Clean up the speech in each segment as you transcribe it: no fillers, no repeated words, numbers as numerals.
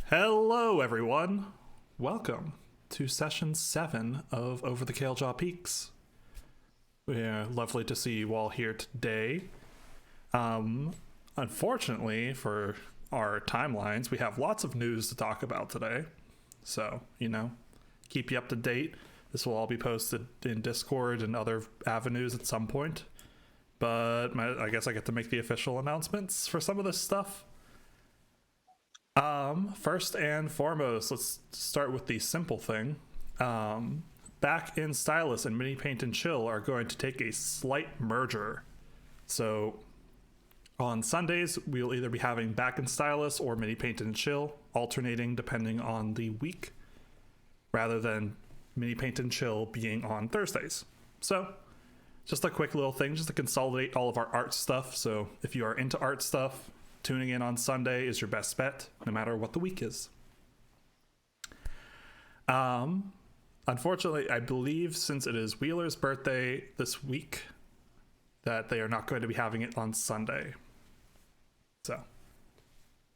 Hello, everyone. Welcome to session 7 of Over the Kailjaw Peaks. We're lovely to see you all here today. Unfortunately, for our timelines, we have lots of news to talk about today. So, keep you up to date. This will all be posted in Discord and other avenues at some point. But I guess I get to make the official announcements for some of this stuff. First and foremost, let's start with the simple thing. Back in Stylus and Mini Paint and Chill are going to take a slight merger. So on Sundays, we'll either be having Back in Stylus or Mini Paint and Chill, alternating depending on the week, rather than Mini Paint and Chill being on Thursdays. So just a quick little thing just to consolidate all of our art stuff. So if you are into art stuff, tuning in on Sunday is your best bet, no matter what the week is. Unfortunately, I believe since it is Wheeler's birthday this week, that they are not going to be having it on Sunday. So,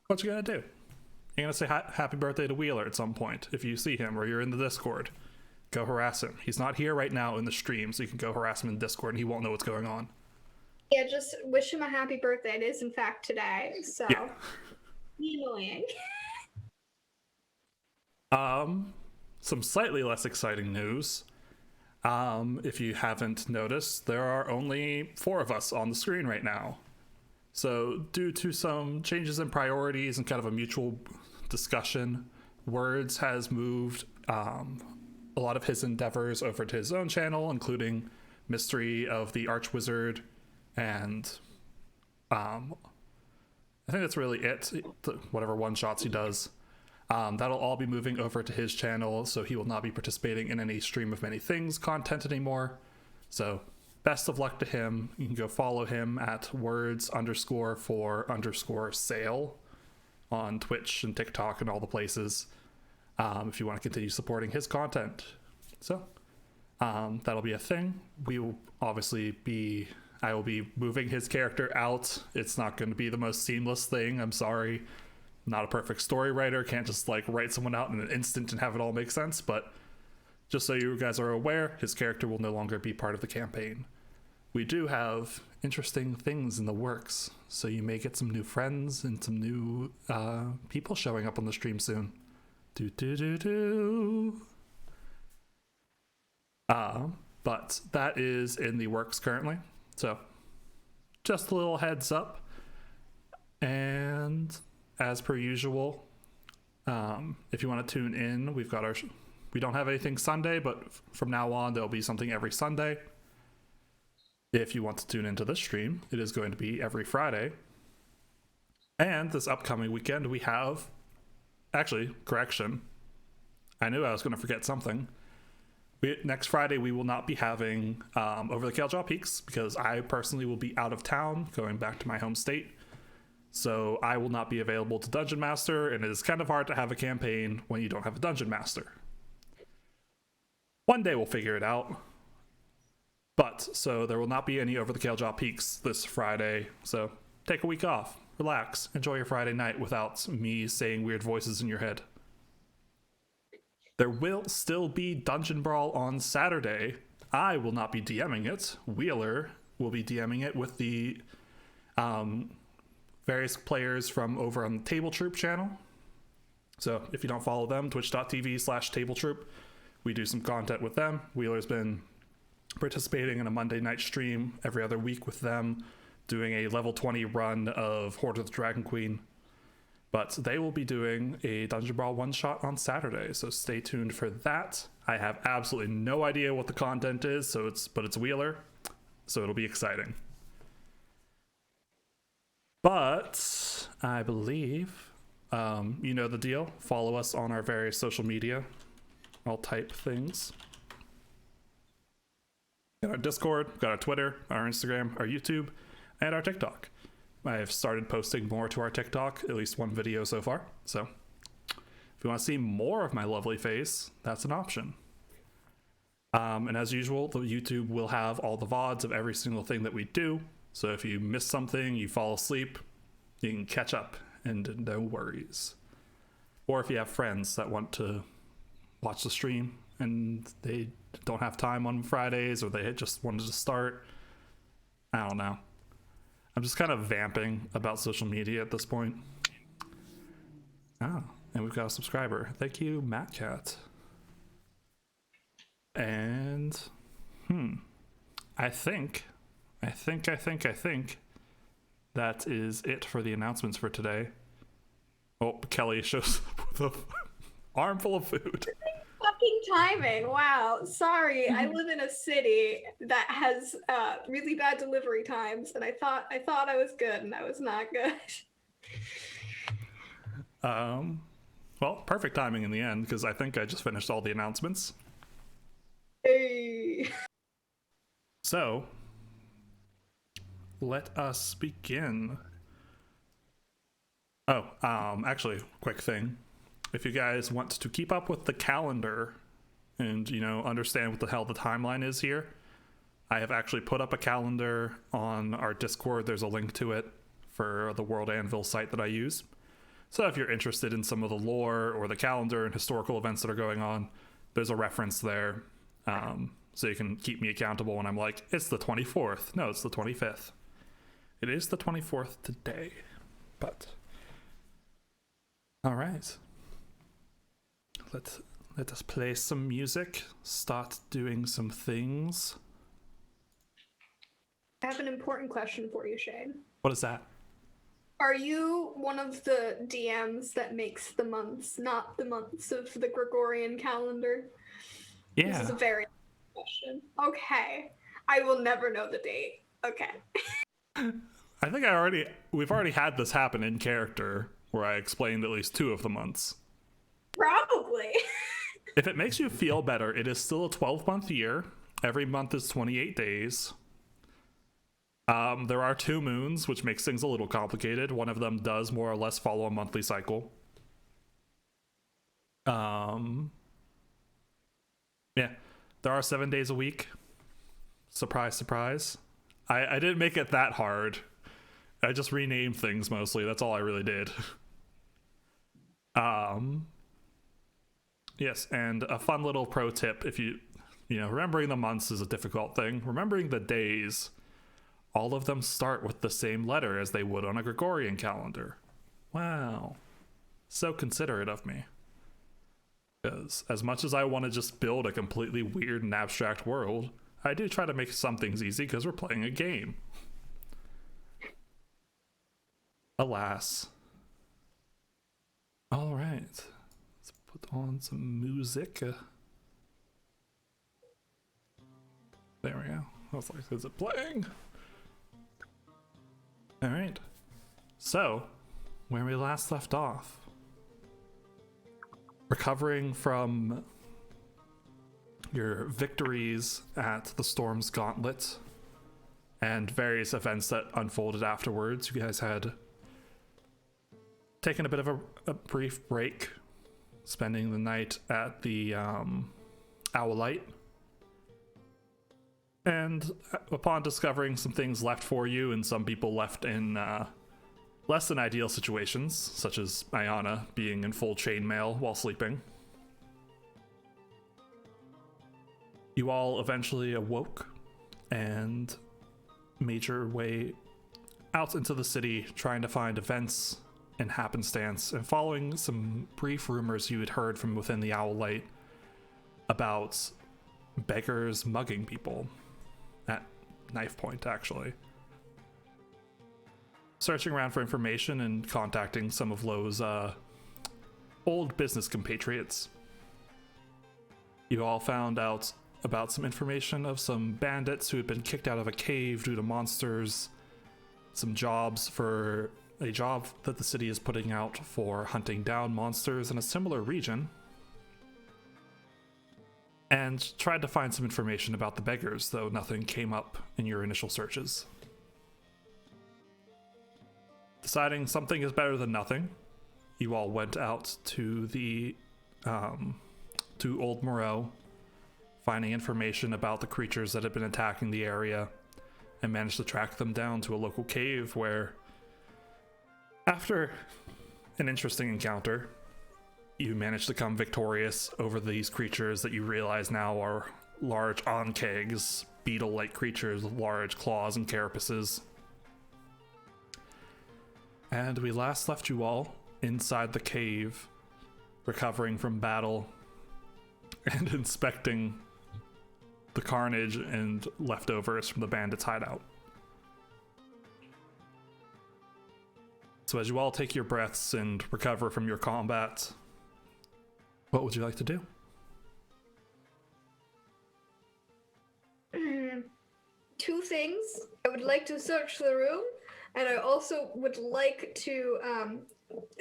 what you gonna do? You're gonna say happy birthday to Wheeler at some point if you see him or you're in the Discord. Go harass him. He's not here right now in the stream, so you can go harass him in Discord and he won't know what's going on. Yeah, just wish him a happy birthday. It is, in fact, today, so yeah. Be annoying. Some slightly less exciting news. If you haven't noticed, there are only 4 of us on the screen right now. So, due to some changes in priorities and kind of a mutual discussion, Words has moved a lot of his endeavors over to his own channel, including Mystery of the Archwizard. And I think that's really it. Whatever one-shots he does, that'll all be moving over to his channel, so he will not be participating in any Stream of Many Things content anymore. So best of luck to him. You can go follow him at words_for_sale on Twitch and TikTok and all the places if you want to continue supporting his content. So that'll be a thing. We will obviously I will be moving his character out. It's not going to be the most seamless thing. I'm sorry. I'm not a perfect story writer. Can't just write someone out in an instant and have it all make sense. But just so you guys are aware, his character will no longer be part of the campaign. We do have interesting things in the works. So you may get some new friends and some new people showing up on the stream soon. But that is in the works currently. So, just a little heads up. And as per usual, if you want to tune in, we don't have anything Sunday, but from now on, there'll be something every Sunday. If you want to tune into this stream, it is going to be every Friday. And this upcoming weekend, we have, actually, correction. I knew I was going to forget something. Next Friday, we will not be having Over the Kailjaw Peaks because I personally will be out of town, going back to my home state. So I will not be available to Dungeon Master, and it is kind of hard to have a campaign when you don't have a Dungeon Master. One day we'll figure it out. So there will not be any Over the Kailjaw Peaks this Friday. So take a week off, relax, enjoy your Friday night without me saying weird voices in your head. There will still be Dungeon Brawl on Saturday. I will not be DMing it. Wheeler will be DMing it with the various players from over on the Table Troop channel. So if you don't follow them, twitch.tv/tabletroop, we do some content with them. Wheeler's been participating in a Monday night stream every other week with them, doing a level 20 run of Horde of the Dragon Queen. But they will be doing a Dungeon Brawl one-shot on Saturday, so stay tuned for that. I have absolutely no idea what the content is, but it's Wheeler, so it'll be exciting. But I believe you know the deal. Follow us on our various social media. I'll type things. Got our Discord, got our Twitter, our Instagram, our YouTube, and our TikTok. I have started posting more to our TikTok, at least one video so far. So if you want to see more of my lovely face, that's an option. And as usual, the YouTube will have all the VODs of every single thing that we do. So if you miss something, you fall asleep, you can catch up and no worries. or if you have friends that want to watch the stream and they don't have time on Fridays, or they just wanted to start. I don't know. I'm just kind of vamping about social media at this point. Ah, and we've got a subscriber. Thank you, Matt Cat. And I think that is it for the announcements for today. Oh, Kelly shows up with an armful of food. Fucking timing. Wow. Sorry. I live in a city that has really bad delivery times, and I thought I was good, and I was not good. Well, perfect timing in the end, because I think I just finished all the announcements. Hey. So, let us begin. Oh, actually, quick thing. If you guys want to keep up with the calendar and, understand what the hell the timeline is here, I have actually put up a calendar on our Discord. There's a link to it for the World Anvil site that I use. So if you're interested in some of the lore or the calendar and historical events that are going on, there's a reference there. So you can keep me accountable when I'm like, it's the 24th. No, it's the 25th. It is the 24th today. But, all right. Let us play some music, start doing some things. I have an important question for you, Shane. What is that? Are you one of the DMs that makes the months, not the months of the Gregorian calendar? Yeah. This is a very question. Okay. I will never know the date. Okay. I think we've already had this happen in character where I explained at least 2 of the months. Probably. If it makes you feel better, it is still a 12-month year. Every month is 28 days. There are 2 moons, which makes things a little complicated. One of them does more or less follow a monthly cycle. Yeah, there are 7 days a week. Surprise, surprise. I didn't make it that hard. I just renamed things mostly. That's all I really did. Yes, and a fun little pro tip, if remembering the months is a difficult thing. Remembering the days, all of them start with the same letter as they would on a Gregorian calendar. Wow. So considerate of me. Because as much as I want to just build a completely weird and abstract world, I do try to make some things easy because we're playing a game. Alas. All right. Let's put on some music. There we go. I was like, is it playing? All right. So, where we last left off, recovering from your victories at the Storm's Gauntlet and various events that unfolded afterwards, you guys had taken a bit of a brief break, spending the night at the Alvaille. And upon discovering some things left for you and some people left in less than ideal situations, such as Ayana being in full chainmail while sleeping, you all eventually awoke and made your way out into the city, trying to find events and happenstance, and following some brief rumors you had heard from within the Alvaille about beggars mugging people at knife point, actually. Searching around for information and contacting some of Lowe's old business compatriots, you all found out about some information of some bandits who had been kicked out of a cave due to monsters, some jobs for a job that the city is putting out for hunting down monsters in a similar region, and tried to find some information about the beggars, though nothing came up in your initial searches. Deciding something is better than nothing, you all went out to the to Old Moreau, finding information about the creatures that had been attacking the area, and managed to track them down to a local cave where, after an interesting encounter, You manage to come victorious over these creatures that you realize now are large onkegs, beetle-like creatures with large claws and carapaces. And we last left you all inside the cave, recovering from battle and inspecting the carnage and leftovers from the bandits' hideout. So as you all take your breaths and recover from your combat, what would you like to do? Two things. I would like to search the room, and I also would like to,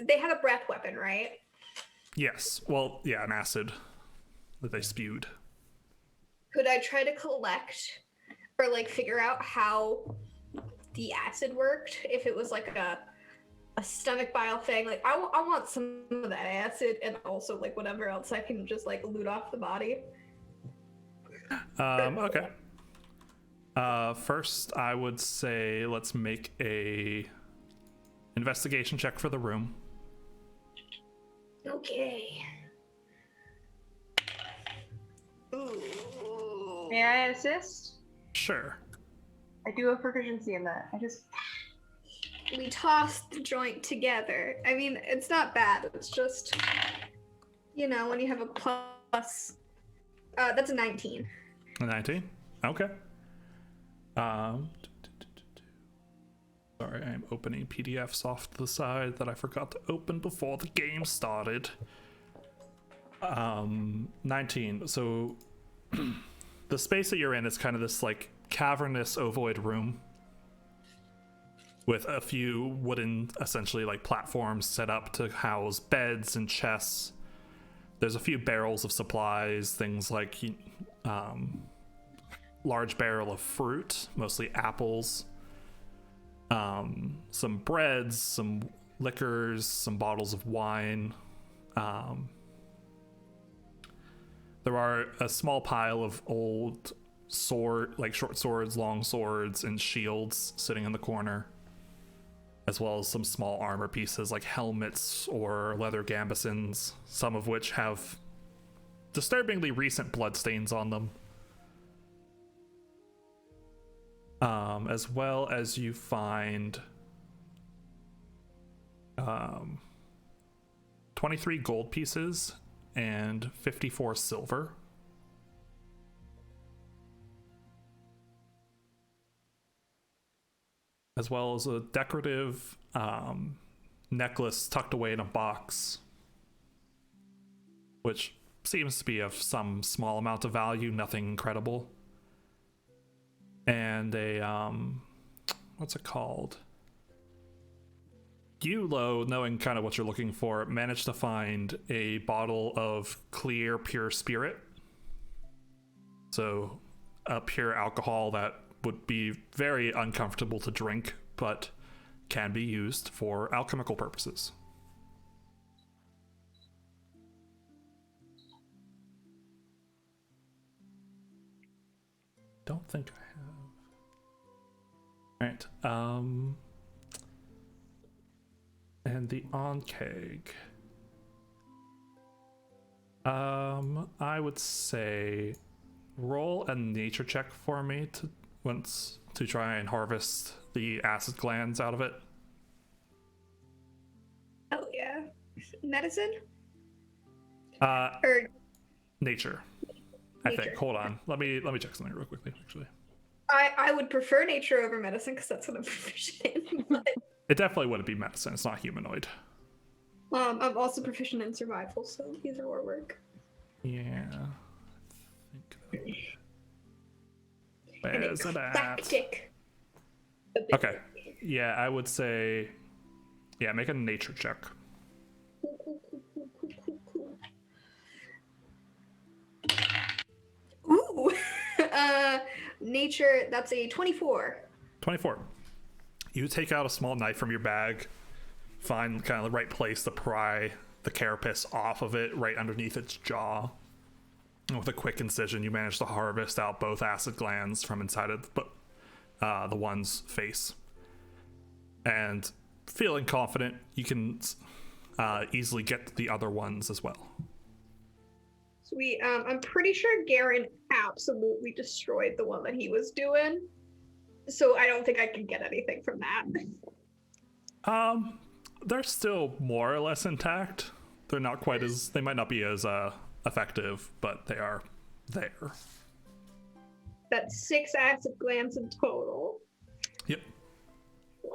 they had a breath weapon, right? Yes. Well, yeah, an acid that they spewed. Could I try to collect or like figure out how the acid worked? If it was like a stomach bile thing, like I want some of that acid, and also like whatever else I can just like loot off the body. Okay. First, I would say let's make a investigation check for the room. Okay. Ooh. May I assist? Sure. I do have proficiency in that. We tossed the joint together. I mean, it's not bad. It's just, you know, when you have a plus. That's a 19. A 19? Okay. Sorry, I'm opening PDFs off to the side that I forgot to open before the game started. 19. So the space that you're in is kind of this like cavernous ovoid room with a few wooden, essentially like platforms set up to house beds and chests. There's a few barrels of supplies, things like large barrel of fruit, mostly apples, some breads, some liquors, some bottles of wine. There are a small pile of old short swords, long swords, and shields sitting in the corner, as well as some small armor pieces like helmets or leather gambesons, some of which have disturbingly recent bloodstains on them. As well as you find 23 gold pieces and 54 silver. As well as a decorative necklace tucked away in a box, which seems to be of some small amount of value, nothing incredible. And a, what's it called? Yulo, knowing kind of what you're looking for, managed to find a bottle of clear, pure spirit. So a pure alcohol that would be very uncomfortable to drink, but can be used for alchemical purposes. Don't think I have. All right. And the onkeg. I would say roll a nature check for me to try and harvest the acid glands out of it. Oh yeah. Medicine? Or nature. I Nature. think. Hold on. Let me check something real quickly, actually. I would prefer nature over medicine because that's what I'm proficient in. But, It definitely wouldn't be medicine. It's not humanoid. I'm also proficient in survival, so either or work. Yeah. I think where is it at? Eclectic Okay. Yeah, I would say, yeah, make a nature check. Ooh. Nature, that's a 24. 24. You take out a small knife from your bag, find kind of the right place to pry the carapace off of it, right underneath its jaw. And with a quick incision, you manage to harvest out both acid glands from inside of the one's face. And feeling confident, you can easily get the other ones as well. Sweet. I'm pretty sure Garen absolutely destroyed the one that he was doing, so I don't think I can get anything from that. They're still more or less intact. They're not quite as, they might not be as effective, but they are there. That's 6 acid glands in total. Yep.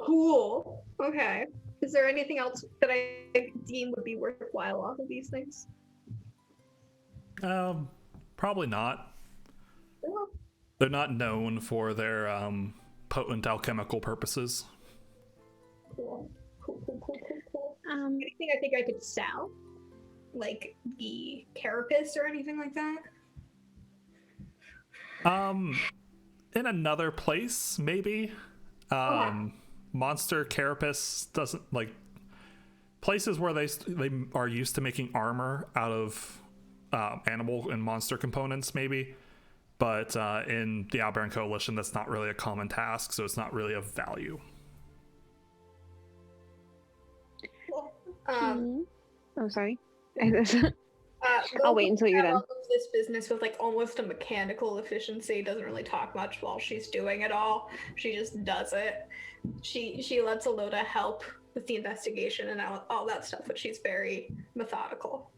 Cool. Okay. Is there anything else that I deem would be worthwhile off of these things? Probably not. Oh, They're not known for their potent alchemical purposes. cool. Anything I think I could sell? Like the carapace or anything like that? In another place, maybe. Monster carapace doesn't like places where they are used to making armor out of animal and monster components, maybe. But in the Aberrant Coalition, that's not really a common task, so it's not really of value. Oh, sorry. I'll wait until you're done. Of this business with like almost a mechanical efficiency, doesn't really talk much while she's doing it all. She just does it. She lets Alota help with the investigation and all that stuff, but she's very methodical.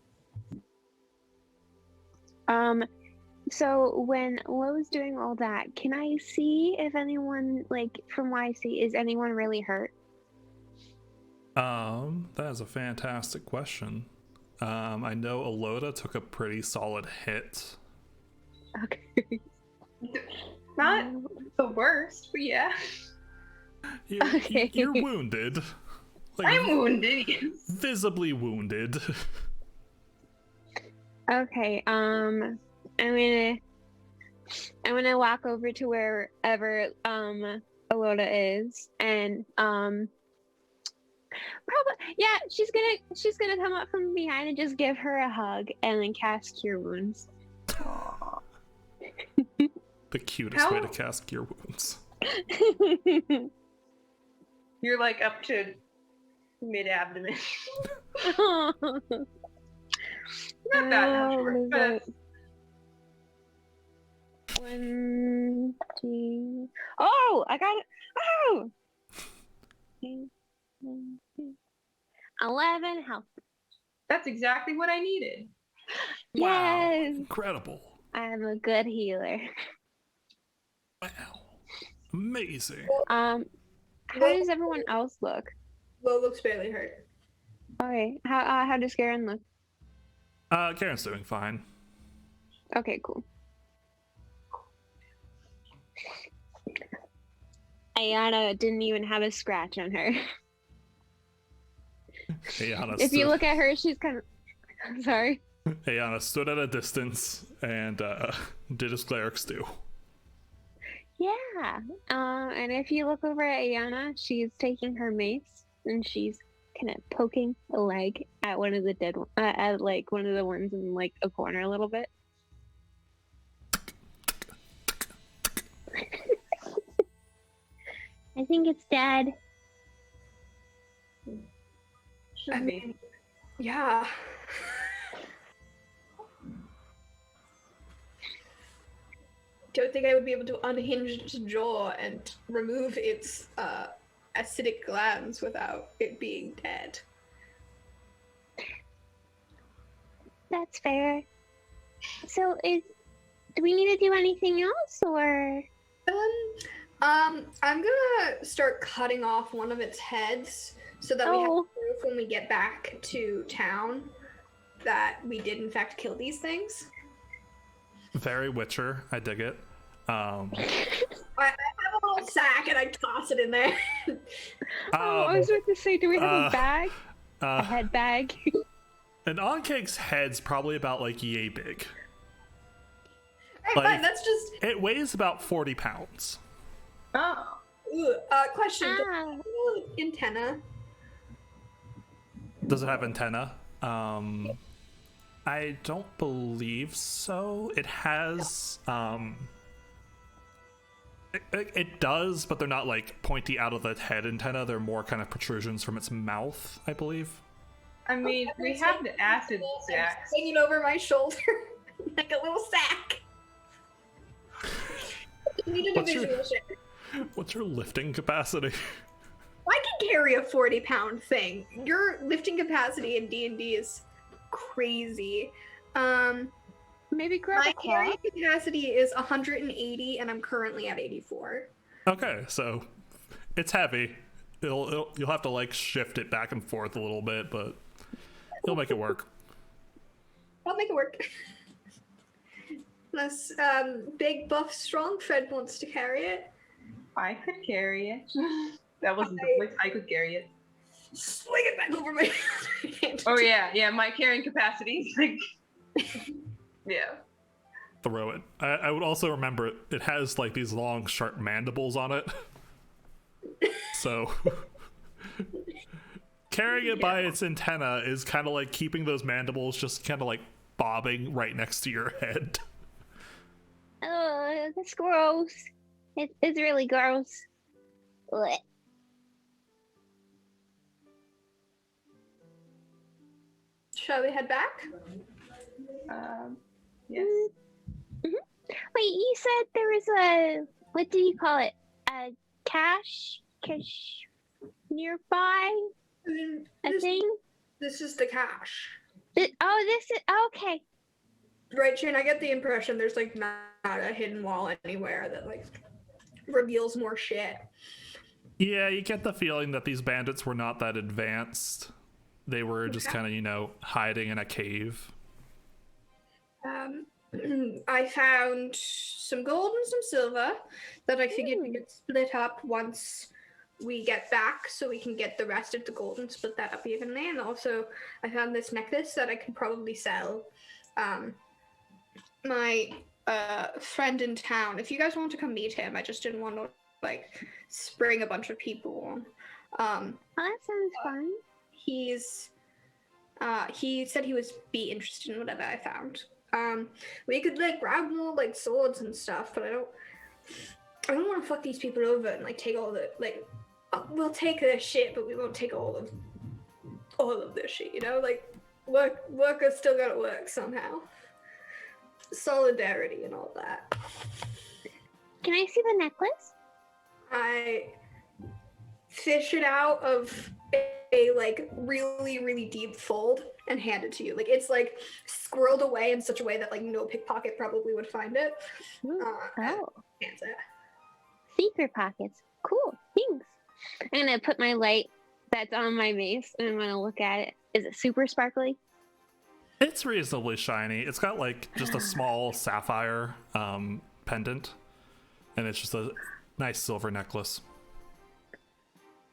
So when Lo's doing all that, can I see if anyone, like, from what I see, is anyone really hurt? That is a fantastic question. I know Alota took a pretty solid hit. Okay. Not the worst, but yeah. You're wounded. Like, I'm wounded. Yes. visibly wounded. Okay, I'm gonna walk over to wherever Alota is, and she's gonna come up from behind and just give her a hug and then cast Cure Wounds. The cutest way to cast Cure Wounds. You're like up to mid-abdomen. Not that short, but 1, 2. Oh, I got it. Oh! 11 health. that's exactly what I needed. Wow. Yes, Incredible. I'm a good healer. Wow. Amazing. How does everyone else look? Lo looks barely hurt. Okay, how does Garen look? Karen's doing fine. Okay, cool. Ayana didn't even have a scratch on her. Ayana If you look at her, she's kind of... Sorry. Ayana stood at a distance and did as clerics do. Yeah. And if you look over at Ayana, she's taking her mace and she's kind of poking a leg at one of the dead at like one of the ones in like a corner a little bit. I think it's dead. I mean, yeah. Don't think I would be able to unhinge its jaw and remove its acidic glands without it being dead. That's fair. So do we need to do anything else or? I'm gonna start cutting off one of its heads so that we have proof when we get back to town that we did in fact kill these things. Very Witcher. I dig it. I have a little sack and I toss it in there. I was about to say, do we have a bag? A head bag? An Oncake's head's probably about like yay big. Alright, fine, that's just... It weighs about 40 pounds. Oh. Ooh, question. Does it have an antenna? Does it have antenna? I don't believe so. It has, it does, but they're not like pointy out of the head antenna. They're more kind of protrusions from its mouth, I believe. I mean, we have the acid sacks. Hanging over my shoulder like a little sack. You needed a visualization. What's your lifting capacity? I can carry a 40-pound thing. Your lifting capacity in D&D is crazy. Maybe grab My a claw. carrying capacity is 180, and I'm currently at 84. Okay, so it's heavy. You'll have to like shift it back and forth a little bit, but you'll make it work. I'll make it work. Unless big, buff, strong Fred wants to carry it. I could carry it. That wasn't the voice. I could carry it. Swing it back over my hand. Oh yeah, my carrying capacity is like, yeah. Throw it. I would also remember it has like these long, sharp mandibles on it. So carrying it by its antenna is kind of like keeping those mandibles just kind of like bobbing right next to your head. Oh, that's gross. It's really gross. Blech. Shall we head back? Yes. Wait, you said there was a, what do you call it? A cache nearby? A thing? This is the cache. This is, okay. Right, Shane, I get the impression there's like not a hidden wall anywhere that like reveals more shit. Yeah, you get the feeling that these bandits were not that advanced. They were just kind of, hiding in a cave. I found some gold and some silver that I figured we could split up once we get back, so we can get the rest of the gold and split that up evenly. And also, I found this necklace that I could probably sell. My friend in town, if you guys want to come meet him, I just didn't want to like spring a bunch of people on. Oh, that sounds fun. He said he would be interested in whatever I found. We could like grab more like swords and stuff, but I don't want to fuck these people over and like take all the like. We'll take their shit, but we won't take all of their shit. You know, like work has still got to work somehow. Solidarity and all that. Can I see the necklace? I fish it out of a like really deep fold and hand it to you. Like it's like squirreled away in such a way that like no pickpocket probably would find it. Oh, Hands it. secret pockets. Cool. Thanks. I'm gonna put my light that's on my mace and I'm gonna look at it. Is it super sparkly? It's reasonably shiny. It's got like just a small sapphire pendant, and it's just a nice silver necklace.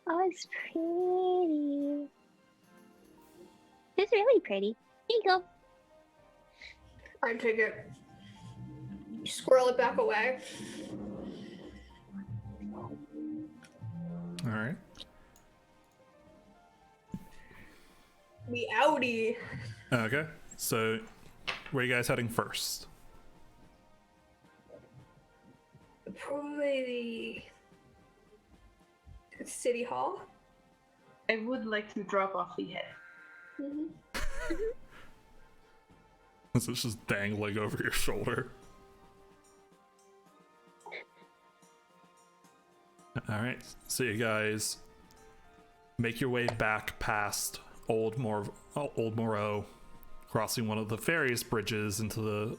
Oh, it's pretty. It's really pretty. Here you go. I take it. Squirrel it back away. All right. We outie. Okay. So, where are you guys heading first? Probably the city hall. I would like to drop off the head. It's just dangling over your shoulder. All right. So you guys make your way back past Old Moreau, crossing one of the various bridges into the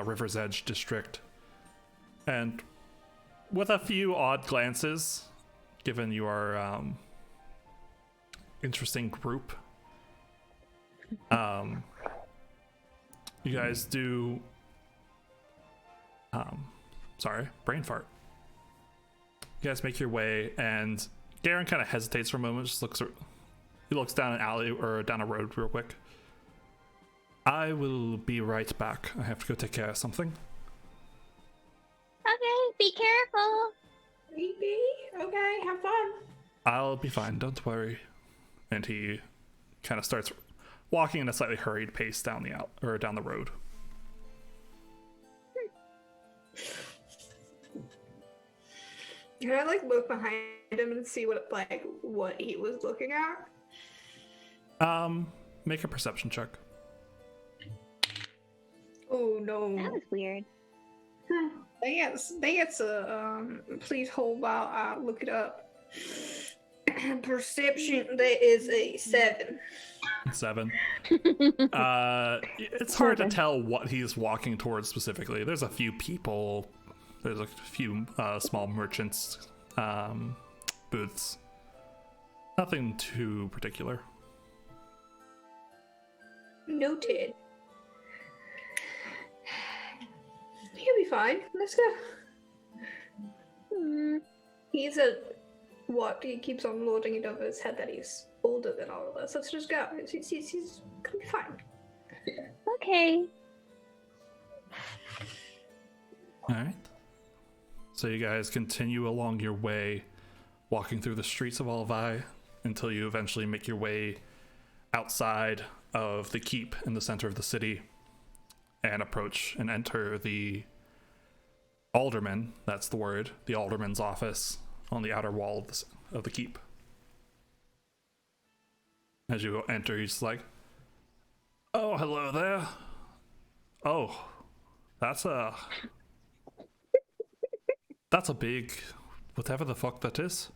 River's Edge district. And with a few odd glances, given your interesting group, you guys do sorry, brain fart. You guys make your way, and Garen kind of hesitates for a moment, just he looks down an alley or down a road real quick. I will be right back. I have to go take care of something. Okay, be careful. Maybe. Okay, have fun. I'll be fine, don't worry. And he kind of starts walking in a slightly hurried pace down the road. Can I like look behind him and see what he was looking at? make a perception check. Oh no. That was weird. That's a please hold while I look it up. Perception, that is a 7. 7. It's hard to tell what he's walking towards specifically. There's a few people. There's a few small merchants, booths. Nothing too particular. Noted. He'll be fine. Let's go. He's a what? He keeps on lording it over his head that he's older than all of us. Let's just go. He's gonna be fine. Okay. Alright. So you guys continue along your way, walking through the streets of Alvaille until you eventually make your way outside of the keep in the center of the city and approach and enter the alderman, that's the word, the alderman's office on the outer wall of the keep. As you enter, he's like, "Oh, hello there. Oh, that's a big, whatever the fuck that is."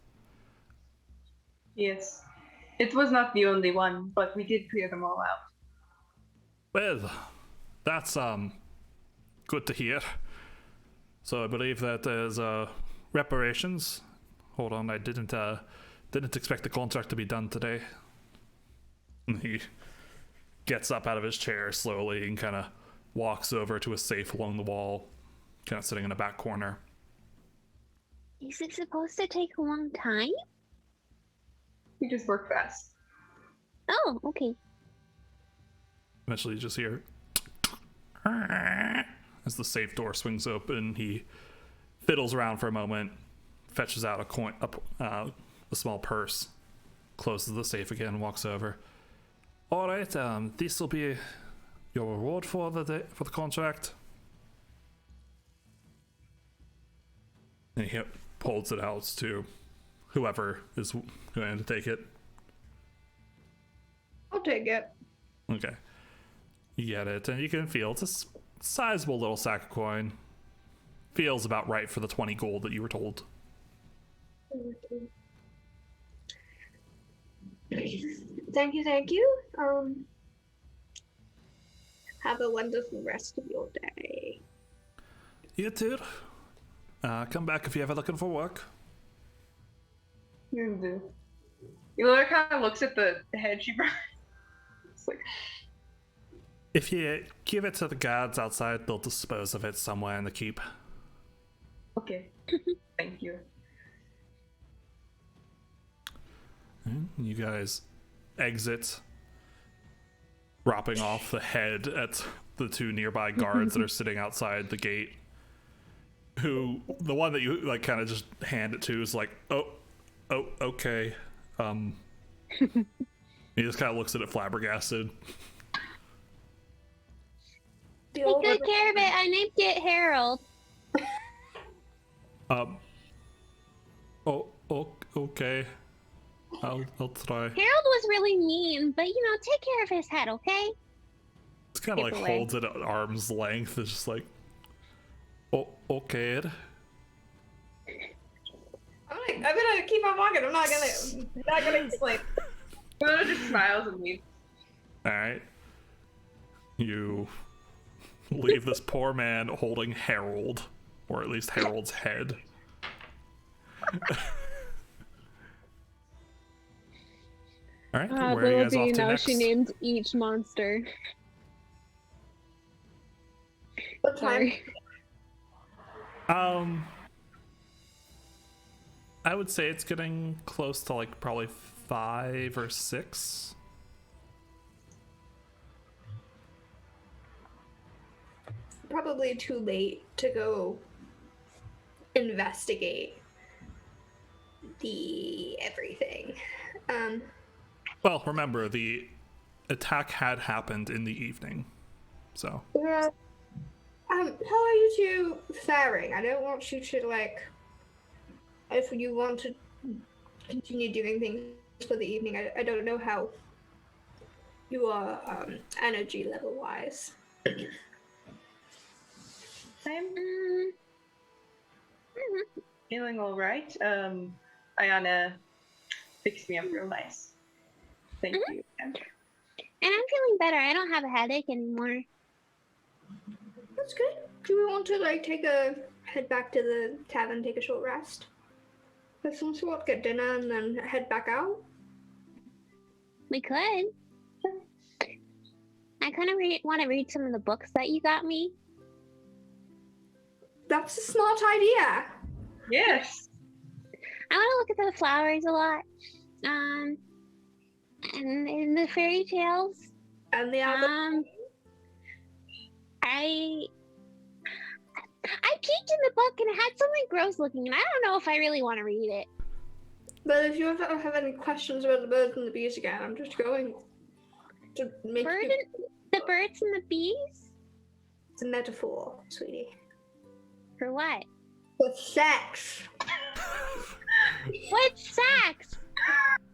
Yes. It was not the only one, but we did clear them all out. Well, that's good to hear. So I believe that there's reparations. Hold on, I didn't expect the contract to be done today. And he gets up out of his chair slowly and kind of walks over to a safe along the wall, kind of sitting in a back corner. Is it supposed to take a long time? We just work fast. Oh, okay. Eventually you just hear as the safe door swings open. He fiddles around for a moment, fetches out a coin, a small purse, closes the safe again, walks over. All right, this will be your reward for the contract. And he holds it out to whoever is going to take it. I'll take it. Okay. You get it, and you can feel it's a sizable little sack of coin. Feels about right for the 20 gold that you were told. Thank you. Have a wonderful rest of your day. You too. Come back if you're ever looking for work. You do. Eula kind of looks at the head she brought. It's like, If you give it to the guards outside, they'll dispose of it somewhere in the keep. okay. Thank you. You guys exit, dropping off the head at the two nearby guards that are sitting outside the gate. Who, the one that you like kind of just hand it to is like, oh, okay. He just kind of looks at it flabbergasted. Take good care of it. I named it Harold. Okay. I'll try. Harold was really mean, but take care of his head, okay? It's kind of like Giveaway. holds it at arm's length. It's just like, okay. I'm gonna keep on walking. I'm not gonna explain. Eula just smiles and leaves. All right. You leave this poor man holding Harold, or at least Harold's head. All right. Where are you guys off to next? she named each monster. What time? Sorry. I would say it's getting close to like probably 5 or 6. Probably too late to go investigate the everything. Well, remember, the attack had happened in the evening, so. Yeah. How are you two faring? I don't want you to if you want to continue doing things for the evening, I don't know how you are energy level wise? I'm Mhm. feeling all right. Ayana fixed me up real nice. Thank you. And I'm feeling better. I don't have a headache anymore. That's good. Do we want to like head back to the tavern, take a short rest of some sort, get dinner, and then head back out? We could. I kind of want to read some of the books that you got me. That's a smart idea. Yes. I want to look at the flowers a lot. And in the fairy tales. And the other. I peeked in the book and it had something gross looking, and I don't know if I really want to read it. But if you ever have any questions about the birds and the bees again, I'm just going to make The birds and the bees? It's a metaphor, sweetie. For what? For sex. What sex?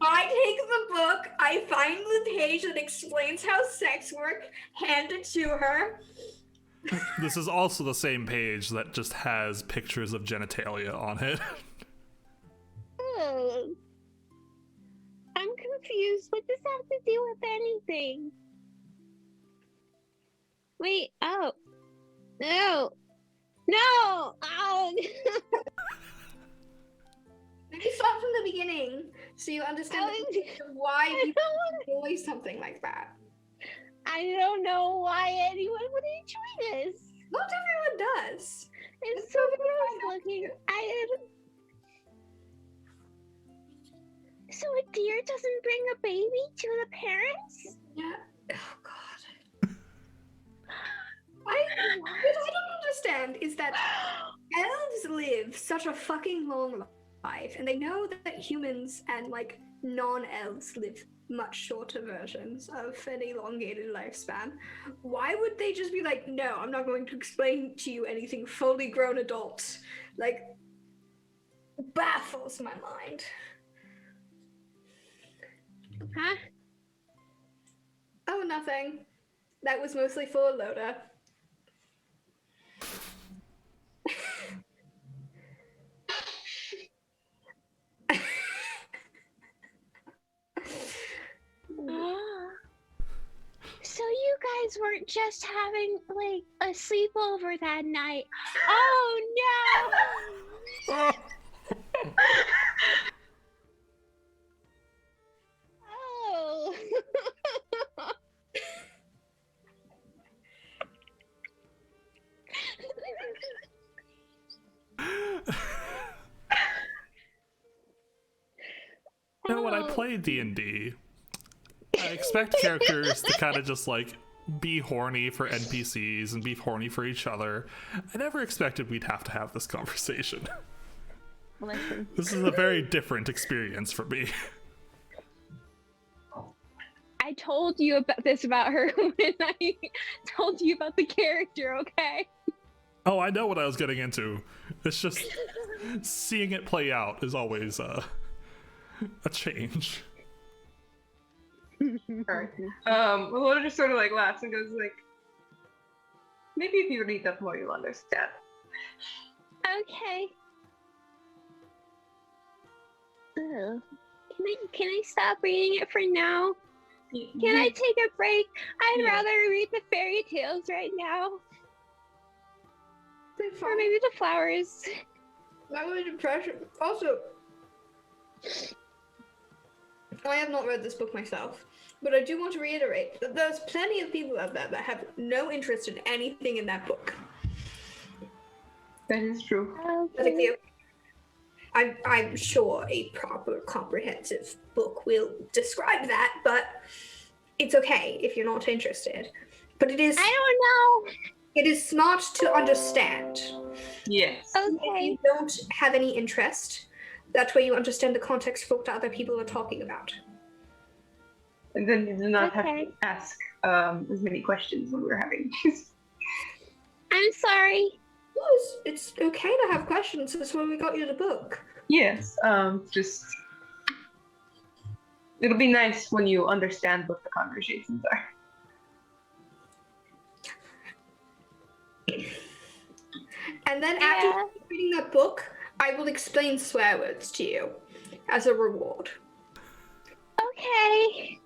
I take the book, I find the page that explains how sex works, hand it to her. This is also the same page that just has pictures of genitalia on it. Oh. I'm confused. What does that have to do with anything? Wait, oh. No. No! Oh. Maybe start from the beginning so you understand why people enjoy something like that. I don't know why anyone would enjoy this. Not everyone does. It's so gross looking. So a deer doesn't bring a baby to the parents? Yeah. Oh God. What I don't understand is that elves live such a fucking long life, and they know that humans and like non-elves live much shorter versions of an elongated lifespan. Why would they just be like, no, I'm not going to explain to you anything fully grown adults? Like, baffles my mind. Huh? Oh, nothing. That was mostly for Loda. So you guys weren't just having like a sleepover that night. Oh no! Oh. You know, when I play D&D, I expect characters to kind of just like be horny for NPCs and be horny for each other. I never expected we'd have to have this conversation. Listen. This is a very different experience for me. I told you about this about her when I told you about the character, okay? Oh, I know what I was getting into. It's just seeing it play out is always a change. Alright. Lola just sort of like laughs and goes like, maybe if you read that more, you'll understand. Okay. Ugh. Can I stop reading it for now? Can I take a break? I'd rather read the fairy tales right now. Or maybe the flowers. That was impression. Also, I have not read this book myself, but I do want to reiterate that there's plenty of people out there that have no interest in anything in that book. That is true. Okay. I'm sure a proper, comprehensive book will describe that, but it's okay if you're not interested. But it is. I don't know. It is smart to understand. Yes. If Okay. you don't have any interest, that way you understand the context for what other people are talking about. And then you do not have Okay. to ask as many questions when we're having. I'm sorry. Well, it's okay to have questions. That's why we got you the book. Yes. Just It'll be nice when you understand what the conversations are. And then after reading that book, I will explain swear words to you as a reward. Okay.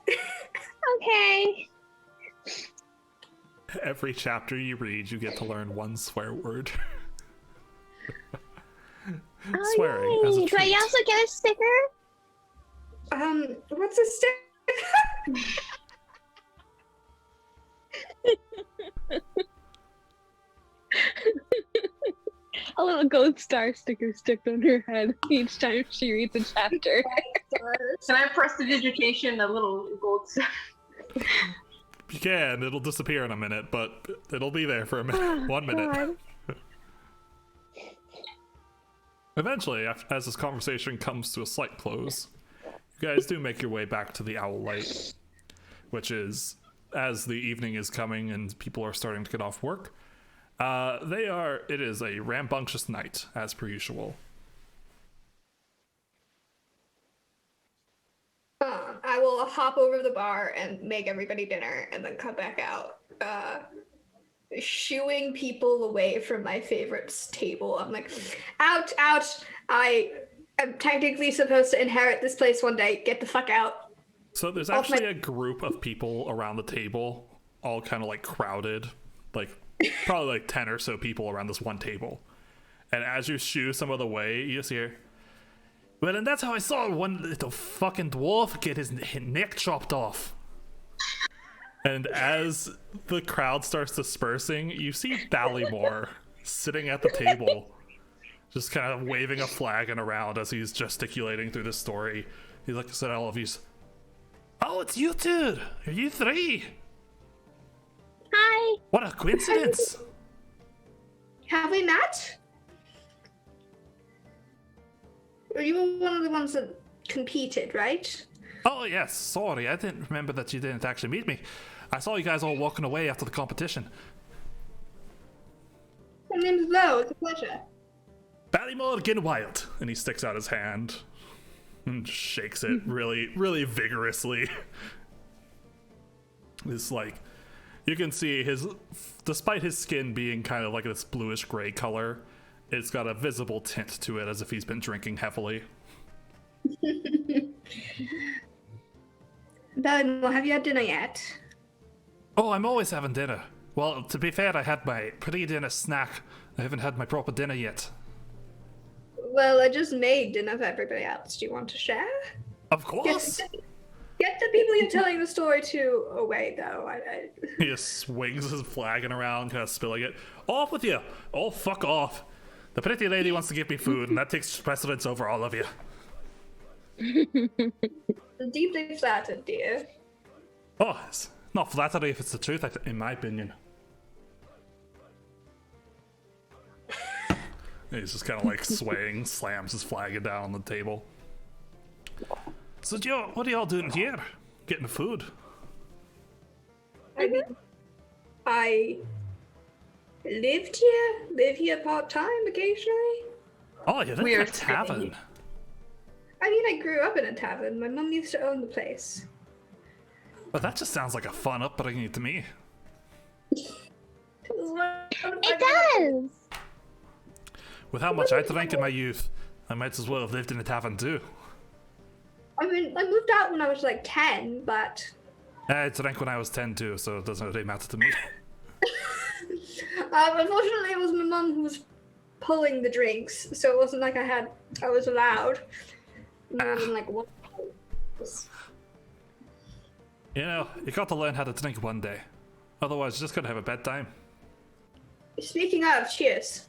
Okay? Okay. Every chapter you read, you get to learn one swear word. Swearing as a Do I treat. also get a sticker? What's a stick? A little gold star sticker sticked on her head each time she reads a chapter. Can I prestidigitation a little gold star? You can. It'll disappear in a minute, but it'll be there for a minute. Oh, 1 minute. God. Eventually, as this conversation comes to a slight close, you guys do make your way back to the Alvaille, which is, as the evening is coming and people are starting to get off work, it is a rambunctious night, as per usual. I will hop over the bar and make everybody dinner and then come back out. Shooing people away from my favorite table. I'm like, out. I am technically supposed to inherit this place one day. Get the fuck out. So there's actually a group of people around the table, all kind of like crowded, like probably like 10 or so people around this one table. And as you shoo some of the way, you just hear, well, and that's how I saw one little fucking dwarf get his neck chopped off. And as the crowd starts dispersing, you see Ballymore sitting at the table, just kind of waving a flag and around as he's gesticulating through the story. He looks at all of you. Oh, it's you two! Are you three? Hi. What a coincidence! Have we met? You were one of the ones that competed, right? Oh, yes, sorry, I didn't remember that you didn't actually meet me. I saw you guys all walking away after the competition. My name's Lo, it's a pleasure. Ballymore Ginwild! And he sticks out his hand and shakes it really, really vigorously. It's like, you can see despite his skin being kind of like this bluish gray color, it's got a visible tint to it as if he's been drinking heavily. Ballymore, have you had dinner yet? Oh, I'm always having dinner. Well, to be fair, I had my pre-dinner snack. I haven't had my proper dinner yet. Well, I just made dinner for everybody else. Do you want to share? Of course! Get the people you're telling the story to away, though. He just swings his flagon around, kind of spilling it. Off with you! Oh, fuck off! The pretty lady wants to give me food, and that takes precedence over all of you. Deeply flattered, dear. Oh, it's not flattery if it's the truth, in my opinion. He's just kind of like swaying, slams his flagon down on the table. So, what are y'all doing here? Getting food? I live here part-time occasionally. Oh, you're in a tavern. I mean, I grew up in a tavern. My mum used to own the place. But that just sounds like a fun upbringing to me. It does. With how much I drank in my youth, I might as well have lived in a tavern too. I mean, I moved out when I was like 10, but... I drank when I was 10 too, so it doesn't really matter to me. Unfortunately, it was my mum who was pulling the drinks, so it wasn't like I was allowed more than like one. You know, you got to learn how to drink one day. Otherwise, you're just gonna have a bad time. Speaking of, cheers.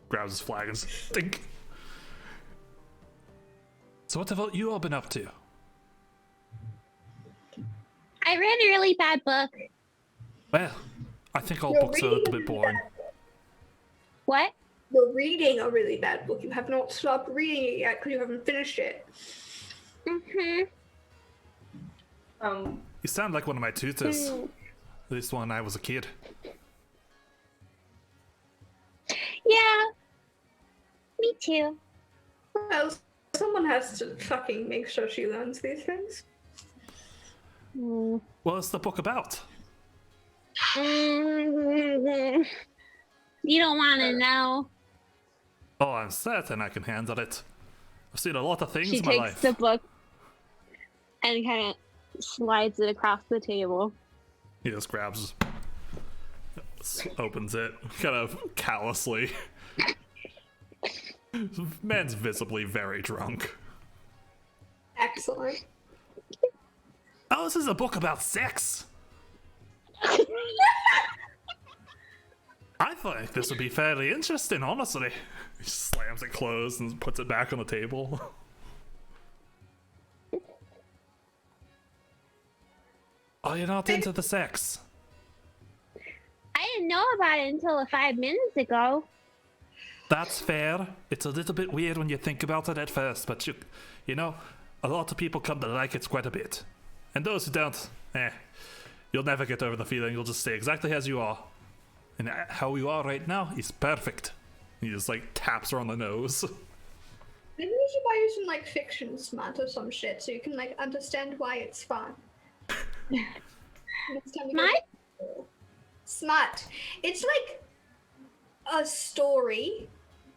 Grabs his flag and stink. So what have you all been up to? I read a really bad book. Well, I think all You're books are a little reading bit boring. What? You're reading a really bad book. You have not stopped reading it yet because you haven't finished it. Mm-hmm. You sound like one of my tutors. At least when I was a kid. Yeah. Me too. Well, Someone has to fucking make sure she learns these things. What's the book about? You don't want to know. Oh, I'm certain I can handle it. I've seen a lot of things She in my takes life. the book and kind of slides it across the table. He just grabs, opens it, kind of callously. Man's visibly very drunk. Excellent. Oh, this is a book about sex. I thought this would be fairly interesting, honestly. He slams it closed and puts it back on the table. Oh, you're not into the sex? I didn't know about it until 5 minutes ago. That's fair. It's a little bit weird when you think about it at first, but you know, a lot of people come to like it quite a bit. And those who don't, you'll never get over the feeling. You'll just stay exactly as you are. And how you are right now is perfect. He just like taps her on the nose. Maybe we should buy you some like fiction smut or some shit so you can like understand why it's fun. Next time we go My to- Smut. It's like a story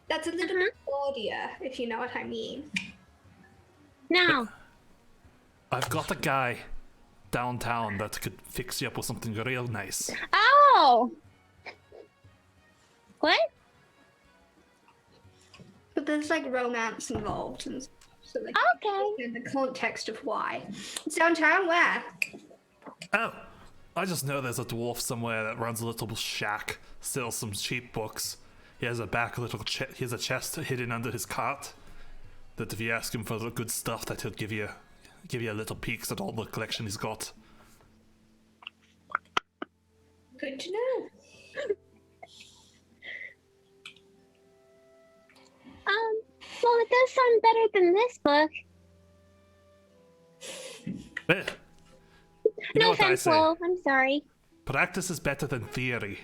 that's a little bit bawdier, if you know what I mean. no. I've got a guy downtown that could fix you up with something real nice. Oh. What? But there's like romance involved and stuff, so like Okay. in the context of why. It's downtown where? Oh, I just know there's a dwarf somewhere that runs a little shack, sells some cheap books. He has a he has a chest hidden under his cart. That if you ask him for the good stuff, that he'll give you a little peeks at all the collection he's got. Good to know. Well, it does sound better than this book. Eh, you know No what I offense, say? Will. I'm sorry. Practice is better than theory.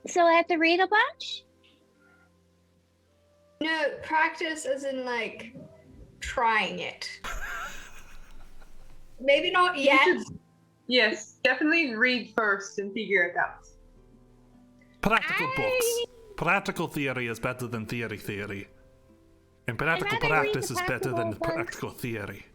So I have to read a bunch? No, practice as in like trying it. Maybe not yet. Yes, definitely read first and figure it out. Practical books. Practical theory is better than theory. And practical rather read practice the is better than practical books. practical theory.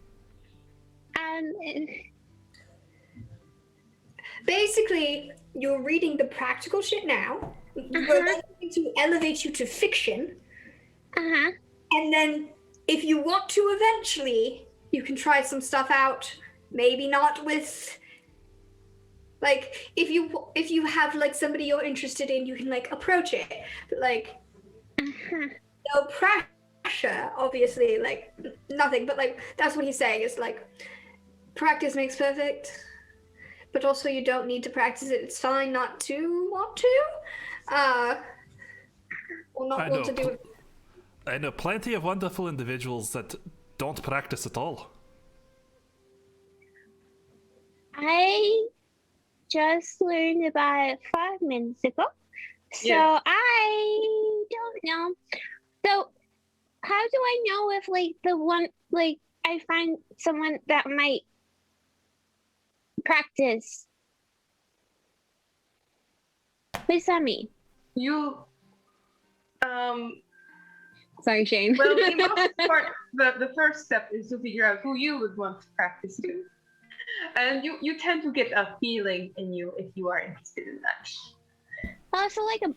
Basically, you're reading the practical shit now. We're going to elevate you to fiction. Uh-huh. And then if you want to eventually, you can try some stuff out. Maybe not with like if you have like somebody you're interested in, you can like approach it. But like no pressure, obviously, like nothing. But like that's what he's saying is like practice makes perfect. But also you don't need to practice it. It's fine not to want to. Or not want to do it. I know plenty of wonderful individuals that don't practice at all. I just learned about it 5 minutes ago. So Yeah. I don't know. So how do I know if like the one like I find someone that might practice? What does that mean? You, Sorry, Shane. well, the most part, the first step is to figure out who you would want to practice to. And you tend to get a feeling in you if you are interested in that. Also, like a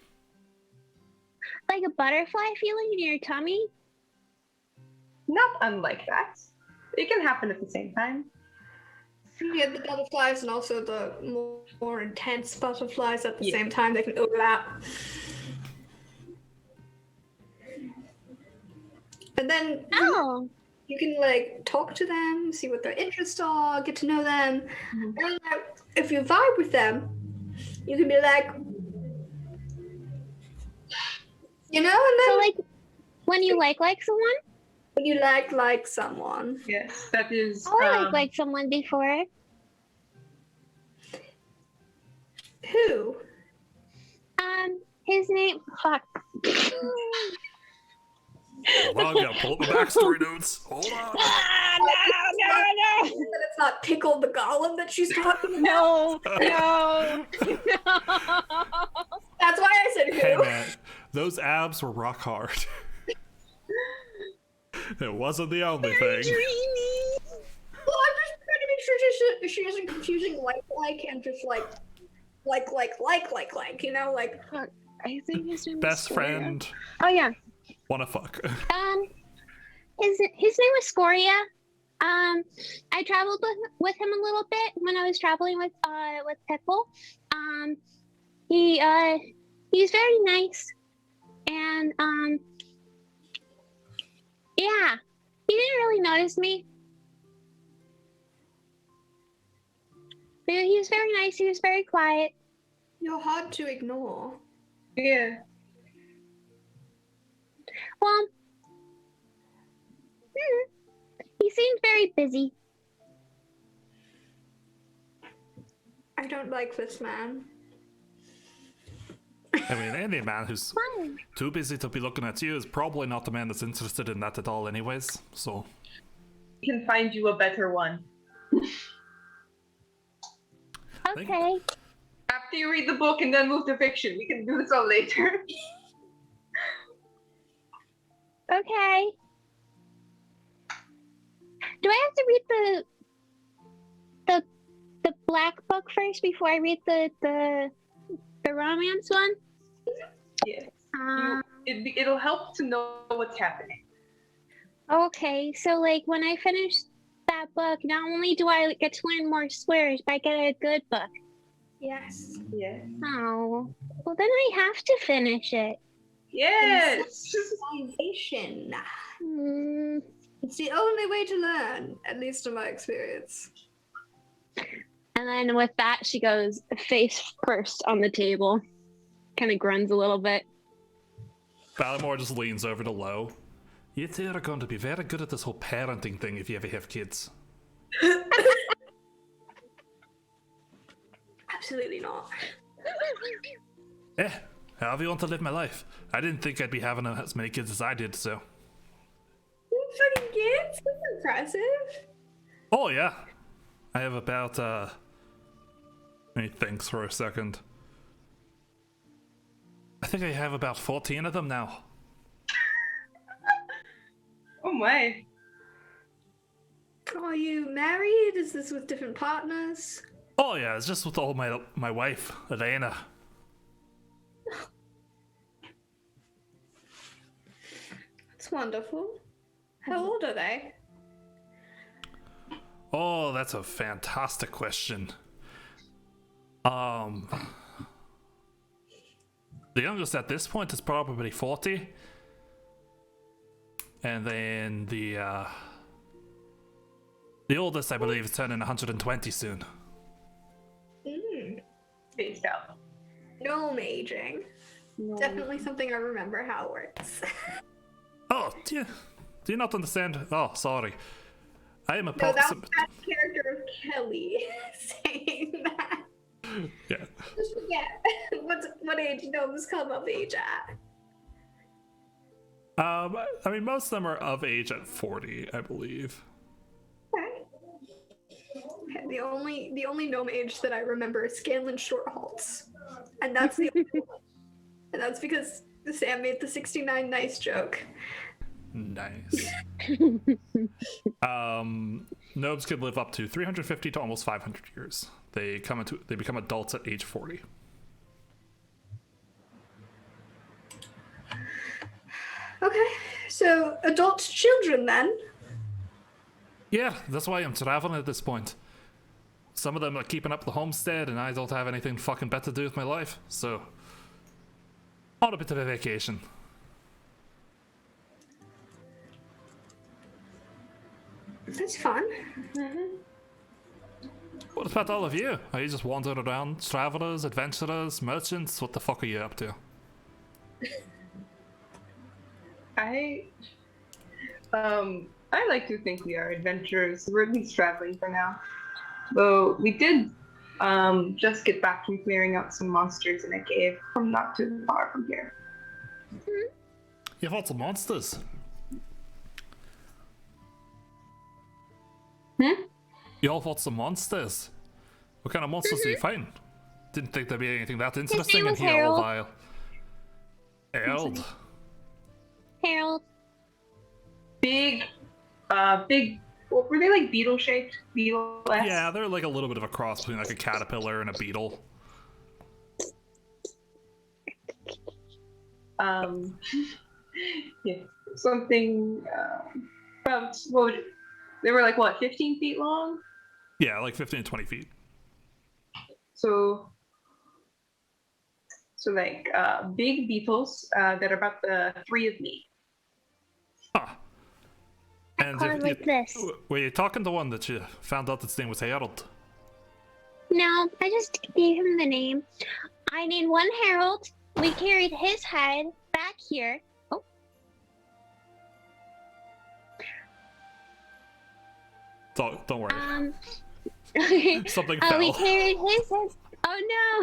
butterfly feeling in your tummy. Not unlike that. It can happen at the same time. Yeah, the butterflies and also the more intense butterflies at the Yeah. same time. They can overlap. And then Oh, you can like talk to them, see what their interests are, get to know them. Mhm. And like, if you vibe with them, you can be like, you know, and then so like when you like someone. when you like someone. Yes, that is. Oh, I like someone before. Who? His name. Fuck. Hold on, gotta pull up my backstory notes. Hold on. No. That it's not Pickle the Golem that she's talking about. No. That's why I said who. Hey man, those abs were rock hard. It wasn't the only thing. Well, I'm just trying to make sure she isn't confusing like and just like, you know, like. Fuck. I think his name Best was friend. Scoria. Oh yeah. Wanna fuck. His name was Scoria. I traveled with him a little bit when I was traveling with Pickle. He's very nice, and yeah, he didn't really notice me. But he was very nice. He was very quiet. You're hard to ignore. Yeah. Well, he seemed very busy. I don't like this man. I mean, any man who's Fine. too busy to be looking at you is probably not the man that's interested in that at all anyways, so. We can find you a better one. Okay. After you read the book and then move to fiction, we can do this all later. Okay. Do I have to read the black book first before I read the romance one? Yes. Um, It'll help to know what's happening. Okay, so like when I finish that book, not only do I get to learn more swears, but I get a good book. Yes. Yes. Oh, well then I have to finish it. Yes. Civilization. Hmm. It's the only way to learn, at least in my experience. And then with that, she goes face first on the table, kind of grunts a little bit. Balimore just leans over to Lo. You two are going to be very good at this whole parenting thing if you ever have kids. Absolutely not. However you want to live my life. I didn't think I'd be having as many kids as I did, so. You fucking kids? That's impressive. Oh yeah. I have about, let me think for a second. I think I have about 14 of them now. Oh my. Are you married? Is this with different partners? Oh yeah, it's just with all my wife, Elena. That's wonderful. How old are they? Oh, that's a fantastic question. The youngest at this point is probably 40. And then the oldest, I believe, is turning 120 soon. Spaced out. Gnome aging. No. Definitely something I remember how it works. Oh, do you not understand? Oh, sorry. I am a No, that was possum. that character of Kelly saying that. Yeah. Just forget what age gnomes come of age at. I mean, most of them are of age at 40, I believe. Okay. The only gnome age that I remember is Scanlan Shorthalts, and that's the only one. And that's because Sam made the 69 nice joke. Nice. Gnomes can live up to 350 to almost 500 years. They become adults at age 40. Okay, so adult children then. Yeah, that's why I'm traveling at this point. Some of them are keeping up the homestead, and I don't have anything fucking better to do with my life, so on a bit of a vacation. That's fun. What about all of you? Are you just wandering around, travelers, adventurers, merchants? What the fuck are you up to? I like to think we are adventurers. We're at least traveling for now. Though we did just get back from clearing out some monsters in a cave from not too far from here. You fought some monsters. You all fought some monsters. What kind of monsters are you fighting? Didn't think there'd be anything that interesting in was here, Harold. Alvaille. Harold. Harold. Big, what were they, like beetle shaped? Beetle-esque? Yeah, they're like a little bit of a cross between like a caterpillar and a beetle. Yeah, something, about, they were like, what, 15 feet long? Yeah, like 15 to 20 feet. So like, big beetles, that are about the 3 of me. Huh. And Car like this. were you talking to one that you found out its name was Harold? No, I just gave him the name. I named one Harold. We carried his head back here. Oh. Don't worry. Something We fell. carried his head. Oh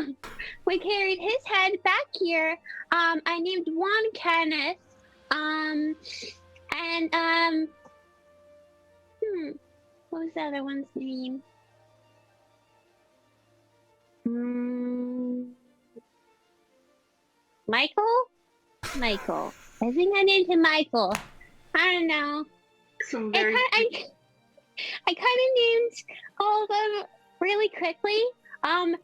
no! We carried his head back here. I named one Kenneth. What was the other one's name? Michael? Michael. I think I named him Michael. I don't know. Some I very kind of named all of them really quickly. I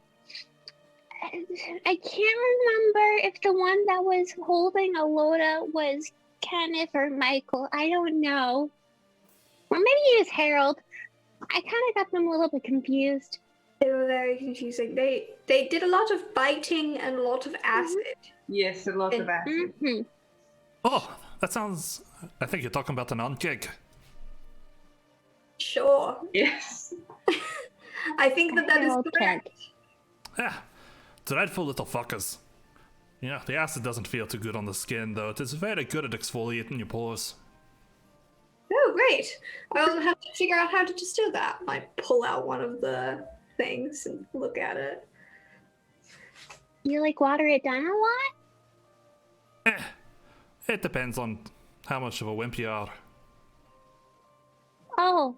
can't remember if the one that was holding Alota was Kenneth or Michael. I don't know. Or maybe it was Harold. I kind of got them a little bit confused. They were very confusing. They did a lot of biting and a lot of acid. yes, a lot of acid. Mm-hmm. Oh, that sounds... I think you're talking about the non-gig. Sure. Yes. I think that is Harold correct. Yeah, dreadful little fuckers. You know, the acid doesn't feel too good on the skin, though. It is very good at exfoliating your pores. Oh, great. I'll have to figure out how to distill that. I pull out one of the things and look at it. You like water it down a lot? It depends on how much of a wimp you are. Oh.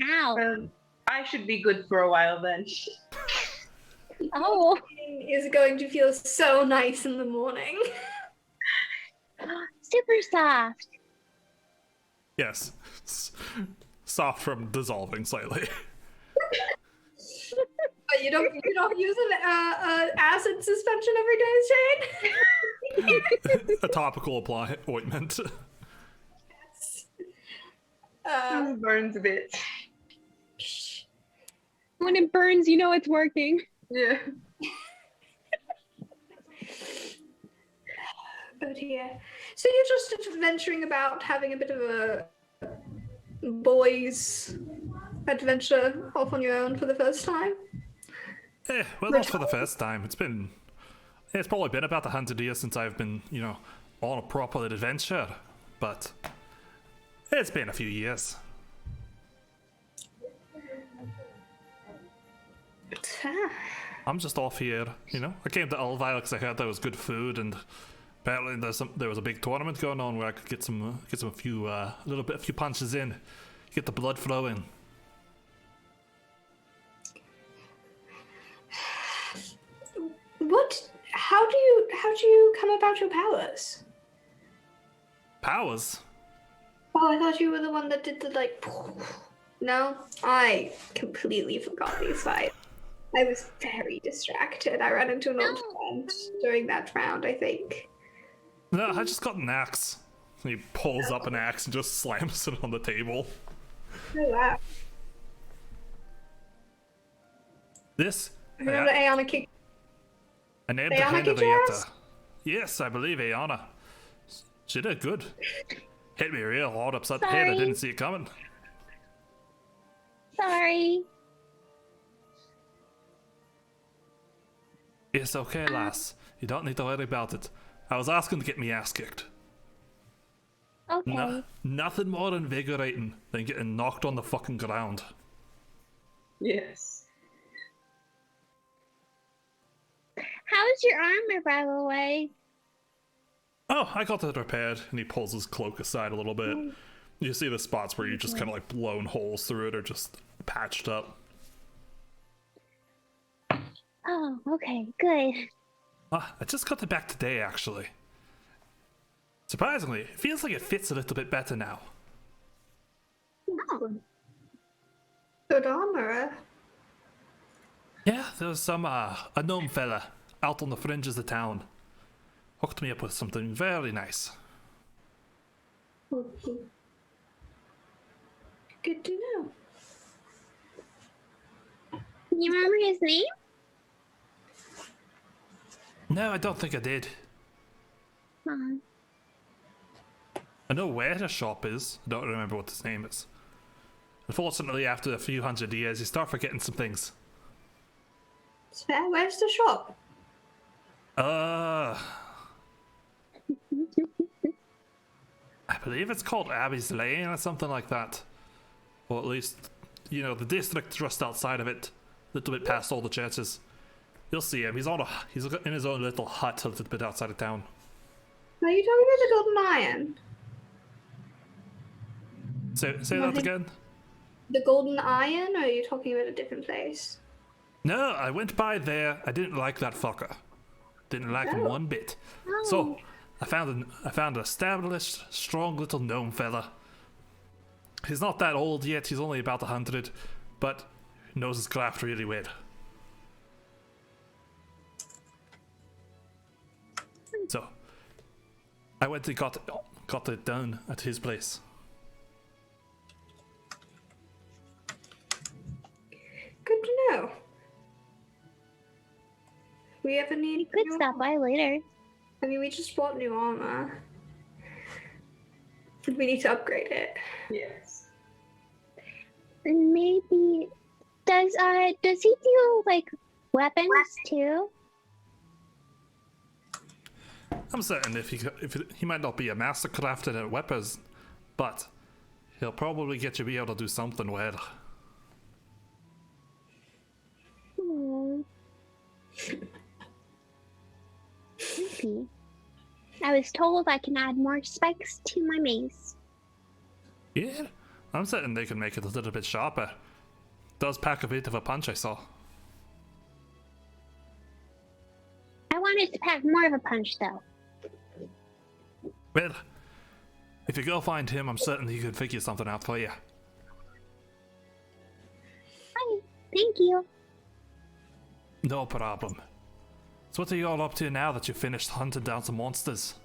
Ow. I should be good for a while then. Oh. Is going to feel so nice in the morning. Super soft. Yes. Soft from dissolving slightly. But you don't use an acid suspension every day, Shane? A topical ointment. Burns a bit. When it burns, you know it's working. Yeah. Oh dear. So you're just adventuring about, having a bit of a boys' adventure off on your own for the first time? Well, not for the first time. It's probably been about 100 years since I've been, on a proper adventure. But it's been a few years. I'm just off here, I came to Alvaille because I heard there was good food, and apparently there was a big tournament going on where I could get a few punches in, get the blood flowing. How do you come about your powers? Powers? Oh, I thought you were the one that did the No, I completely forgot these fights. I was very distracted. I ran into an old friend during that round, I think. No, I just got an axe. He pulls up an axe and just slams it on the table. Oh wow. This? Remember Ayana kicked. I named Ayana the hand of kicked the your Yetta. ass? Yes, I believe Ayana. She did good. Hit me real hard upside the head. I Sorry. didn't see it coming. Sorry. It's okay, lass. You don't need to worry about it. I was asking to get me ass kicked. Okay. Nothing more invigorating than getting knocked on the fucking ground. Yes. How's your armor, by the way? Oh, I got that repaired. And he pulls his cloak aside a little bit. You see the spots where you just kind of like blown holes through it are just patched up. Oh, okay, good. I just got it back today, actually. Surprisingly, it feels like it fits a little bit better now. Oh, Good armor. Yeah, there was some, a gnome fella out on the fringes of town. Hooked me up with something very nice. Okay. Good to know. you remember his name? No, I don't think I did. Uh, I know where the shop is. I don't remember what his name is. Unfortunately, after a few hundred years, you start forgetting some things. It's fair. Where's the shop? I believe it's called Abby's Lane or something like that. Or at least, you know, the district just outside of it. A little bit past all the churches. You'll see him. He's in his own little hut a little bit outside of town. Are you talking about the Golden Iron? Say that again? The Golden Iron, or are you talking about a different place? No, I went by there. I didn't like that fucker. Didn't like him one bit. So, I found an established, strong little gnome fella. He's not that old yet. He's only about 100, but knows his craft really well. So, I went and got it done at his place. Good to know. We ever need could new stop by later. I mean, we just bought new armor. We need to upgrade it. Yes. And maybe does he do like weapons too? I'm certain if he might not be a master crafter at weapons, but he'll probably get you be able to do something well. Hmm. Maybe. I was told I can add more spikes to my mace. Yeah, I'm certain they can make it a little bit sharper. Does pack a bit of a punch, I saw. I wanted to pack more of a punch though. Well, if you go find him, I'm certain he can figure something out for you. Hi, thank you. No problem. So what are you all up to now that you've finished hunting down some monsters?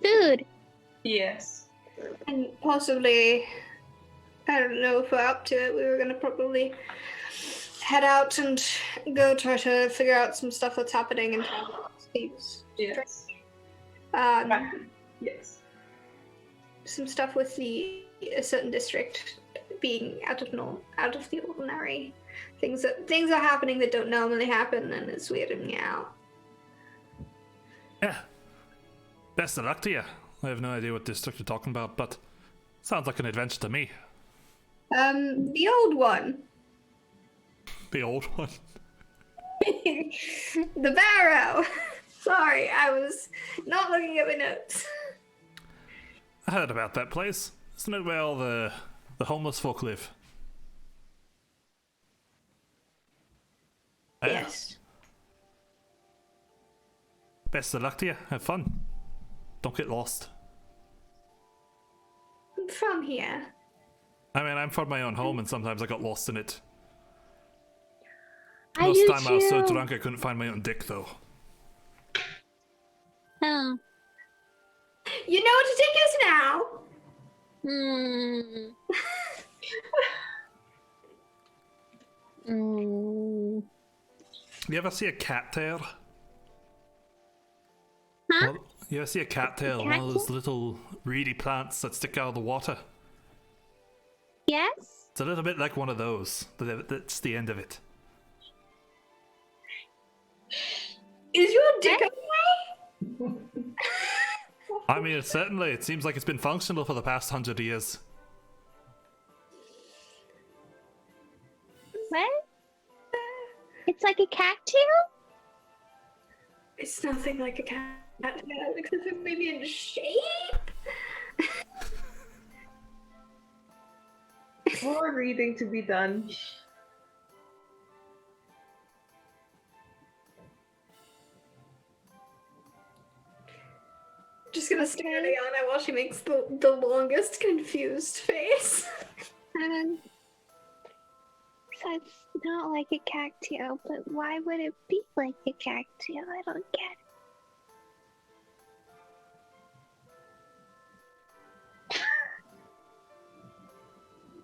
Food. Yes. And possibly, I don't know if we're up to it. We were gonna probably head out and go try to figure out some stuff that's happening in town. Yes. Yes. Some stuff with a certain district being out of the ordinary. Things are happening that don't normally happen, and it's weirding me out. Yeah. Best of luck to you. I have no idea what district you're talking about, but sounds like an adventure to me. The old one. The old one. The barrow. Sorry, I was not looking at my notes. I heard about that place. Isn't it where all the homeless folk live? Yes. Best of luck to you. Have fun. Don't get lost. I'm from here. I mean, I'm from my own home, and sometimes I got lost in it. I Most do time I was so too. drunk I couldn't find my own dick, though. Oh. You know what to take us now. You ever see a cattail? Huh? You ever see a cattail? One of those little reedy plants that stick out of the water? Yes? It's a little bit like one of those. That's the end of it. Is your dick okay? I mean, certainly, it seems like it's been functional for the past 100 years. looks like a cactus? It's nothing like a cat, except for maybe in shape. More reading to be done. Just gonna stare at Ayana while she makes the longest confused face. So it's not like a cactus, but why would it be like a cactus? I don't get it.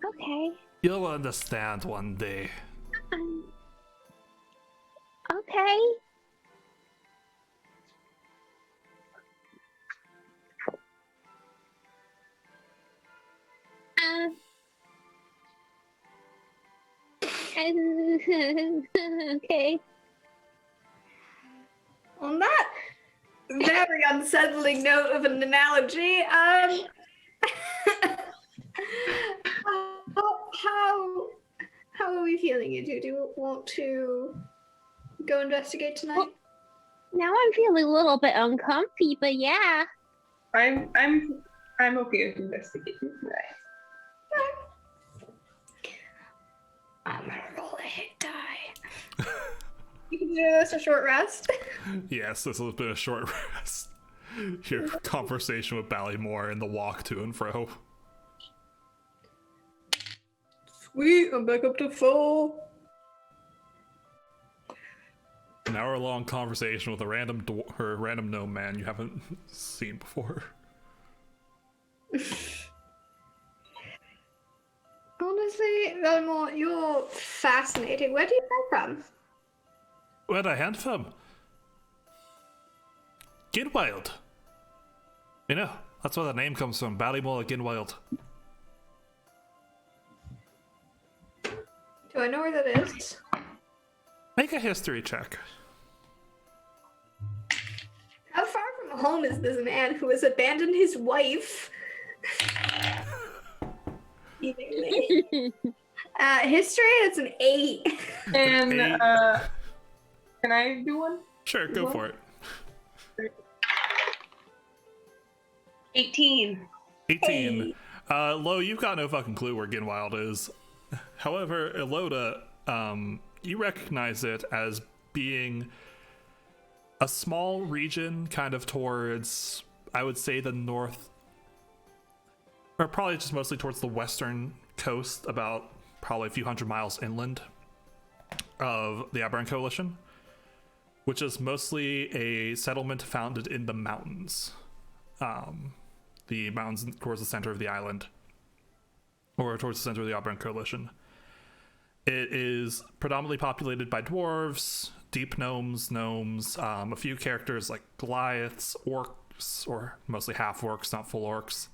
Okay. You'll understand one day. Okay. Okay. On that very unsettling note of an analogy, how are we feeling? You do you want to go investigate tonight? Well, now I'm feeling a little bit uncomfy, but yeah. I'm okay with investigating tonight. I'm gonna roll a hit die. You can do this a short rest. Yes, this has been a short rest. Your conversation with Ballymore and the walk to and fro. Sweet, I'm back up to full. An hour-long conversation with a random random gnome man you haven't seen before. Honestly, Velmore, you're fascinating. Where do you come from? Where'd I hand from? Ginwild. You know, that's where the name comes from, Ballymore Ginwild. Do I know where that is? Make a history check. How far from home is this man who has abandoned his wife? History, it's an 8. And Eight. can I do one? Sure, go What? for it. 18. 18. Lo, you've got no fucking clue where Ginwild is. However, Eloda, you recognize it as being a small region kind of towards, I would say, the north, or probably just mostly towards the western coast, about probably a few hundred miles inland of the Aberrant Coalition, which is mostly a settlement founded in the mountains. The mountains towards the center of the island, or towards the center of the Aberrant Coalition. It is predominantly populated by dwarves, deep gnomes, a few characters like Goliaths, orcs, or mostly half orcs, not full orcs,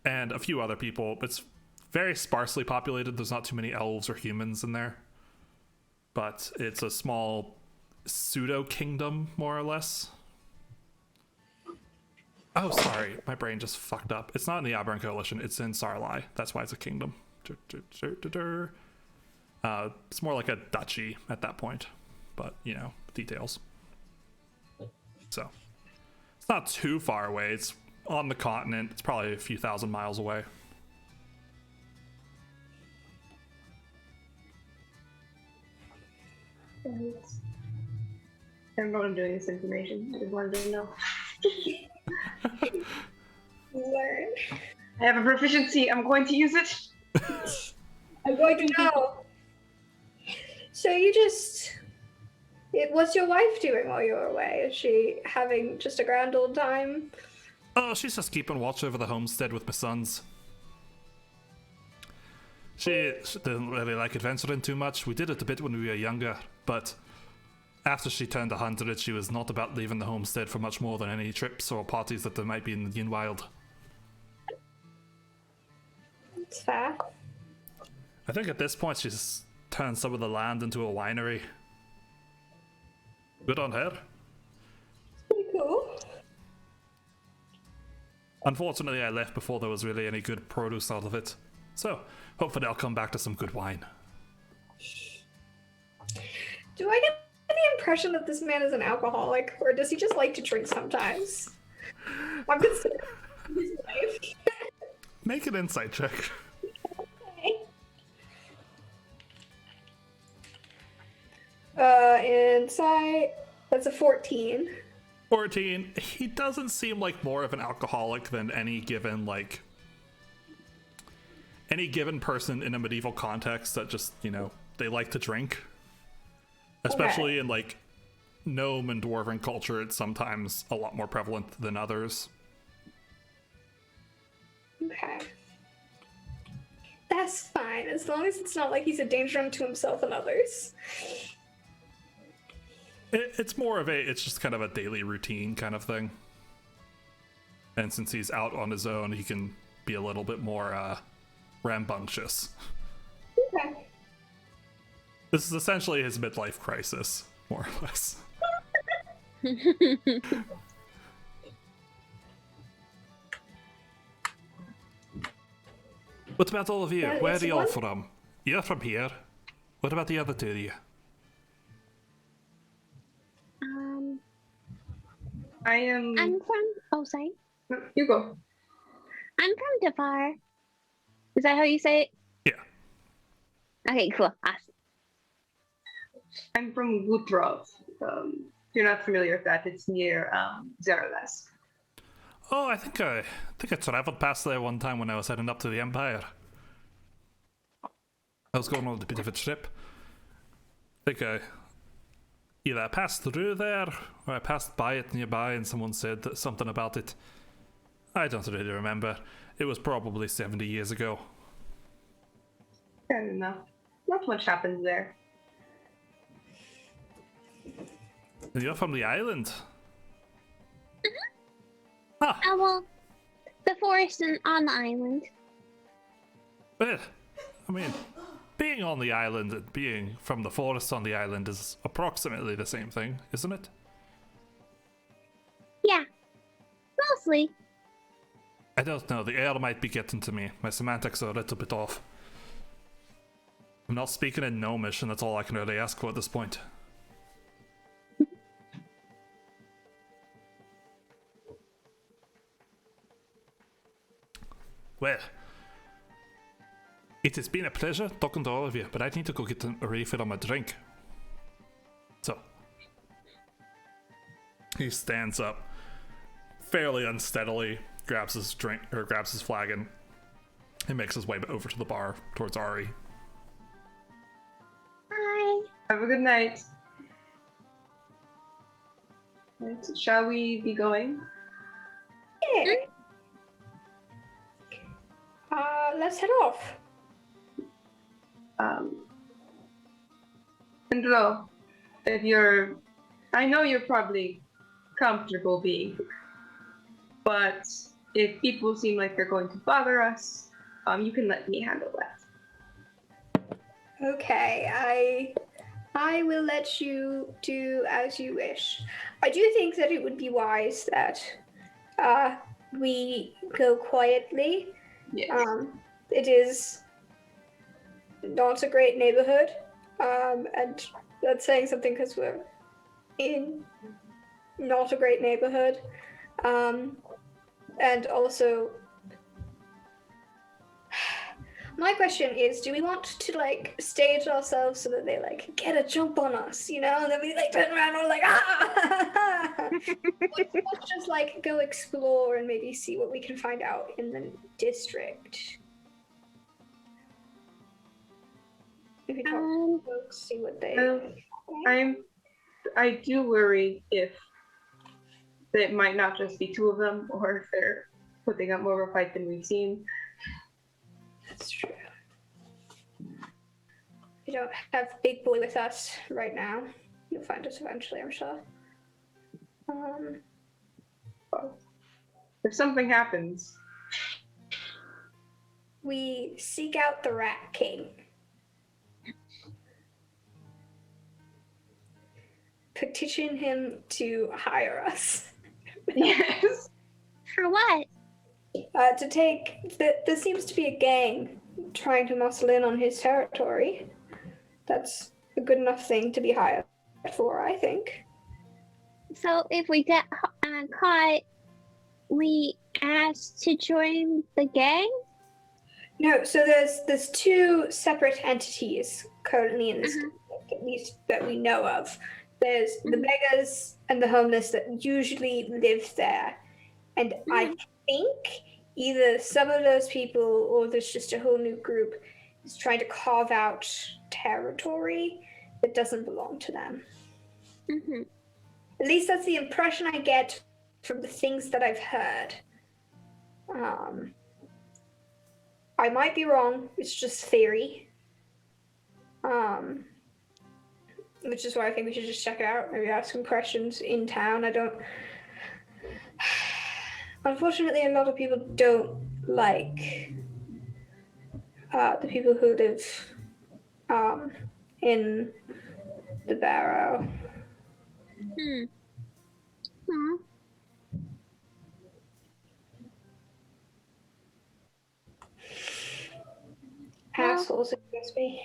and a few other people. It's very sparsely populated. There's not too many elves or humans in there, but it's a small pseudo kingdom, more or less. Oh, sorry, my brain just fucked up. It's not in the Aberrant Coalition, it's in Sarlai. That's why it's a kingdom. It's more like a duchy at that point, but, you know, details. So, it's not too far away. It's on the continent. It's probably a few thousand miles away. I'm not doing this information. I just wanted to know. Learn. I have a proficiency. I'm going to use it. I'm going to know. So you just... What's your wife doing while you're away? Is she having just a grand old time? Oh, she's just keeping watch over the homestead with my sons. She didn't really like adventuring too much. We did it a bit when we were younger, but after she turned 100, she was not about leaving the homestead for much more than any trips or parties that there might be in the Ginwild. It's fair. I think at this point she's turned some of the land into a winery. Good on her. Pretty cool. Unfortunately, I left before there was really any good produce out of it. So, hopefully I'll come back to some good wine. Do I get the impression that this man is an alcoholic, or does he just like to drink sometimes? I'm considering his life. Make an insight check. Okay. Insight. That's a 14. 14. He doesn't seem like more of an alcoholic than any given person in a medieval context that just, they like to drink. Especially in gnome and dwarven culture, it's sometimes a lot more prevalent than others. Okay. That's fine, as long as it's not like he's a danger unto himself and others. It's more of it's just kind of a daily routine kind of thing. And since he's out on his own, he can be a little bit more rambunctious. Okay. This is essentially his midlife crisis, more or less. What about all of you? Where are you all from? You're from here. What about the other two of you? I'm from. Oh, sorry. You go. I'm from Devar. Is that how you say it? Yeah. Okay, cool. Awesome. I'm from Gutrov. If you're not familiar with that, it's near Zerales. Oh, I think I traveled past there one time when I was heading up to the Empire. I was going on a bit of a trip. I think I either passed through there or I passed by it nearby and someone said something about it. I don't really remember. It was probably 70 years ago. Fair enough. Not much happens there. And you're from the island? Mm-hmm. Ah. Well, the forest on the island. Well, I mean, being on the island and being from the forest on the island is approximately the same thing, isn't it? Yeah, mostly. I don't know, the air might be getting to me. My semantics are a little bit off. I'm not speaking in Gnomish, and that's all I can really ask for at this point. Well, it has been a pleasure talking to all of you, but I need to go get a refill on my drink. So, he stands up, fairly unsteadily, grabs his drink, or grabs his flagon, and makes his way over to the bar towards Ari. Hi. Have a good night. Right, shall we be going? Yeah. Let's head off. Andro, I know you're probably comfortable being here, but if people seem like they're going to bother us, you can let me handle that. Okay, I will let you do as you wish. I do think that it would be wise that we go quietly. Yes. It is not a great neighborhood, and that's saying something because we're in not a great neighborhood, and also my question is, do we want to stage ourselves so that they get a jump on us, and then we turn around and we're like, ah! Let's just go explore and maybe see what we can find out in the district. We can talk to folks, see what they I do worry if it might not just be two of them, or if they're putting up more of a fight than we've seen. That's true. We don't have Big Boy with us right now. You'll find us eventually, I'm sure. Well, if something happens, we seek out the Rat King. Petition him to hire us. yes. For what? To take... There seems to be a gang trying to muscle in on his territory. That's a good enough thing to be hired for, I think. So if we get caught, we ask to join the gang? No, so there's two separate entities currently in this, at least that we know of. There's the beggars and the homeless that usually live there, and I think either some of those people or there's just a whole new group is trying to carve out territory that doesn't belong to them. Mm-hmm. At least that's the impression I get from the things that I've heard. I might be wrong. It's just theory. Which is why I think we should just check it out. Maybe ask some questions in town. Unfortunately, a lot of people don't like the people who live in the barrow. Aw. Assholes, it must be.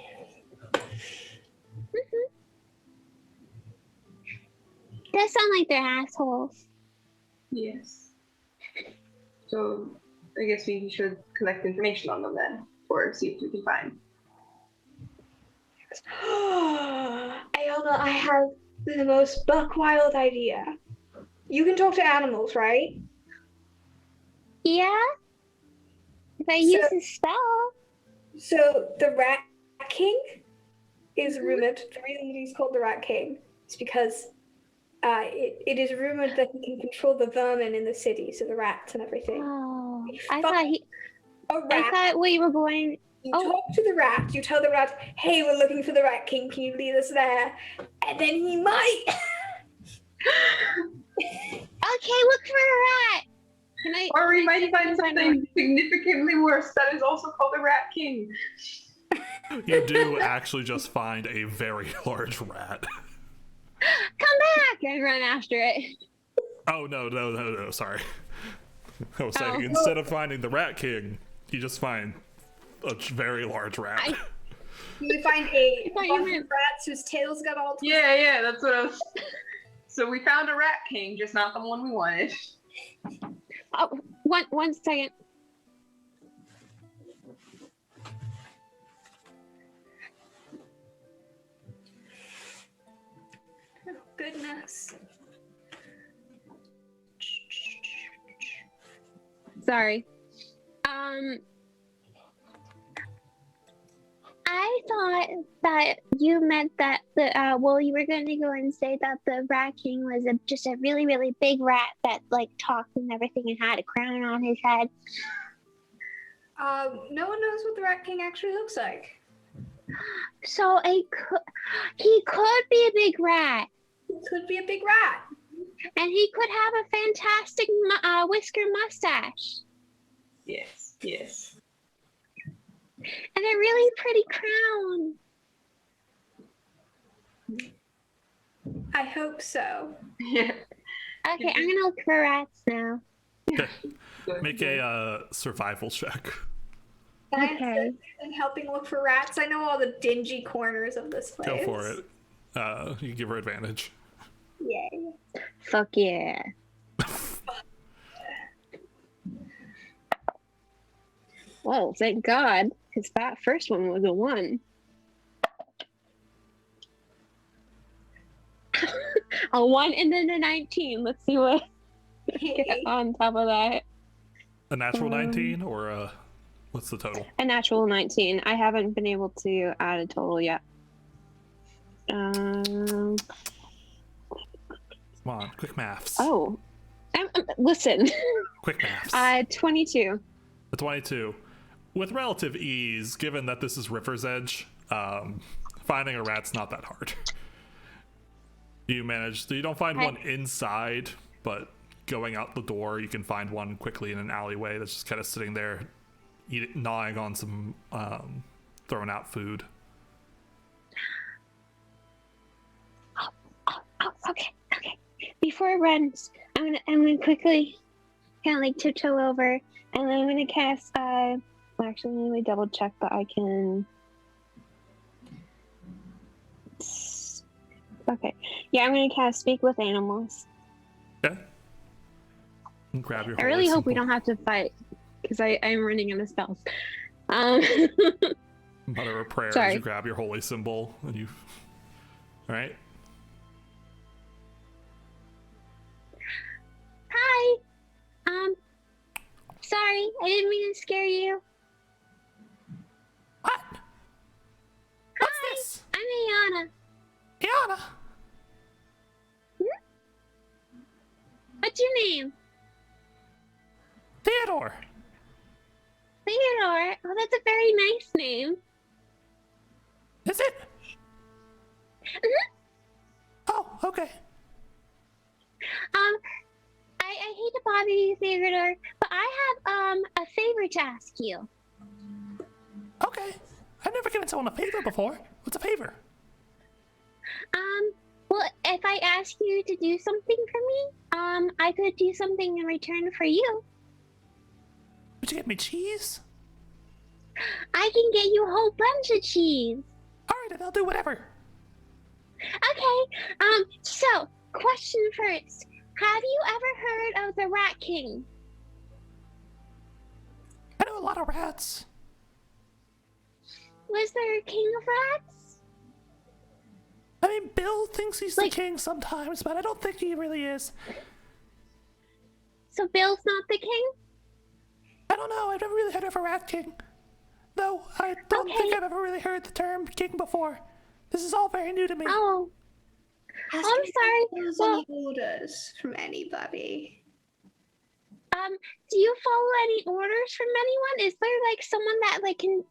Does sound like they're assholes. Yes. So I guess we should collect information on them then, or see if we can find. Iona, I have the most buck wild idea. You can talk to animals, right? Yeah? If I use a spell. So the Rat King is rumored. The reason that he's called the Rat King is because it is rumored that he can control the vermin in the city, so the rats and everything. Oh, I thought we were going. You talk to the rat. You tell the rat, "Hey, we're looking for the Rat King. Can you lead us there?" And then he might. Okay, look for a rat. Or we might find something significantly worse that is also called the Rat King. You do actually just find a very large rat. Come back and run after it. Oh, no, sorry. I was saying, instead of finding the Rat King, you just find a very large rat. You find a bunch of rats whose tails got all twisted. Yeah, that's what I was... So we found a Rat King, just not the one we wanted. Oh, one second. Oh, goodness. Sorry. I thought that you meant that you were going to go and say that the Rat King was just a really, really big rat that like talked and everything and had a crown on his head. No one knows what the Rat King actually looks like. So he could be a big rat. He could be a big rat. And he could have a fantastic whisker mustache. Yes. And a really pretty crown. I hope so. Yeah. Okay, I'm gonna look for rats now. Make a survival check. Okay. And helping look for rats. I know all the dingy corners of this place. Go for it. You give her advantage. Yay. Fuck yeah. Well, thank God, because that first one was a 1. A 1 and then a 19. Let's see what get on top of that. A natural 19 or what's the total? A natural 19. I haven't been able to add a total yet. Come on, quick maths. Oh, listen. Quick maths. 22. A 22. With relative ease, given that this is River's Edge, finding a rat's not that hard. You don't find one inside, but going out the door, you can find one quickly in an alleyway that's just kind of sitting there, gnawing on some thrown out food. Oh, okay. Before it runs, I'm gonna quickly kind of like tiptoe over, and then I'm gonna cast. Actually, let me double check that I can. Okay. Yeah, I'm gonna cast Speak with Animals. Okay. And grab your I really holy hope we symbol. don't have to fight, because I'm running out of spells. Um, Mutter a prayer as Sorry. you grab your holy symbol and you. All right. Hi. Sorry, I didn't mean to scare you. What? What's Hi, this? I'm Ayana. Iana. What's your name? Theodore. Theodore. Oh, that's a very nice name. Is it? Mhm. Oh, okay. I hate to bother you, Theodore, but I have a favor to ask you. Okay. I've never given someone a favor before. What's a favor? Well, if I ask you to do something for me, I could do something in return for you. Would you get me cheese? I can get you a whole bunch of cheese. All right, then I'll do whatever. Okay. So, question first. Have you ever heard of the Rat King? I know a lot of rats. Was there a king of rats? I mean, Bill thinks he's Like- the king sometimes, but I don't think he really is. So Bill's not the king? I don't know. I've never really heard of a rat king. No, I don't think Okay. I've ever really heard the term king before. This is all very new to me. Oh, Ask I'm if sorry. there's Well, any orders from anybody. do you follow any orders from anyone? Is there like someone that like can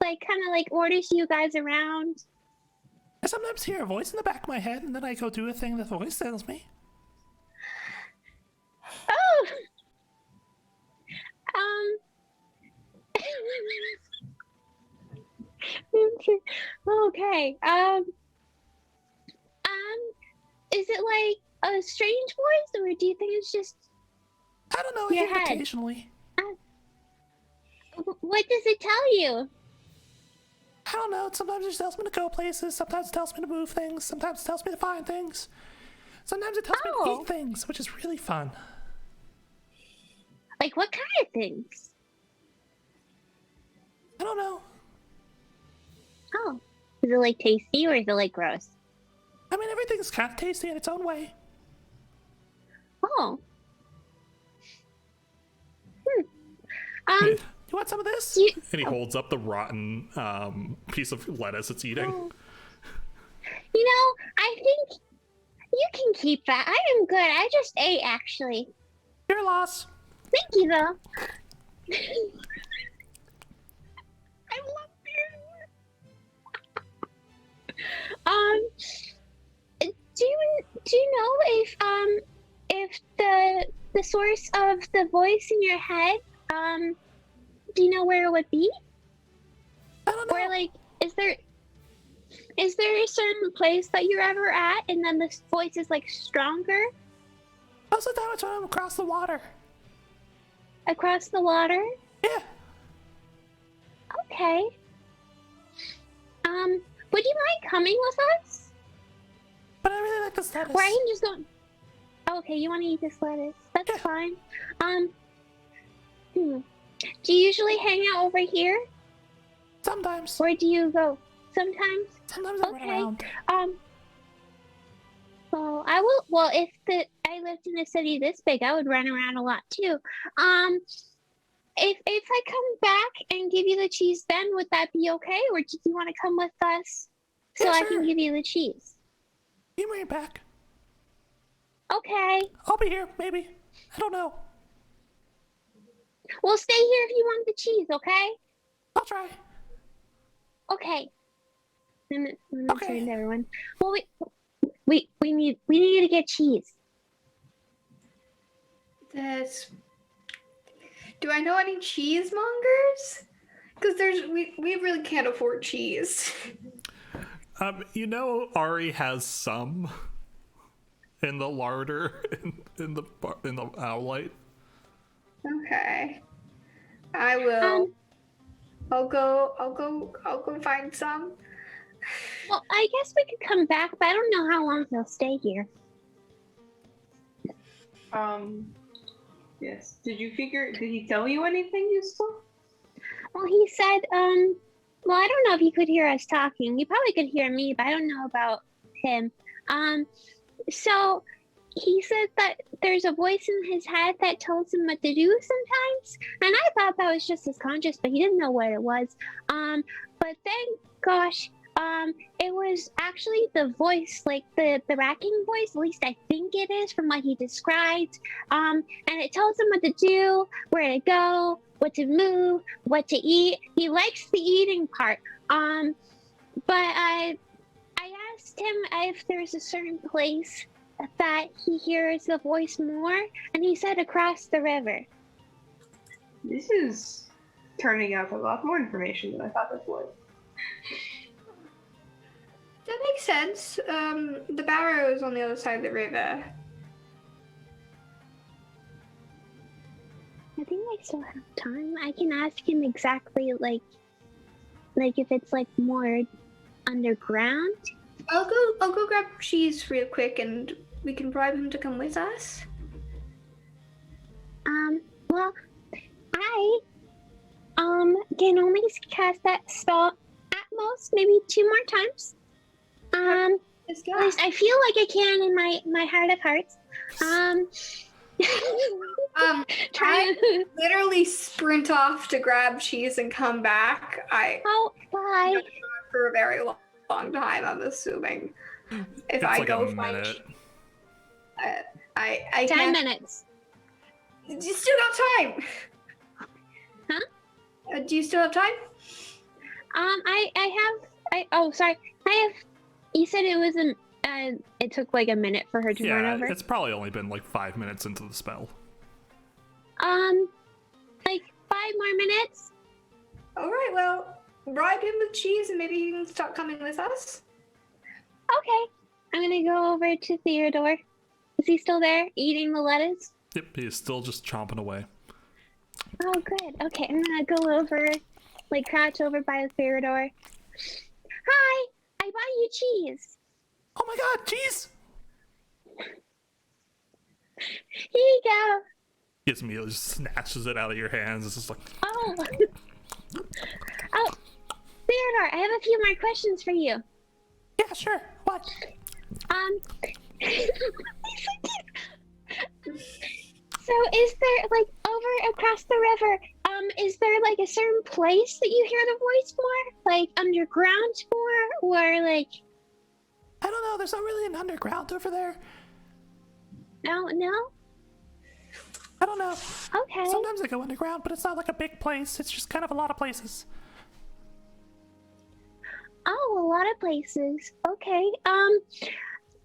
like kind of like orders you guys around? I sometimes hear a voice in the back of my head, and then I go do a thing that the voice tells me. Oh. Okay. Is it like a strange voice, or do you think it's just I don't know. I Your hear it head. occasionally. what does it tell you? I don't know. Sometimes it just tells me to go places. Sometimes it tells me to move things. Sometimes it tells me to find things. Sometimes it tells me to Oh. eat things, which is really fun. Like what kind of things? I don't know. Oh, is it like tasty or is it like gross? I mean, everything's kind of tasty in its own way. Oh. You want some of this? You- And he holds up the rotten piece of lettuce it's eating. Oh. You know, I think you can keep that. I am good. I just ate, actually. Your loss. Thank you, though. I love you. Do you know if the source of the voice in your head, do you know where it would be? I don't know. Or like, is there a certain place that you're ever at, and then this voice is like stronger Most of the time it's when I'm across the water. across the water? Yeah. Okay. Would you mind coming with us? But I really like this lettuce. Or I can just go. Oh, okay, you want to eat this lettuce? That's Yeah. fine. Do you usually hang out over here, Sometimes. or do you go sometimes? Sometimes I run Okay. around. Well, I will. Well, if I lived in a city this big, I would run around a lot too. If I come back and give you the cheese, then would that be okay, or do you want to come with us so Yeah, I sure. can give you the cheese? You bring it back. Okay. I'll be here, maybe. I don't know. We'll stay here if you want the cheese. Okay. I'll try. Okay. I'm gonna Okay. turn to everyone. Well, we need to get cheese. Do I know any cheesemongers? Because we really can't afford cheese. You know, Ari has some in the larder in the Alvaille. Okay. I will. I'll go find some. Well, I guess we could come back, but I don't know how long he'll stay here. Yes. Did he tell you anything useful? Well, he said, well, I don't know if he could hear us talking. He probably could hear me, but I don't know about him. So he said that there's a voice in his head that tells him what to do sometimes. And I thought that was just his conscious, but he didn't know what it was. But thank gosh, it was actually the voice, like the racking voice, at least I think it is from what he described. And it tells him what to do, where to go, what to move, what to eat. He likes the eating part. But I asked him if there's a certain place that he hears the voice more, and he said across the river. This is turning out a lot more information than I thought it would. That makes sense. The barrow is on the other side of the river. I think I still have time. I can ask him exactly, like if it's like more underground. I'll go grab cheese real quick, and we can bribe him to come with us. Well, I can only cast that spell at most maybe 2 more times. Let's go. At least I feel like I can in my heart of hearts. Trying to literally sprint off to grab cheese and come back. bye. For a very long time, I'm assuming. If It's I like go a find minute. I 10 can't. minutes. You still got time. Huh? Do you still have time? Sorry. You said it was it took like a minute for her to run Yeah, over. it's probably only been like 5 minutes into the spell. Like 5 more minutes. All right. Well, bribe him with cheese, and maybe he can start coming with us. Okay. I'm gonna go over to Theodore. Is he still there eating the lettuce? Yep, he is still just chomping away. Oh, good. Okay, I'm gonna go over, like crouch over by Theodore. Hi, I bought you cheese. Oh my god, cheese! Here you go. He immediately just snatches it out of your hands. It's just like, Oh. Oh, Theodore, I have a few more questions for you. yeah, sure. What? So is there, like, over across the river, is there, like, a certain place that you hear the voice more? Like, underground more? Or, like... I don't know. There's not really an underground over there. No? I don't know. Okay. Sometimes I go underground, but it's not like a big place. It's just kind of a lot of places. Oh, a lot of places. Okay.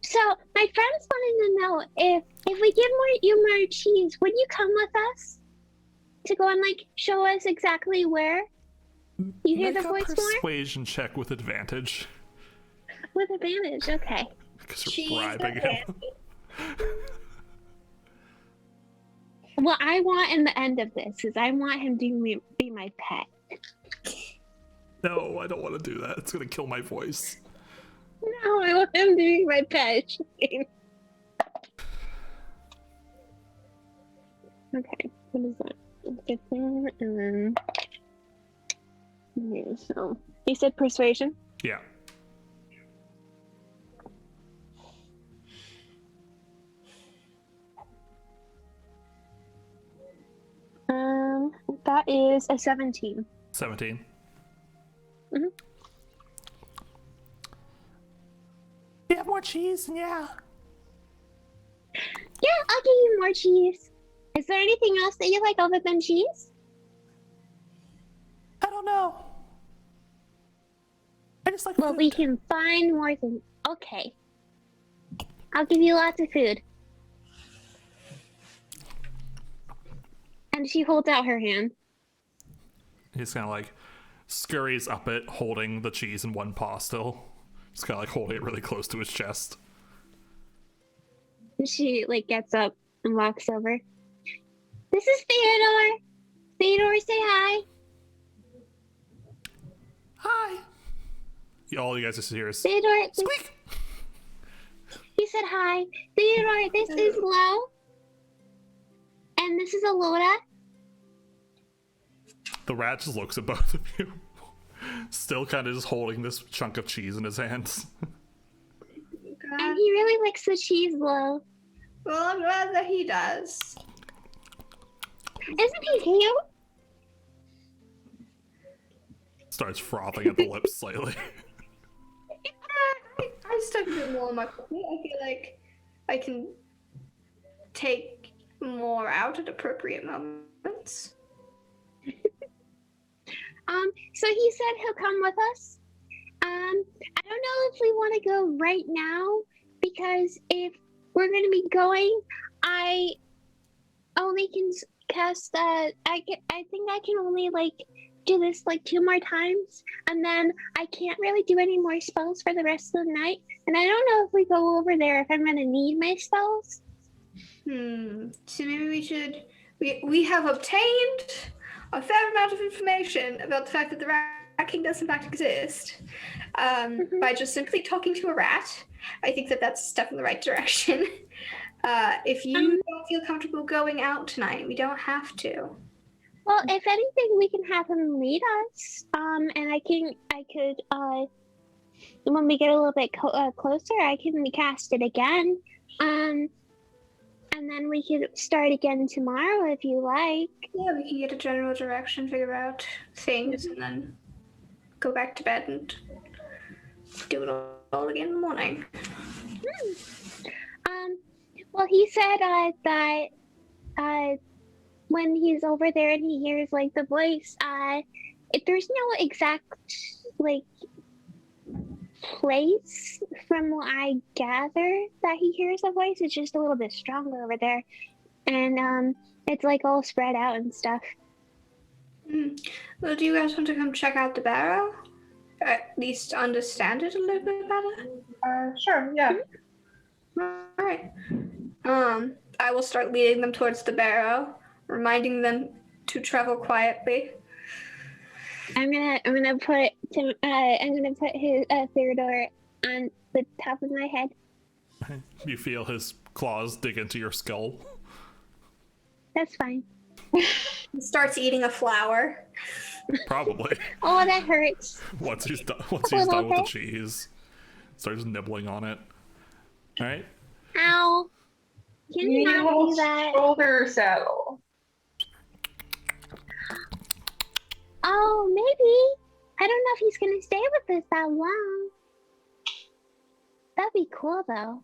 So my friends wanted to know if we give you more cheese, would you come with us to go and like show us exactly where you hear the Make a voice more? persuasion check with advantage. With advantage, okay. Because you're Cheese bribing him. Well, I want in the end of this is I want him to be my pet. No, I don't want to do that. It's going to kill my voice. No, I want him to be my pet. Okay, what is that? 15 and then. Okay, so you said persuasion? Yeah. That is a 17. 17. Mhm. You have more cheese? Yeah. Yeah, I'll give you more cheese. Is there anything else that you like other than cheese? I don't know. I just like Well, food. we can find more things. Okay. I'll give you lots of food. And she holds out her hand. He's kind of like scurries up it, holding the cheese in one paw still. Just kind of like holding it really close to his chest. And she like gets up and walks over. This is Theodore. Theodore, say hi. Hi. all you guys just hear is Theodore, squeak. he said hi. Theodore, this is Lo. And this is Alora. The rat just looks at both of you, still kind of just holding this chunk of cheese in his hands. And he really likes the cheese, Lo. Well, I'm glad that he does. Isn't he cute? Starts frothing at the lips slightly. I stuck a bit more on my plate. I feel like I can take more out at appropriate moments. So he said he'll come with us. I don't know if we want to go right now, because if we're going to be going, I only can cast I think I can only do this 2 more times, and then I can't really do any more spells for the rest of the night. And I don't know if we go over there if I'm going to need my spells. So maybe we should. We have obtained a fair amount of information about the fact that the Rat King does in fact exist by just simply talking to a rat. I think that that's a step in the right direction. If you don't feel comfortable going out tonight, we don't have to. Well, if anything, we can have him lead us. And I could when we get a little bit closer, I can recast it again. And then we could start again tomorrow if you like. Yeah, we can get a general direction, figure out things, and then go back to bed and do it all again in the morning. Well, he said that when he's over there and he hears the voice, there's no exact place from what I gather that he hears the voice. It's just a little bit stronger over there, and it's all spread out and stuff. Well, do you guys want to come check out the barrow? Or at least understand it a little bit better? Sure, yeah. All right. I will start leading them towards the barrow, reminding them to travel quietly. I'm gonna put his Theodore on the top of my head. You feel his claws dig into your skull. That's fine. He starts eating a flower. Probably. Oh, that hurts. Once he's done with the cheese, starts nibbling on it. All right. Ow! Can you need a not little do that? shoulder saddle. Oh, maybe. I don't know if he's gonna stay with us that long. That'd be cool, though.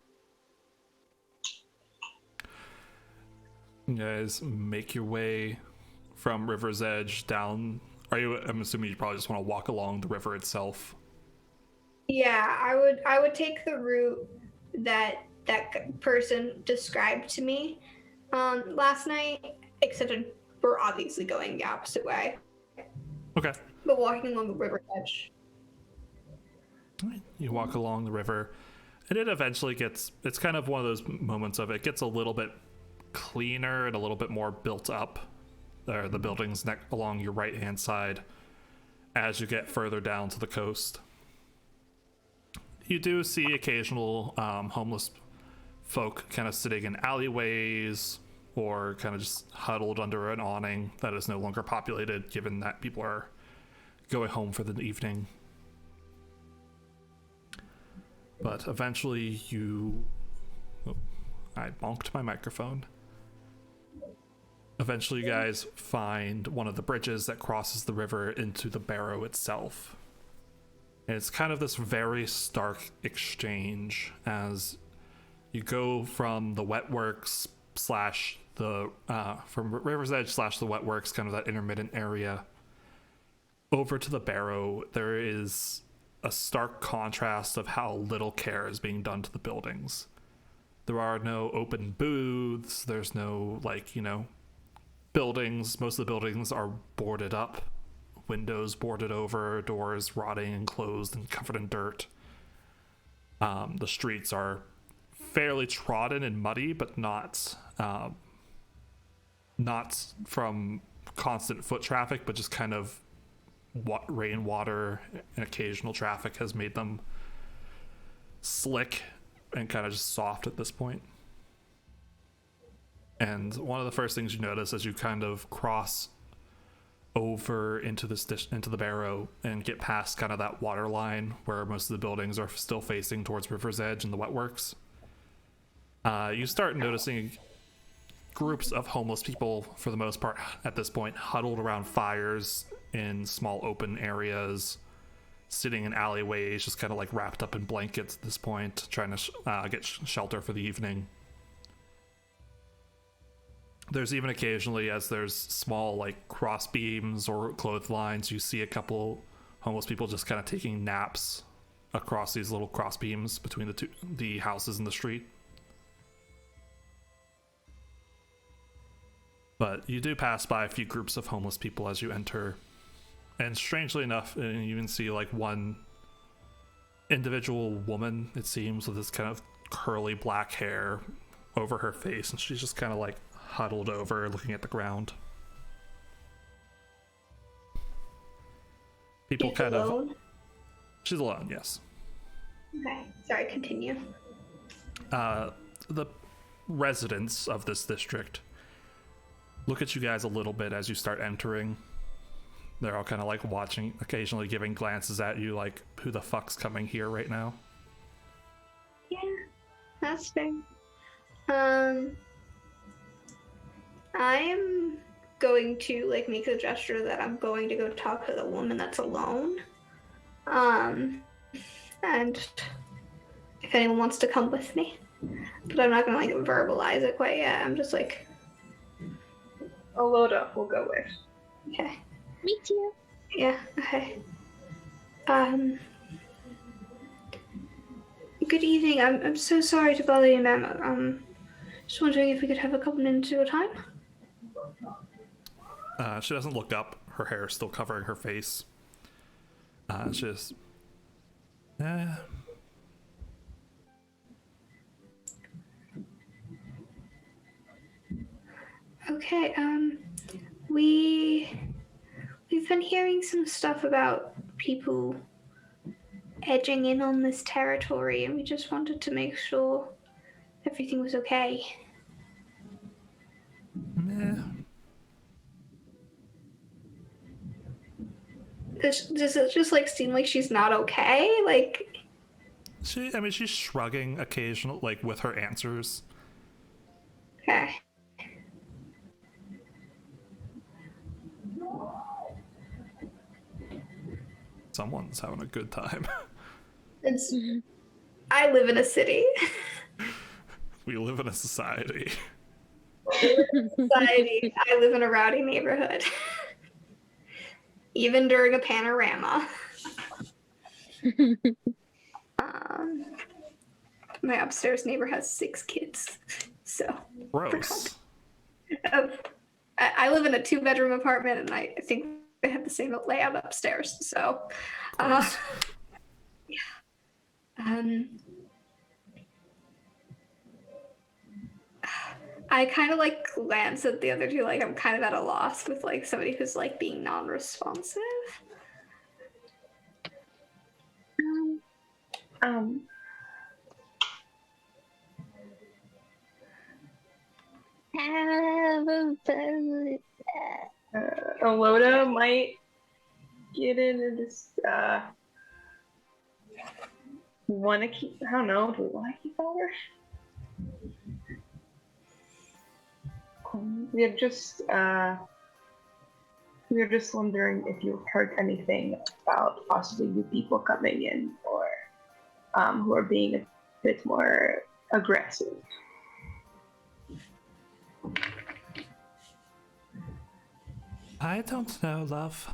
You guys make your way from River's Edge down. I'm assuming you probably just want to walk along the river itself. Yeah, I would take the route that person described to me last night, except we're obviously going the opposite way. Okay. But walking along the river edge. You walk along the river, and it eventually it's kind of one of those moments of it gets a little bit cleaner and a little bit more built up. There are the buildings along your right hand side as you get further down to the coast. You do see occasional homeless folk kind of sitting in alleyways or kind of just huddled under an awning that is no longer populated, given that people are going home for the evening. But eventually I bonked my microphone. Eventually you guys find one of the bridges that crosses the river into the barrow itself. And it's kind of this very stark exchange as you go from the wetworks from River's Edge / the wetworks, kind of that intermittent area, over to the barrow. There is a stark contrast of how little care is being done to the buildings. There are no open booths. There's no buildings. Most of the buildings are boarded up, windows boarded over, doors rotting and closed and covered in dirt. The streets are fairly trodden and muddy, but not from constant foot traffic, but just kind of rainwater and occasional traffic has made them slick and kind of just soft at this point. And one of the first things you notice as you kind of cross over into into the barrow and get past kind of that water line where most of the buildings are still facing towards River's Edge and the wetworks, you start noticing groups of homeless people, for the most part at this point, huddled around fires in small open areas, sitting in alleyways, just kind of like wrapped up in blankets at this point, trying to get shelter for the evening. There's even occasionally, as there's small like cross beams or clotheslines, you see a couple homeless people just kind of taking naps across these little cross beams between the houses in the street. But you do pass by a few groups of homeless people as you enter, and strangely enough, you even see like one individual woman, it seems, with this kind of curly black hair over her face, and she's just kind of like huddled over looking at the ground. People She's kind alone? of she's alone, yes. Okay, sorry, continue. The residents of this district look at you guys a little bit as you start entering. They're all kind of like watching, occasionally giving glances at you like, who the fuck's coming here right now? Yeah, that's fair. I'm going to like make the gesture that I'm going to go talk to the woman that's alone. And if anyone wants to come with me, but I'm not gonna like verbalize it quite yet. I'm just like, Oloda will go with. okay, Me too. yeah, okay. Good evening. I'm so sorry to bother you, ma'am. Just wondering if we could have a couple minutes of your time. She doesn't look up. Her hair is still covering her face. She just... Okay, we've been hearing some stuff about people edging in on this territory, and we just wanted to make sure everything was okay. Meh. Does it just like seem like she's not okay? Like, She's shrugging occasionally, like with her answers. okay. Someone's having a good time. It's. I live in a city. We live in a society. Society. I live in a rowdy neighborhood. Even during a panorama. My upstairs neighbor has 6 kids. So. Gross. I live in a 2-bedroom apartment, and I think they have the same layout upstairs. So. Gross. Yeah. I kind of like glance at the other two, like I'm kind of at a loss with like somebody who's like being non-responsive. Oloda might get into this. Want to keep? I don't know. Do we want to keep Elder? We're just wondering if you've heard anything about possibly new people coming in, or who are being a bit more aggressive. I don't know, love.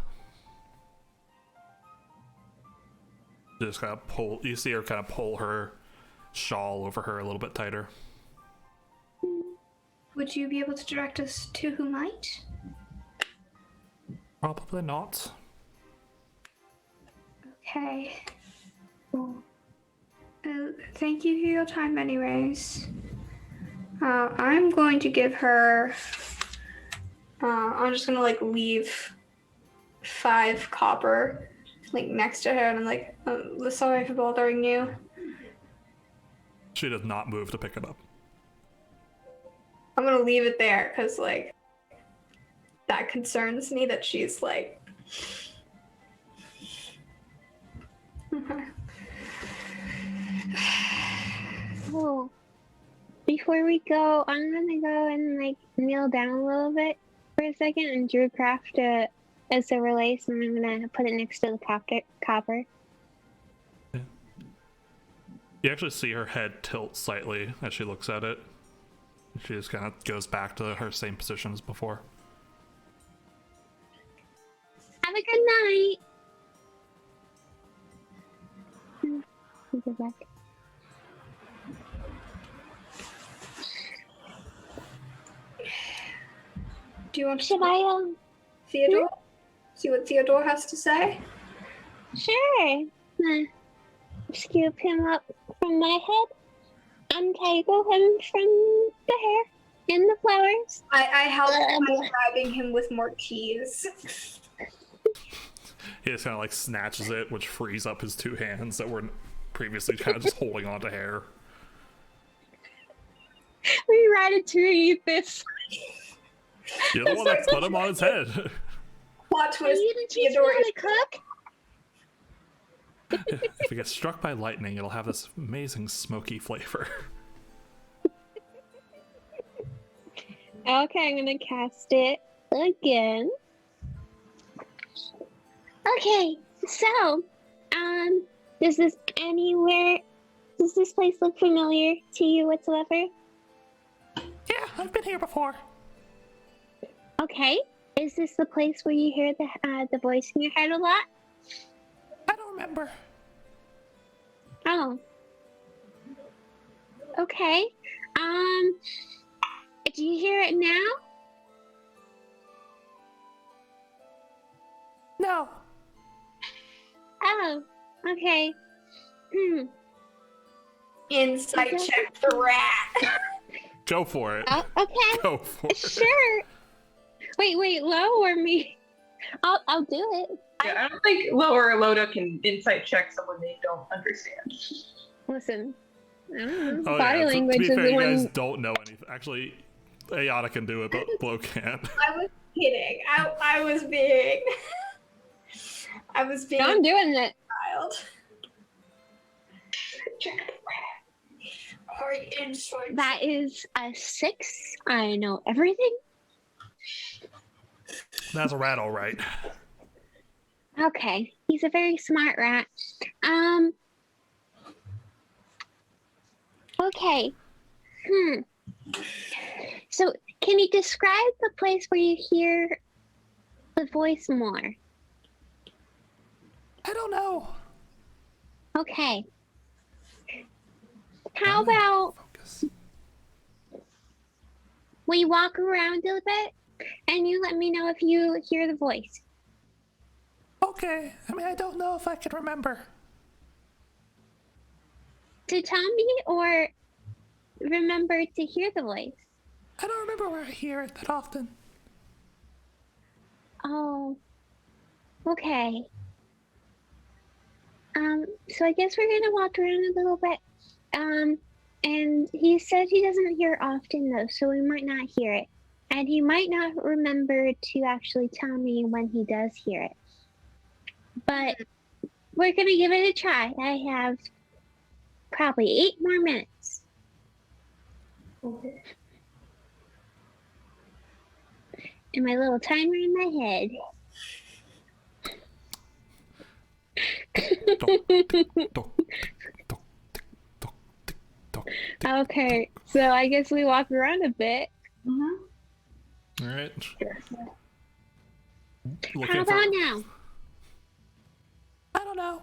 Just kind of pull. You see her kind of pull her shawl over her a little bit tighter. Would you be able to direct us to who might? Probably not. Okay. Thank you for your time, anyways. I'm going to give her. I'm just gonna like leave 5 copper, like next to her, and I'm like, sorry for bothering you. She does not move to pick it up. I'm gonna leave it there because like that concerns me that she's like. Oh, before we go, I'm gonna go and like kneel down a little bit for a second and Drew craft a silver lace, and I'm gonna put it next to the copper. You actually see her head tilt slightly as she looks at it. She just kind of goes back to her same position as before. Have a good night. Go back. Do you want to Should I Theodore? See what Theodore has to say? Sure. Scoop him up from my head, untangle him from the hair and the flowers. I help by grabbing him with more keys. He just kind of like snatches it, which frees up his 2 hands that were previously kind of just holding on to hair. We Ratatouille this. You're the one that put him on his head. Plot Are twist. you gonna teach me Theodore how is to cook? If it gets struck by lightning, it'll have this amazing smoky flavor. Okay, I'm gonna cast it again. Okay, so, does this place look familiar to you whatsoever? Yeah, I've been here before. Okay, is this the place where you hear the voice in your head a lot? I don't remember. Oh. Okay. Do you hear it now? No. Oh, okay. insight check the rat. Go for it. Okay. Go for it. Sure. Wait, low or me? I'll do it. Yeah, I don't think Lo or Loda can insight check someone they don't understand. Listen, I don't know. Oh, Body yeah. language To be is fair, the you one. guys don't know anything. Actually, Ayana can do it, but Blow can't. I was kidding. I was being. I was being No, I'm doing it. a child. Check the rat. Or insight. That is a 6. I know everything. That's a rat, all right. Okay, he's a very smart rat. Okay. So, can you describe the place where you hear the voice more? I don't know. Okay. How about Focus. we walk around a bit and you let me know if you hear the voice? Okay. I mean, I don't know if I can remember. To tell me or remember to hear the voice? I don't remember where I hear it that often. Oh. Okay. So I guess we're gonna walk around a little bit. And he said he doesn't hear often though, so we might not hear it. And he might not remember to actually tell me when he does hear it. But we're gonna give it a try. I have probably 8 more minutes. Okay. And my little timer in my head. Okay, so I guess we walk around a bit. All right. How about now? I don't know.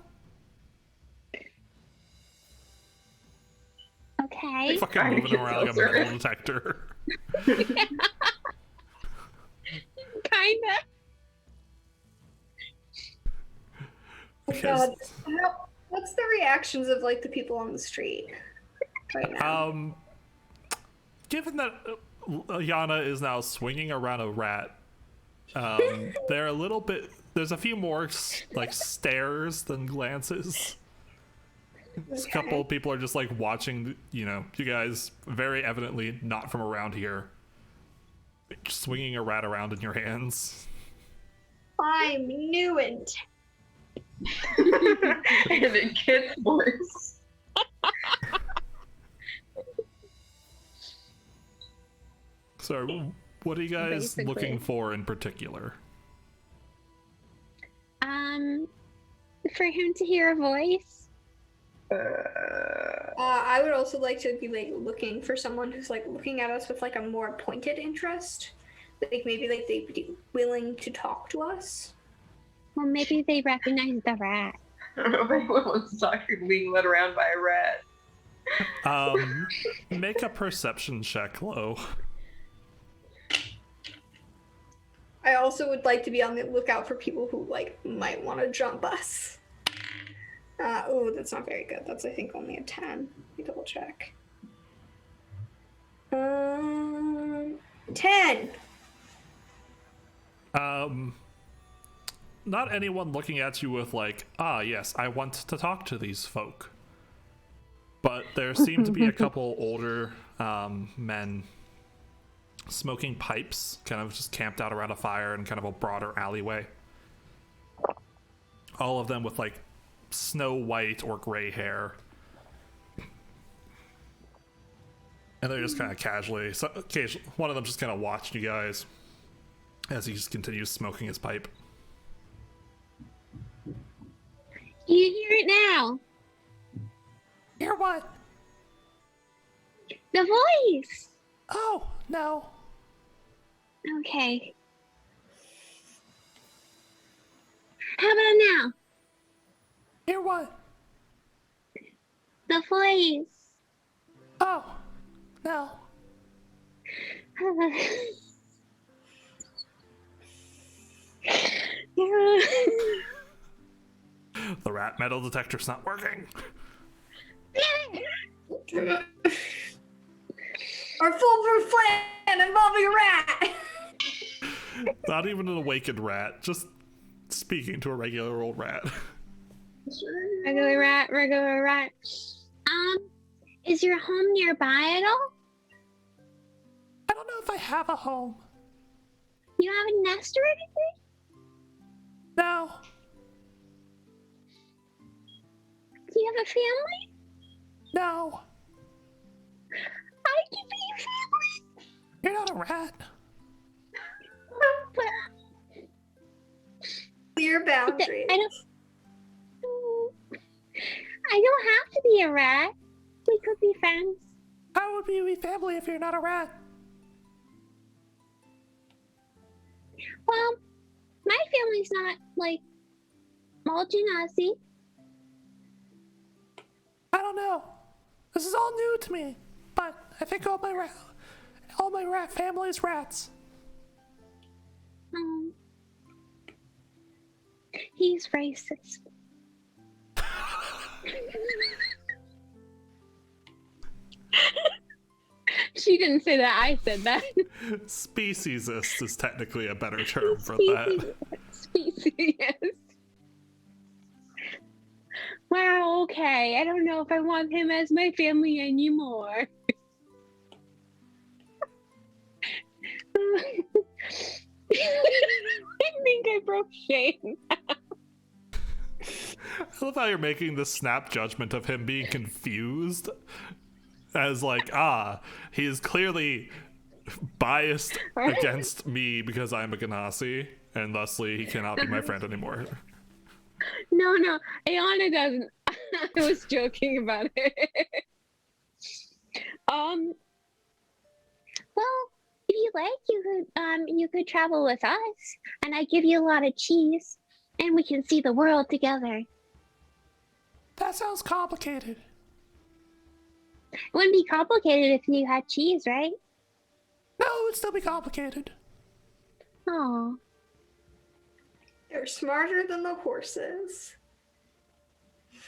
Okay. Fucking moving around like a metal detector. Kinda. God, what's the reactions of like the people on the street right now? Given that Yana is now swinging around a rat, they're a little bit there's a few more like stares than glances. A couple of people are just like watching, you guys very evidently not from around here, swinging a rat around in your hands. I'm new and it gets worse. So, what are you guys Basically. looking for in particular? For him to hear a voice. I would also like to be like looking for someone who's like looking at us with like a more pointed interest. Like maybe like they'd be willing to talk to us. Well, maybe they recognize the rat. I don't know if anyone wants to talk to being led around by a rat. Make a perception check, Lo. I also would like to be on the lookout for people who like might want to jump us. Oh, that's not very good. That's I think only a 10. Let me double check. 10. Not anyone looking at you with like, yes, I want to talk to these folk. But there seem to be a couple older men smoking pipes, kind of just camped out around a fire in kind of a broader alleyway. All of them with like snow white or gray hair. And they're just kind of casually, so occasionally, one of them just kind of watching you guys as he just continues smoking his pipe. You hear it now. Hear what? The voice. Oh, no. Okay. How about now? Hear what? The voice. Oh, no. The rat metal detector's not working. Our foolproof plan involving a rat. Not even an awakened rat, just speaking to a regular old rat. Regular rat, regular rat. Is your home nearby at all? I don't know if I have a home. You have a nest or anything? No. Do you have a family? No. I can be your family. You're not a rat. But Clear boundaries. I don't have to be a rat. We could be friends. How would we be family if you're not a rat? Well, my family's not like multi-Nazi. I don't know. This is all new to me, but I think all my rat family is rats. He's racist. She didn't say that. I said that. Speciesist is technically a better term for that. Species. Wow, okay. I don't know if I want him as my family anymore. I think I broke Shane. I love how you're making the snap judgment of him being confused as like, he is clearly biased against me because I'm a Ganassi, and thusly he cannot be my friend anymore. No, Ayana doesn't. I was joking about it. Well, if you like, you could travel with us, and I give you a lot of cheese, and we can see the world together. That sounds complicated. It wouldn't be complicated if you had cheese, right? No, it would still be complicated. Oh. They're smarter than the horses.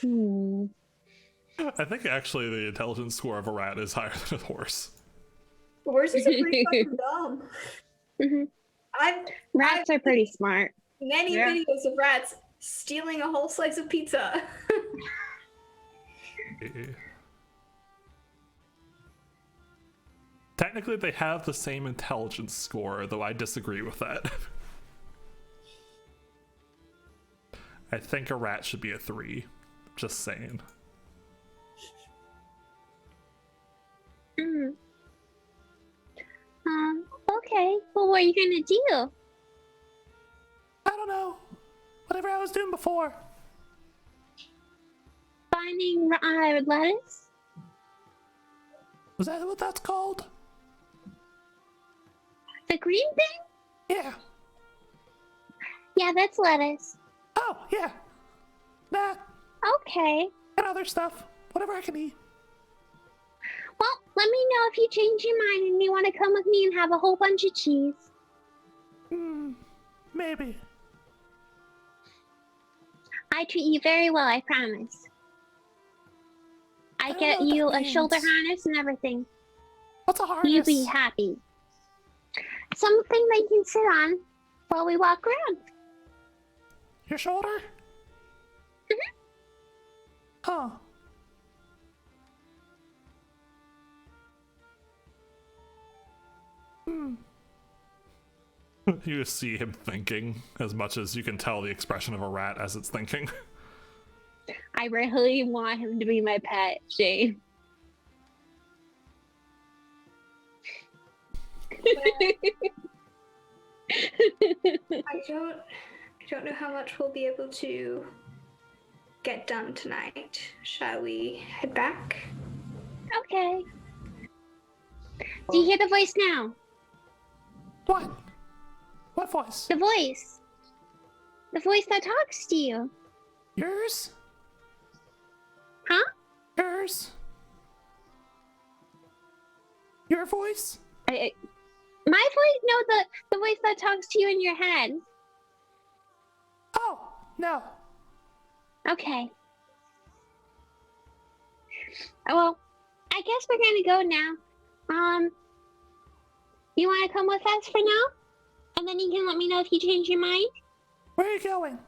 I think actually the intelligence score of a rat is higher than a horse. Horses are pretty fucking dumb. Rats are pretty smart. many Yeah. videos of rats stealing a whole slice of pizza. Technically, they have the same intelligence score, though I disagree with that. I think a rat should be a 3. Just saying. Mm. Okay. Well, what are you gonna do? I don't know. Whatever I was doing before. Finding lettuce? Was that what that's called? The green thing? Yeah. Yeah, that's lettuce. Oh, yeah. Nah, Okay. and other stuff. Whatever I can eat. Well, let me know if you change your mind and you want to come with me and have a whole bunch of cheese. Maybe. I treat you very well, I promise. I don't get know what you that a shoulder means. harness and everything. What's a harness? You be happy. Something they can sit on while we walk around. Your shoulder? Huh. You just see him thinking, as much as you can tell the expression of a rat as it's thinking. I really want him to be my pet, Shane. I don't know how much we'll be able to get done tonight. Shall we head back? Okay. Do you hear the voice now? What? What voice? The voice. The voice that talks to you. Yours? Huh? Yours? Your voice? My voice? No, the voice that talks to you in your head. Oh, no. Okay. Well, I guess we're gonna go now. You want to come with us for now? And then you can let me know if you change your mind? Where are you going?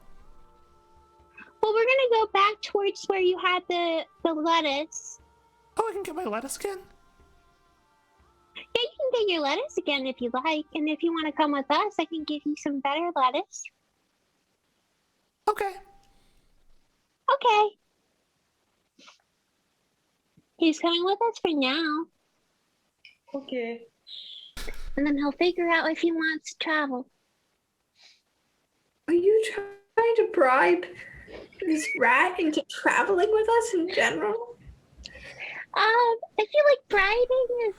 Well, we're gonna go back towards where you had the lettuce. Oh, I can get my lettuce again? Yeah, you can get your lettuce again if you like. And if you want to come with us, I can give you some better lettuce. Okay. Okay. He's coming with us for now. Okay. And then he'll figure out if he wants to travel. Are you trying to bribe this rat into traveling with us in general? I feel like bribing is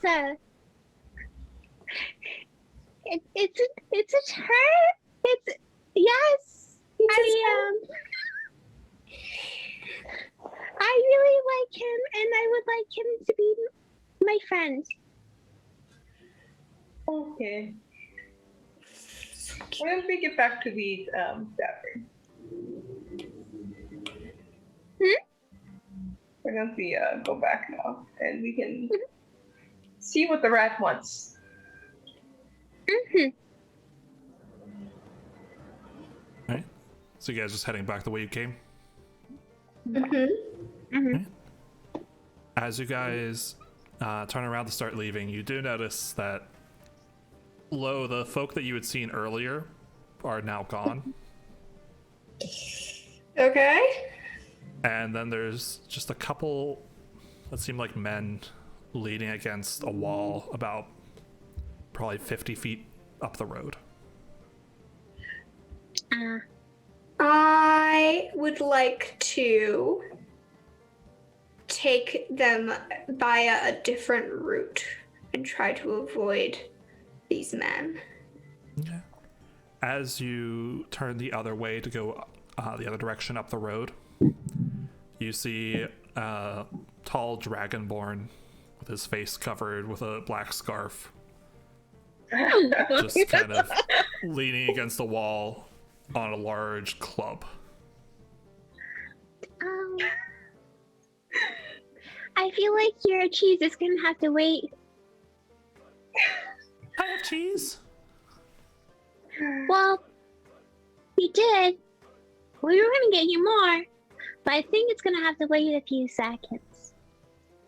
it's a term. It's yes. I really like him, and I would like him to be my friend. Okay. When we get back to the tavern. We're going to go back now, and we can see what the rat wants. Right. So you guys just heading back the way you came? As you guys turn around to start leaving, you do notice that the folk that you had seen earlier are now gone. Okay. And then there's just a couple that seem like men leaning against a wall about probably 50 feet up the road. I would like to take them via a different route and try to avoid these men. Okay. As you turn the other way to go the other direction up the road, you see a tall dragonborn with his face covered with a black scarf, just kind of leaning against the wall on a large club. I feel like your cheese is gonna have to wait. I have cheese. Well, he did. We were gonna get you more, but I think it's gonna have to wait a few seconds.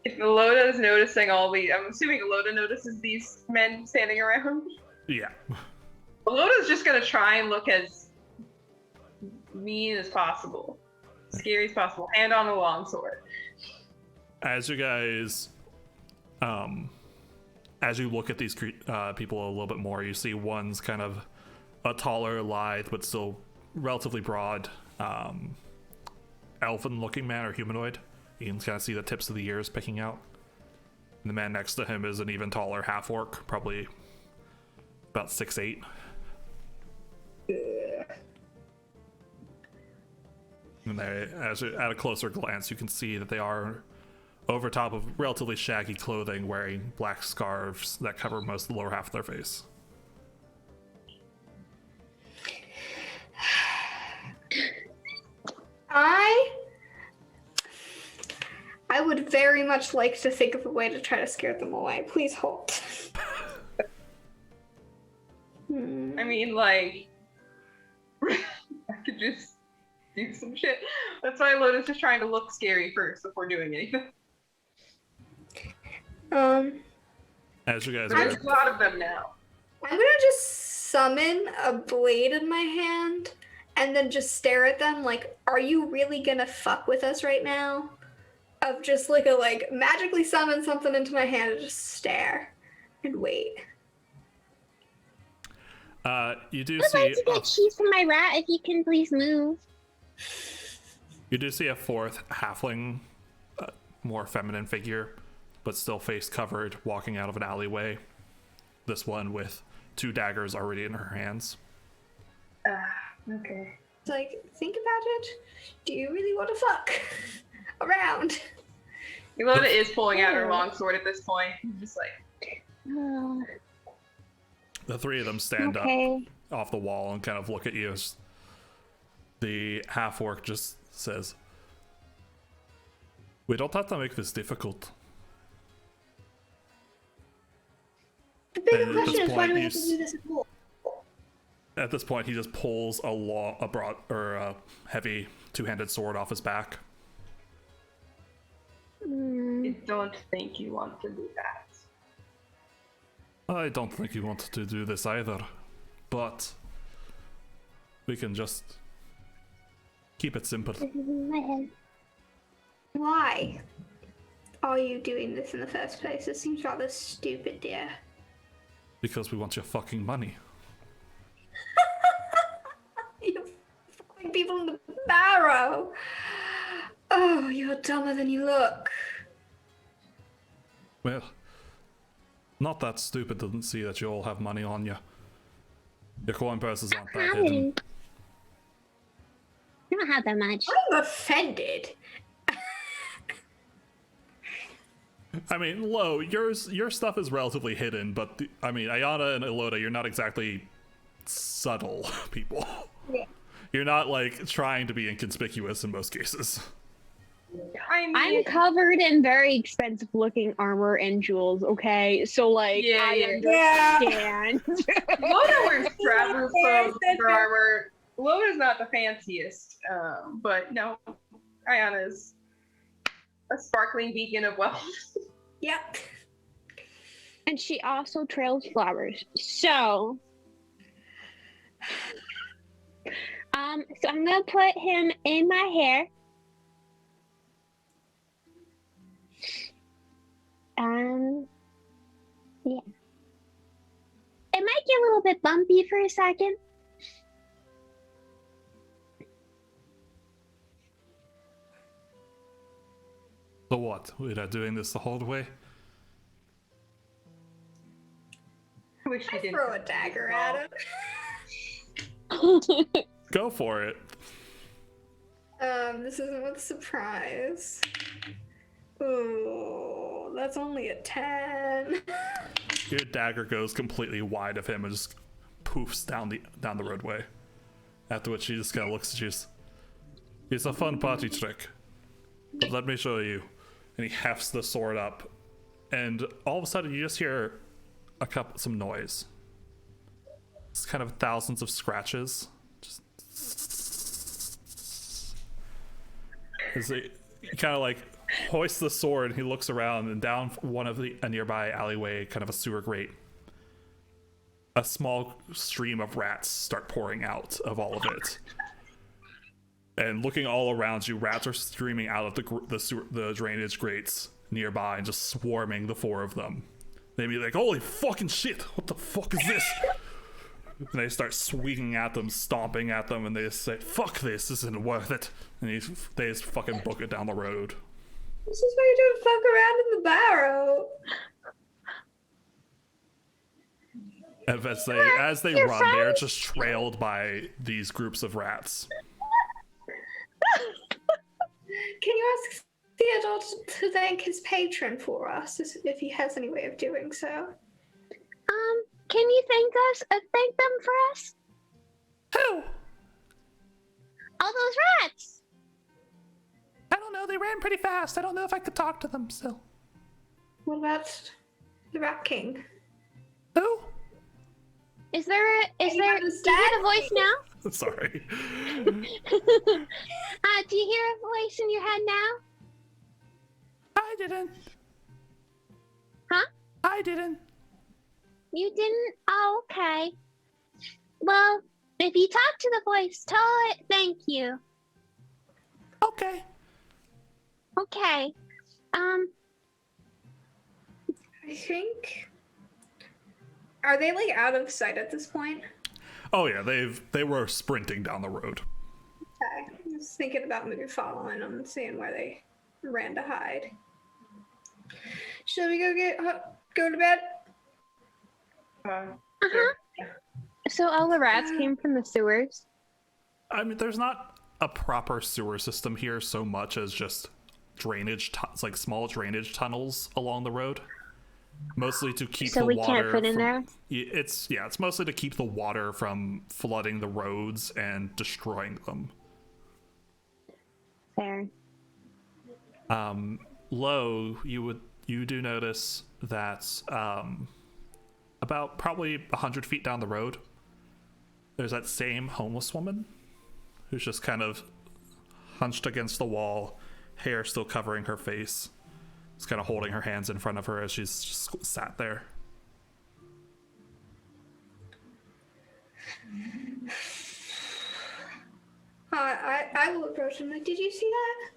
If Eloda is noticing all these, I'm assuming Eloda notices these men standing around. Yeah. Eloda's just gonna try and look as mean as possible, scary as possible, hand on the longsword. As you guys, as you look at these people a little bit more, you see one's kind of a taller, lithe, but still relatively broad, elfin-looking man or humanoid. You can kind of see the tips of the ears picking out. And the man next to him is an even taller half-orc, probably about 6'8". And they, at a closer glance, you can see that they are over top of relatively shaggy clothing, wearing black scarves that cover most of the lower half of their face. I would very much like to think of a way to try to scare them away. Please hold. I mean, like, I could just do some shit. That's why Loda's just trying to look scary first before doing anything. As you guys There's a lot of them now. I'm gonna just summon a blade in my hand and then just stare at them like, are you really gonna fuck with us right now? Of just like magically summon something into my hand and just stare and wait. You do I'd see like to get cheese from my rat if you can please move. you do see a fourth halfling, more feminine figure, but still face covered, walking out of an alleyway. This one with 2 daggers already in her hands. Okay. It's like, think about it. Do you really want to fuck around? Eloda is pulling out her longsword at this point. Just like, The 3 of them stand up off the wall and kind of look at you. The half-orc just says, "We don't have to make this difficult." The bigger And question is, why do we have to do this at all? At this point, he just pulls a heavy 2-handed sword off his back. I don't think you want to do that. I don't think you want to do this either, but we can just keep it simple. My head. Why are you doing this in the first place? It seems rather stupid, dear. Because we want your fucking money. You're fucking people in the barrow. Oh, you're dumber than you look. Well, not that stupid to see that you all have money on you. Your coin purses aren't that hidden. I don't have that much. I'm offended. I mean, Lo, your stuff is relatively hidden, but Ayana and Eloda, you're not exactly subtle people. Yeah. You're not like trying to be inconspicuous in most cases. I mean, I'm covered in very expensive looking armor and jewels, okay? So, like, I understand. Loda wears traveler's clothes for armor. Loda's not the fanciest, but no, Ayana's a sparkling beacon of wealth. Yep. And she also trails flowers. So, So I'm gonna put him in my hair. Yeah. It might get a little bit bumpy for a second. So what? We're doing this the whole way? I wish we I didn't. throw a dagger at him. Go for it. This isn't with a surprise. Ooh, that's only a 10. Your dagger goes completely wide of him and just poofs down the roadway. After which he just kind of looks at you. It's a fun party trick, but let me show you. And he hefts the sword up, and all of a sudden you just hear some noise. It's kind of thousands of scratches, just As he kind of like hoists the sword, he looks around, and down one of a nearby alleyway, kind of a sewer grate, a small stream of rats start pouring out of all of it. And looking all around you, rats are streaming out of the drainage grates nearby and just swarming the four of them. They'd be like, holy fucking shit, what the fuck is this? And they start swinging at them, stomping at them, and they just say, fuck this isn't worth it. And they just fucking book it down the road. This is why you don't fuck around in the barrow. And as they run, they're just trailed by these groups of rats. Can you ask Theodore to thank his patron for us, if he has any way of doing so? Can you thank them for us? Who? All those rats! I don't know, they ran pretty fast. I don't know if I could talk to them still. What about the Rat King? Who? Do you hear a voice now? Sorry. Do you hear a voice in your head now? I didn't. Huh? I didn't. You didn't? Oh, okay. Well, if you talk to the voice, tell it thank you. Okay. Okay. I think... Are they, like, out of sight at this point? Oh yeah, they were sprinting down the road. Okay. I was thinking about maybe following them and seeing where they ran to hide. Shall we go to bed? So all the rats came from the sewers? I mean, there's not a proper sewer system here so much as just drainage, like small drainage tunnels along the road. Mostly to keep the water. So we can't fit in there? It's mostly to keep the water from flooding the roads and destroying them. Fair. Low, you do notice that about probably 100 feet down the road, there's that same homeless woman who's just kind of hunched against the wall, hair still covering her face. She's kind of holding her hands in front of her as she's just sat there. I will approach him like, did you see that?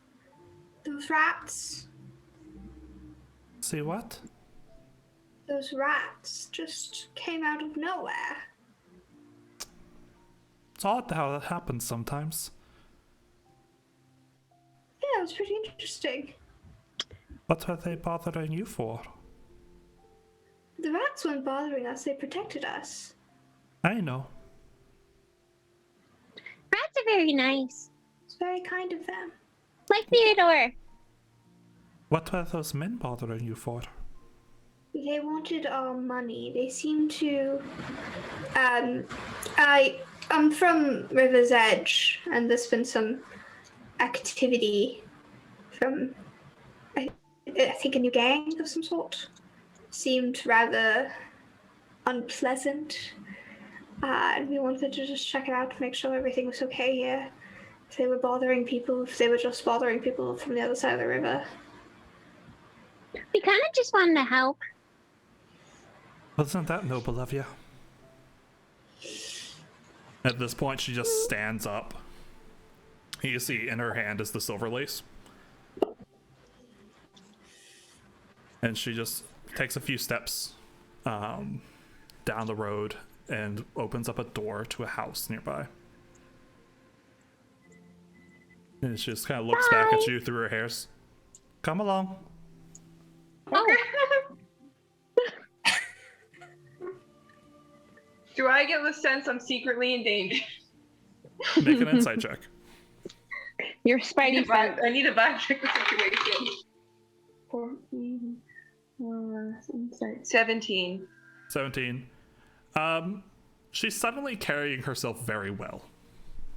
Those rats? See what? Those rats just came out of nowhere. It's odd how that happens sometimes. Yeah, it was pretty interesting. What are they bothering you for? The rats weren't bothering us, they protected us. I know. Rats are very nice. It's very kind of them. Like Theodore. What were those men bothering you for? They wanted our money. They seemed to... I'm from River's Edge, and there's been some activity from... I think a new gang of some sort. Seemed rather unpleasant. And we wanted to just check it out to make sure everything was okay here. If they were bothering people, if they were just bothering people from the other side of the river. We kind of just wanted to help. Wasn't that noble of you? At this point, she just stands up. You see in her hand is the silver lace. And she just takes a few steps down the road and opens up a door to a house nearby. And she just kind of looks back at you through her hairs. Come along. Okay. Do I get the sense I'm secretly in danger? Make an insight check. Your spidey sense. I need a vibe check the situation. 14. Insight. 17. 17. She's suddenly carrying herself very well,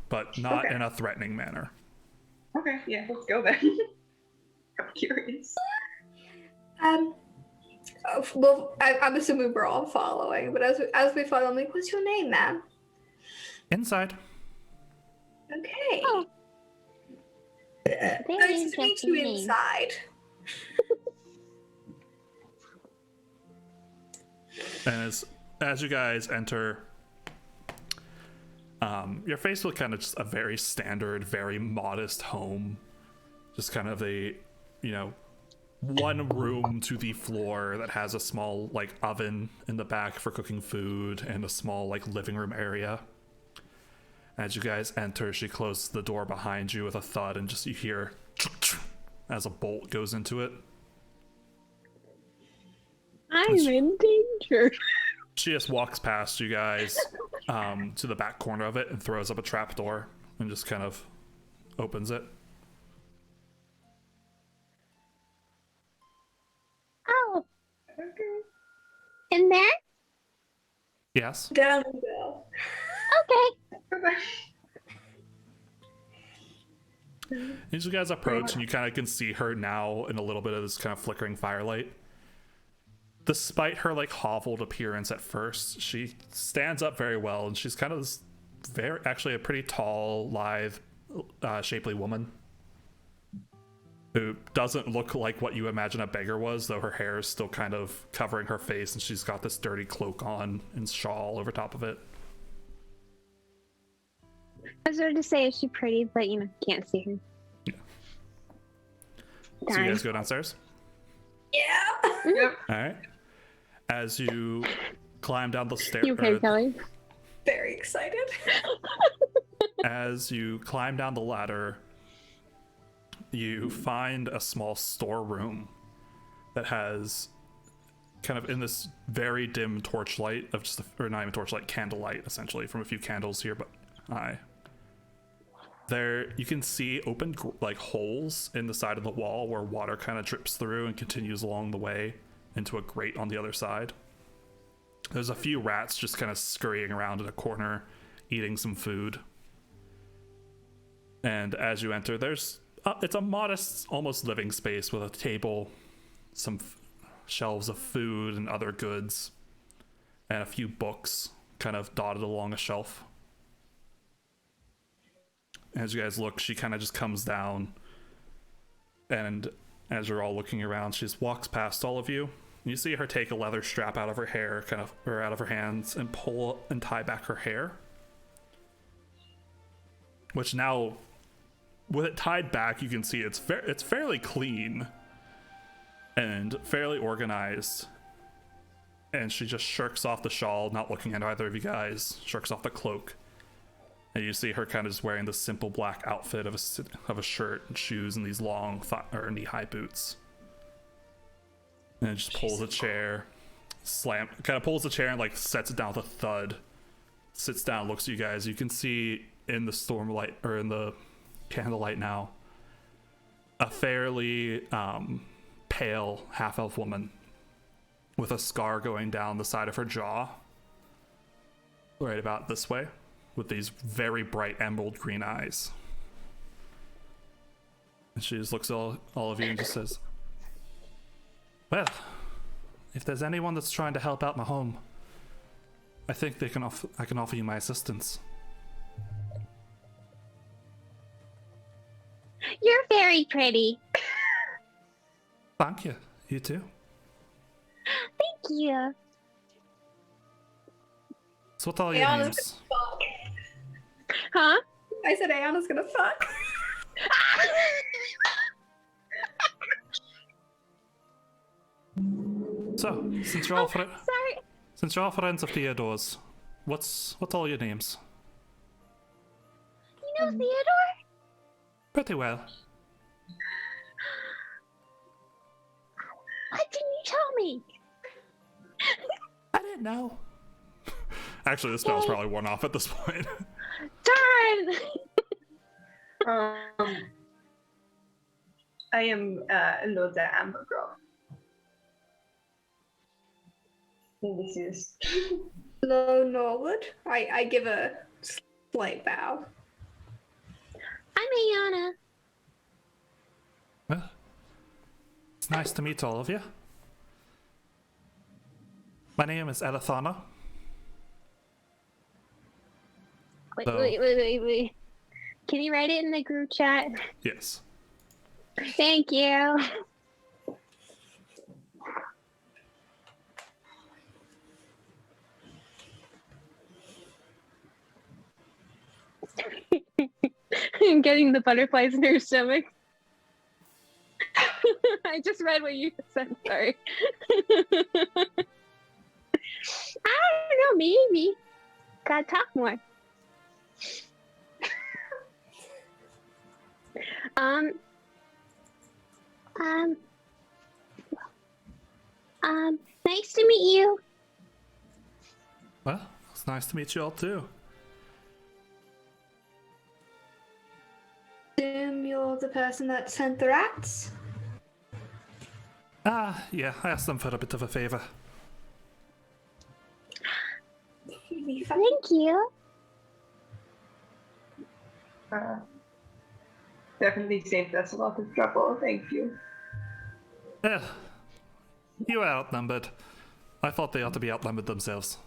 but not in a threatening manner. Okay, yeah, let's go then. I'm curious. Well, I'm assuming we're all following, but as we follow, I'm like, what's your name, ma'am? Inside. Okay. Oh. Very Nice to meet interesting you name. inside. And as you guys enter, you're faced with kind of just a very standard, very modest home. Just kind of a, one room to the floor that has a small like oven in the back for cooking food and a small like living room area. As you guys enter, she closes the door behind you with a thud, and just you hear as a bolt goes into it. I'm in danger. She just walks past you guys to the back corner of it and throws up a trapdoor and just kind of opens it. Oh. In there? Yes. Down we go. Okay. As you guys approach, and you kind of can see her now in a little bit of this kind of flickering firelight. Despite her like hoveled appearance at first, she stands up very well, and she's kind of this actually a pretty tall, lithe, shapely woman who doesn't look like what you imagine a beggar was, though her hair is still kind of covering her face, and she's got this dirty cloak on and shawl over top of it. I was going to say, is she pretty, but can't see her. Yeah. So Darn. you guys go downstairs? Yeah. Yep. All right. As you climb down the stairs. You okay, Kelly? Very excited. As you climb down the ladder, you find a small storeroom that has kind of in this very dim torchlight of just, or not even torchlight, candlelight essentially from a few candles here, but there you can see open like holes in the side of the wall where water kind of drips through and continues along the way into a grate on the other side. There's a few rats just kind of scurrying around in a corner eating some food. And as you enter, there's it's a modest, almost living space with a table, some shelves of food and other goods, and a few books kind of dotted along a shelf. As you guys look, she kind of just comes down, and as you're all looking around, she just walks past all of you. You see her take a leather strap out of her hair, or out of her hands, and pull and tie back her hair. Which now, with it tied back, you can see it's fairly clean and fairly organized. And she just shirks off the shawl, not looking at either of you guys, shirks off the cloak. And you see her kind of just wearing this simple black outfit of a shirt and shoes and these long knee-high boots. And just pulls a chair, kind of pulls the chair and like sets it down with a thud. Sits down, looks at you guys. You can see in the stormlight, or in the candlelight now, a fairly pale half-elf woman with a scar going down the side of her jaw, right about this way, with these very bright emerald green eyes. And she just looks at all of you and just says, "Well, if there's anyone that's trying to help out my home, I think I can offer you my assistance." You're very pretty. Thank you. You too. Thank you. So what are your Ayana's names? gonna fuck. Huh? I said Ayana's gonna fuck. So, since you're all Sorry. friends of Theodore's, what all your names? You know Theodore? Pretty well. Why didn't you tell me? I didn't know. Actually, the spell's probably worn off at this point. Darn! I am Loda Ambergrove. And this is Hello, Norwood. I give a slight bow. I'm Ayana. Well, it's nice to meet all of you. My name is Elithana. Wait, So- wait. Can you write it in the group chat? Yes. Thank you. Getting the butterflies in her stomach. I just read what you said. Sorry. I don't know. Maybe. Gotta talk more. Um. Um. Nice to meet you. Well, it's nice to meet you all too. Assume you're the person that sent the rats? Ah, yeah, I asked them for a bit of a favor. Thank you. Definitely saved us a lot of trouble. Thank you. Eh, you were outnumbered. I thought they ought to be outnumbered themselves.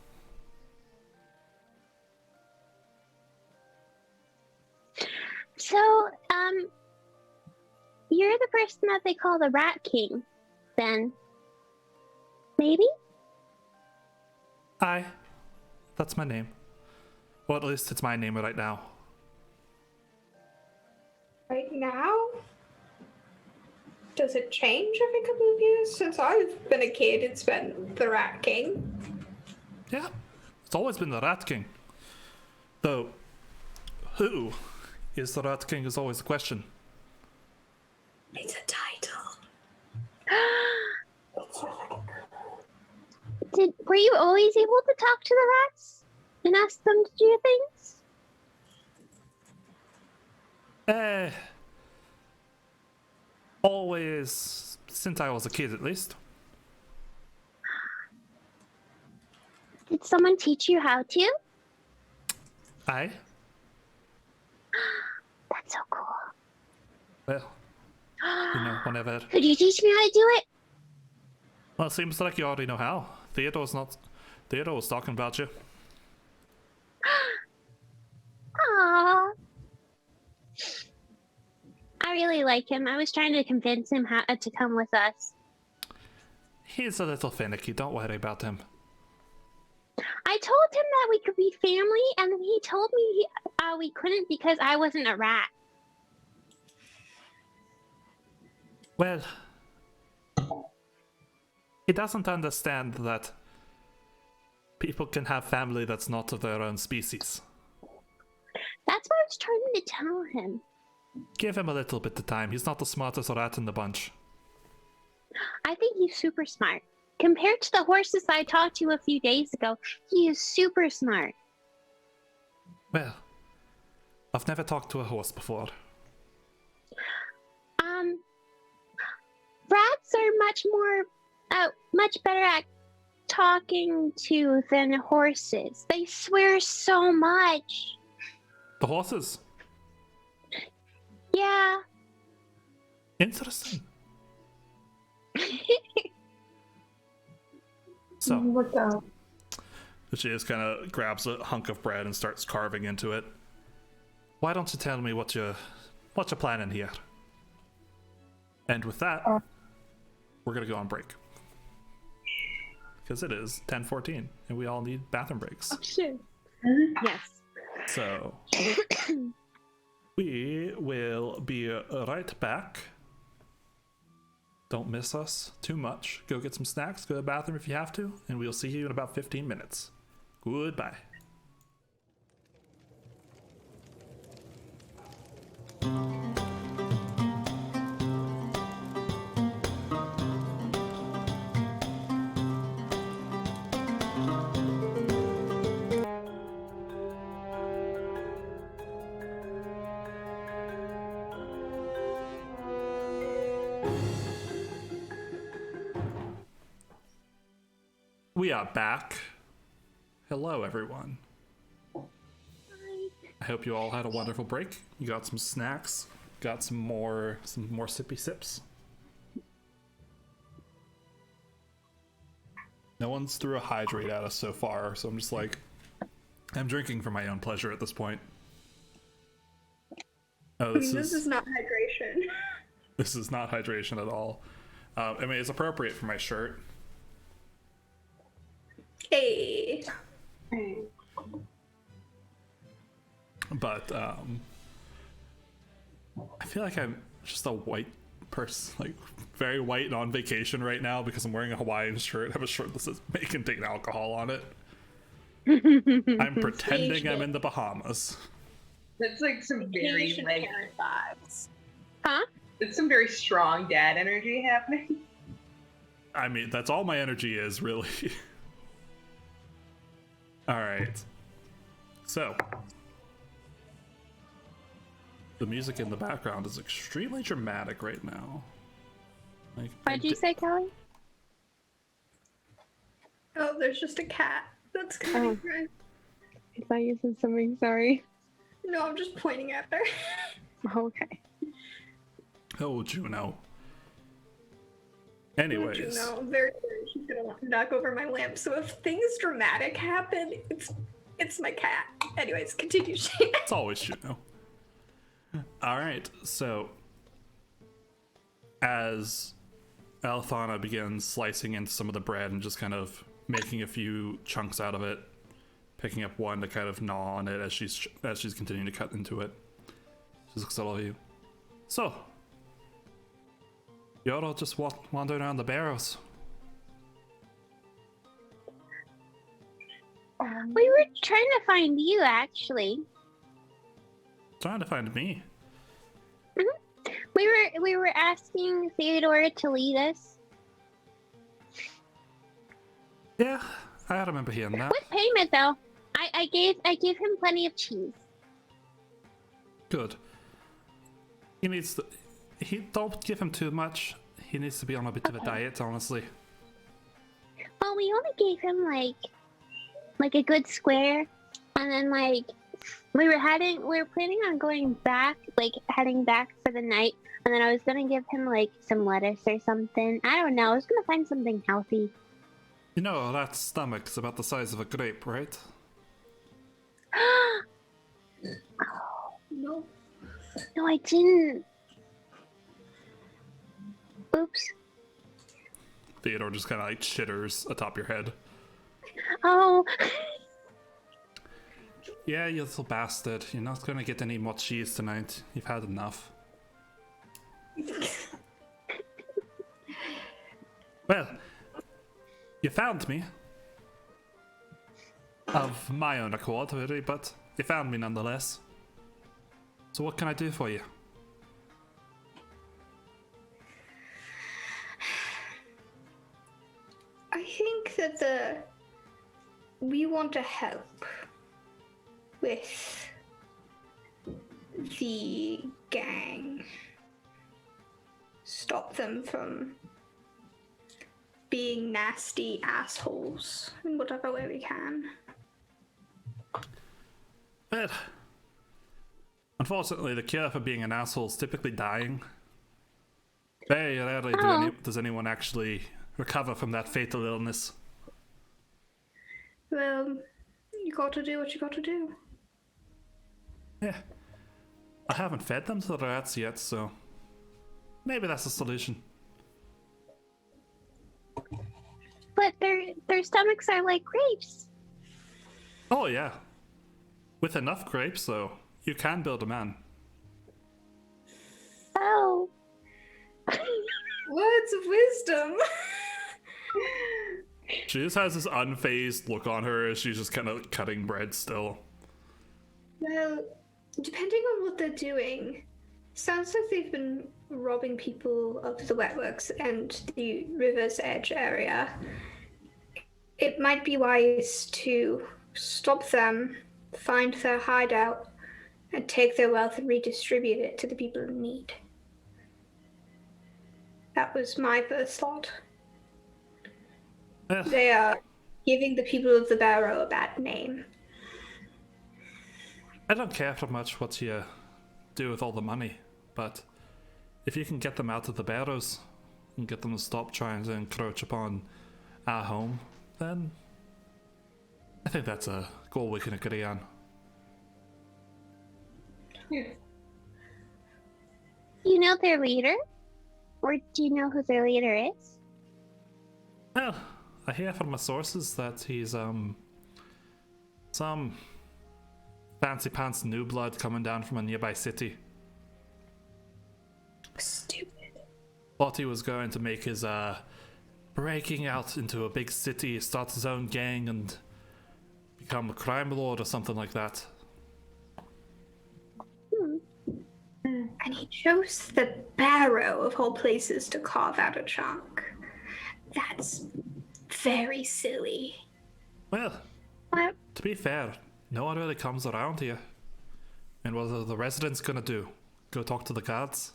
So, you're the person that they call the Rat King, then. Maybe? Aye, that's my name. Well, at least it's my name right now. Right now? Does it change every couple of years? Since I've been a kid, it's been the Rat King. Yeah, it's always been the Rat King. Though, who is the Rat King is always the question. It's a title. Were you always able to talk to the rats and ask them to do things? Always, since I was a kid at least. Did someone teach you how to? Aye. That's so cool. Well, whenever. Could you teach me how to do it? Well, it seems like you already know how. Theodore was talking about you. Aww. I really like him. I was trying to convince him to come with us. He's a little finicky, don't worry about him. I told him that we could be family, and then he told me we couldn't because I wasn't a rat. Well, he doesn't understand that people can have family that's not of their own species. That's what I was trying to tell him. Give him a little bit of time. He's not the smartest rat in the bunch. I think he's super smart. Compared to the horses I talked to a few days ago, he is super smart. Well, I've never talked to a horse before. Rats are much better at talking to than horses. They swear so much. The horses? Yeah. Interesting. So, What else? she just kind of grabs a hunk of bread and starts carving into it. Why don't you tell me what you're planning here? And with that, we're gonna go on break because it is 10:14 and we all need bathroom breaks. Oh, shit. Yes. So we will be right back. Don't miss us too much. Go get some snacks, go to the bathroom if you have to, and we'll see you in about 15 minutes. Goodbye. We are back. Hello, everyone. I hope you all had a wonderful break. You got some snacks, got some more sippy sips. No one's threw a hydrate at us so far, so I'm just like, I'm drinking for my own pleasure at this point. Oh, This is not hydration. This is not hydration at all. I mean, it's appropriate for my shirt. Hey. But I feel like I'm just a white person, like very white and on vacation right now because I'm wearing a Hawaiian shirt. I have a shirt that says "May contain alcohol" on it. I'm pretending I'm in the Bahamas. That's like some very Asian like parent vibes. Huh? it's some very strong dad energy happening. I mean, that's all my energy is, really. All right. So, the music in the background is extremely dramatic right now. Like, What'd you say, Kelly? Oh, there's just a cat. That's coming right. I thought you said something. Sorry. No, I'm just pointing at her. Okay. Oh, Juno. Anyways. No, very worried she's gonna want to knock over my lamp. So if things dramatic happen, it's my cat. Anyways, continue. It's always Juno. All right, so as Althana begins slicing into some of the bread and just kind of making a few chunks out of it, picking up one to kind of gnaw on it as she's continuing to cut into it, she looks at all of you. So, you're all just wandering around the barrows. We were trying to find you, actually. Trying to find me. We were asking Theodore to lead us. Yeah, I remember hearing that. With payment, though. I gave him plenty of cheese. Good. He needs to. Don't give him too much. He needs to be on a bit of a diet, honestly. Well, we only gave him like a good square, and then we were planning on going back, heading back for the night, and then I was gonna give him some lettuce or something. I don't know. I was gonna find something healthy. You know, that stomach's about the size of a grape, right? No. No, I didn't. Oops. Theodore just kind of chitters atop your head. Oh. Yeah, you little bastard. You're not gonna get any more cheese tonight. You've had enough. Well, you found me. Of my own accord, really, but you found me nonetheless. So what can I do for you? I think that we want to help with the gang. Stop them from being nasty assholes in whatever way we can. Well, unfortunately, the cure for being an asshole is typically dying. Very rarely does anyone actually recover from that fatal illness. Well, you gotta do what you gotta do. Yeah. I haven't fed them to the rats yet, so maybe that's the solution. But their stomachs are like grapes. Oh, yeah. With enough grapes, though, you can build a man. Oh. Words of wisdom. She just has this unfazed look on her as she's just kind of cutting bread still. Well, depending on what they're doing, sounds like they've been robbing people of the wetworks and the river's edge area. It might be wise to stop them, find their hideout, and take their wealth and redistribute it to the people in need. That was my first thought. They are giving the people of the Barrow a bad name. I don't care for much what you do with all the money, but if you can get them out of the barrows and get them to stop trying to encroach upon our home, then I think that's a goal we can agree on. You know their leader? Or do you know who their leader is? Well, I hear from my sources that he's some fancy pants new blood coming down from a nearby city. Stupid. Thought he was going to make his breaking out into a big city, start his own gang, and become a crime lord or something like that. And he chose the barrow of all places to carve out a chunk. That's very silly. Well, What? to be fair, no one really comes around here. And what are the residents gonna do? Go talk to the guards?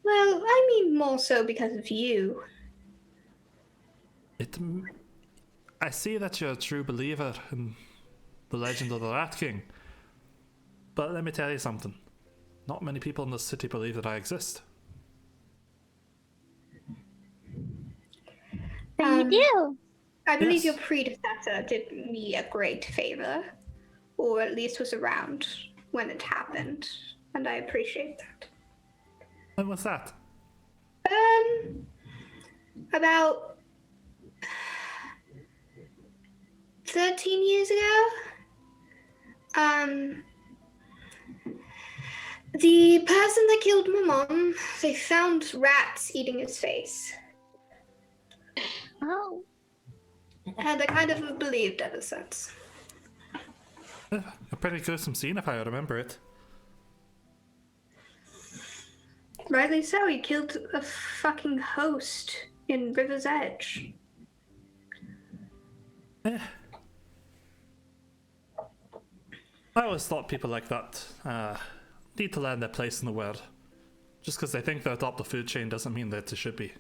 Well, I mean more so because of you. I see that you're a true believer in the legend of the Rat King. But let me tell you something. Not many people in this city believe that I exist. Then you do. I believe Yes. your predecessor did me a great favor, or at least was around when it happened, and I appreciate that. When was that? About 13 years ago. The person that killed my mom, they found rats eating his face. Oh. And I kind of believed ever since. A pretty gruesome scene if I remember it. Rightly so, he killed a fucking host in River's Edge. Eh. I always thought people like that need to learn their place in the world. Just because they think they're atop the food chain doesn't mean that they should be.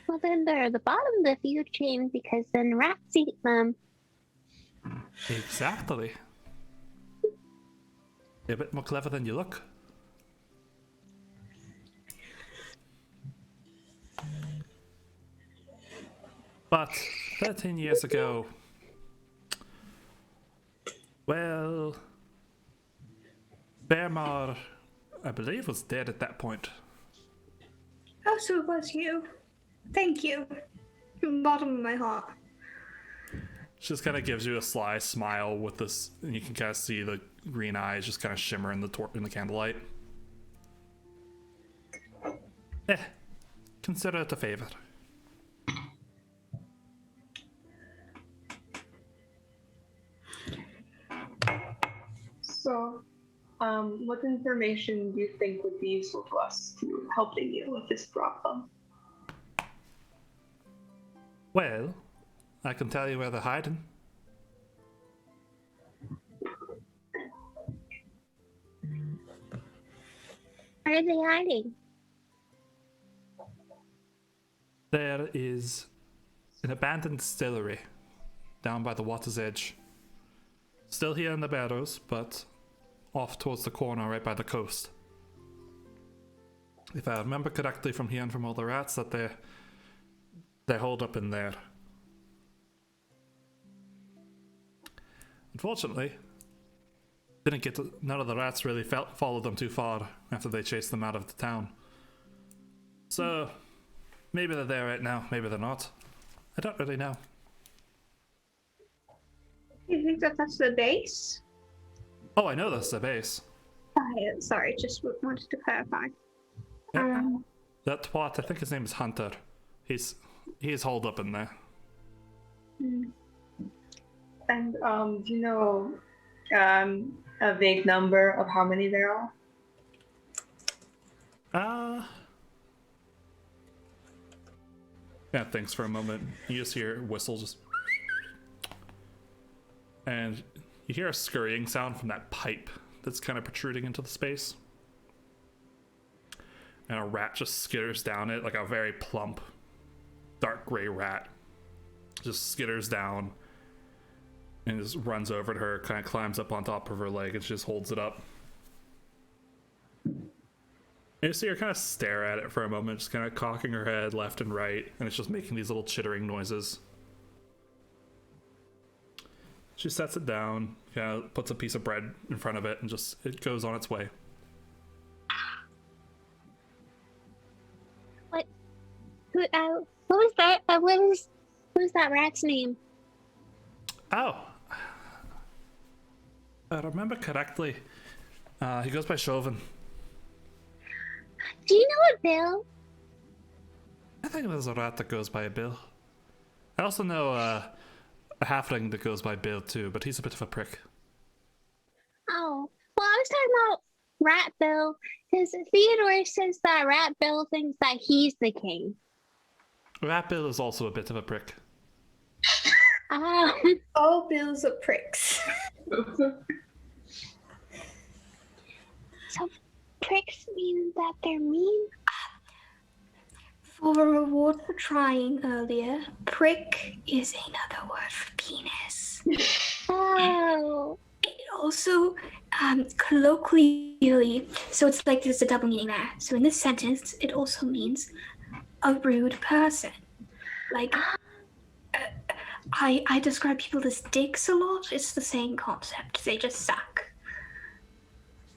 Well, then they're at the bottom of the food chain because then rats eat them. Exactly. You're a bit more clever than you look. But 13 years ago, well, Bearmar, I believe, was dead at that point. Oh, so it was you. Thank you. From the bottom of my heart. She just kind of gives you a sly smile with this, and you can kind of see the green eyes just kind of shimmer in the candlelight. Consider it a favor. So, what information do you think would be useful to us to helping you with this problem? Well, I can tell you where they're hiding. Where are they hiding? There is an abandoned distillery down by the water's edge. Still here in the Barrows, but off towards the corner right by the coast. If I remember correctly from hearing from all the rats, that they're holed up in there. Unfortunately, none of the rats really followed them too far after they chased them out of the town. So, maybe they're there right now, maybe they're not. I don't really know. You think that that's the base? Oh, I know that's the base. Sorry, just wanted to clarify. Yeah. That twat, I think his name is Hunter. He's holed up in there. And do you know a vague number of how many there are? Yeah, thanks for a moment. You just hear a whistle just... And you hear a scurrying sound from that pipe that's kind of protruding into the space. And a rat just skitters down it, like a very plump, dark gray rat. Just skitters down and just runs over to her, kind of climbs up on top of her leg and she just holds it up. And you see her kind of stare at it for a moment, just kind of cocking her head left and right, and it's just making these little chittering noises. She sets it down, kind of puts a piece of bread in front of it, and just it goes on its way. What was that? What was that rat's name? Oh. I remember correctly. He goes by Chauvin. Do you know a Bill? I think there's a rat that goes by Bill. I also know a halfling that goes by Bill too, but he's a bit of a prick. Oh, well, I was talking about Rat Bill because Theodore says that Rat Bill thinks that he's the king. Rat Bill is also a bit of a prick. All bills are pricks. So pricks mean that they're mean? For a reward for trying earlier, prick is another word for penis. Oh. It also, colloquially, so it's like there's a double meaning there. So in this sentence, it also means a rude person. Like, I describe people as dicks a lot. It's the same concept. They just suck.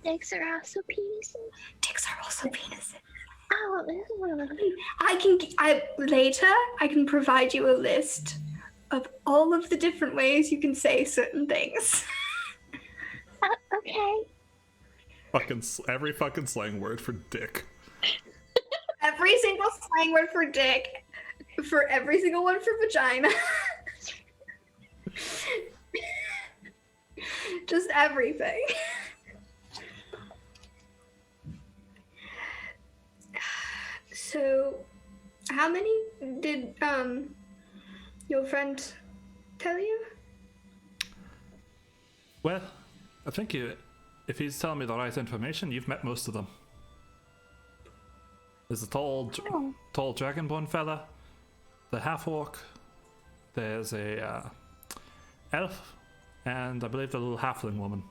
Dicks are also penises. Dicks are also penises. Oh, Later I can provide you a list of all of the different ways you can say certain things. Okay. Every fucking slang word for dick. Every single slang word for dick, for every single one for vagina. Just everything. So, how many did your friend tell you? Well, I think if he's telling me the right information, you've met most of them. There's a tall dragonborn fella, the half-orc, there's a elf, and I believe the little halfling woman.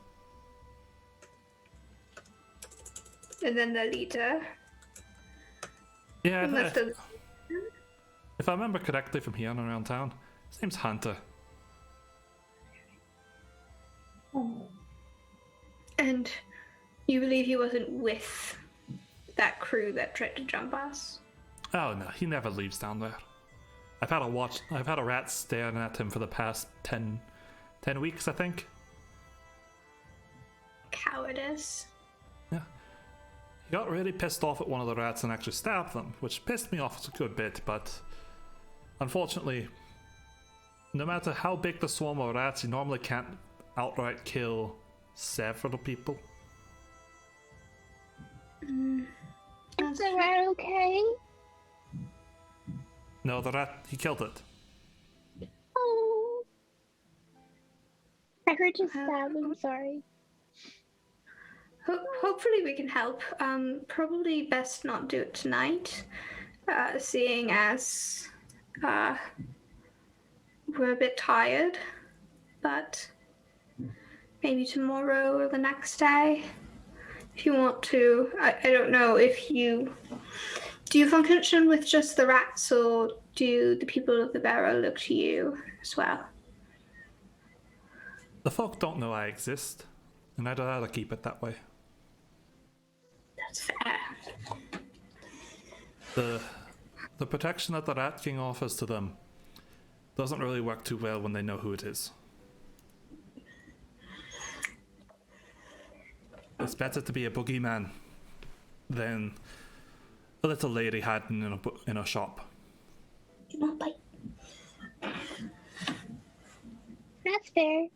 And then the leader. Yeah, if I remember correctly from here and around town, his name's Hunter. And you believe he wasn't with that crew that tried to jump us? Oh no, he never leaves down there. I've had a rat staring at him for the past 10 weeks, I think. Cowardice. Yeah. He got really pissed off at one of the rats and actually stabbed them, which pissed me off a good bit, but unfortunately, no matter how big the swarm of rats, you normally can't outright kill several people. Is the rat okay? No, the rat, he killed it. Oh. I heard you stab. I'm sorry. Hopefully we can help. Probably best not do it tonight, seeing as we're a bit tired, but maybe tomorrow or the next day, if you want to. I don't know if you... Do you function with just the rats, or do the people of the barrow look to you as well? The folk don't know I exist, and I'd rather keep it that way. That's fair. The protection that the Rat King offers to them doesn't really work too well when they know who it is. It's better to be a boogeyman than a little lady hiding in a shop. That's fair.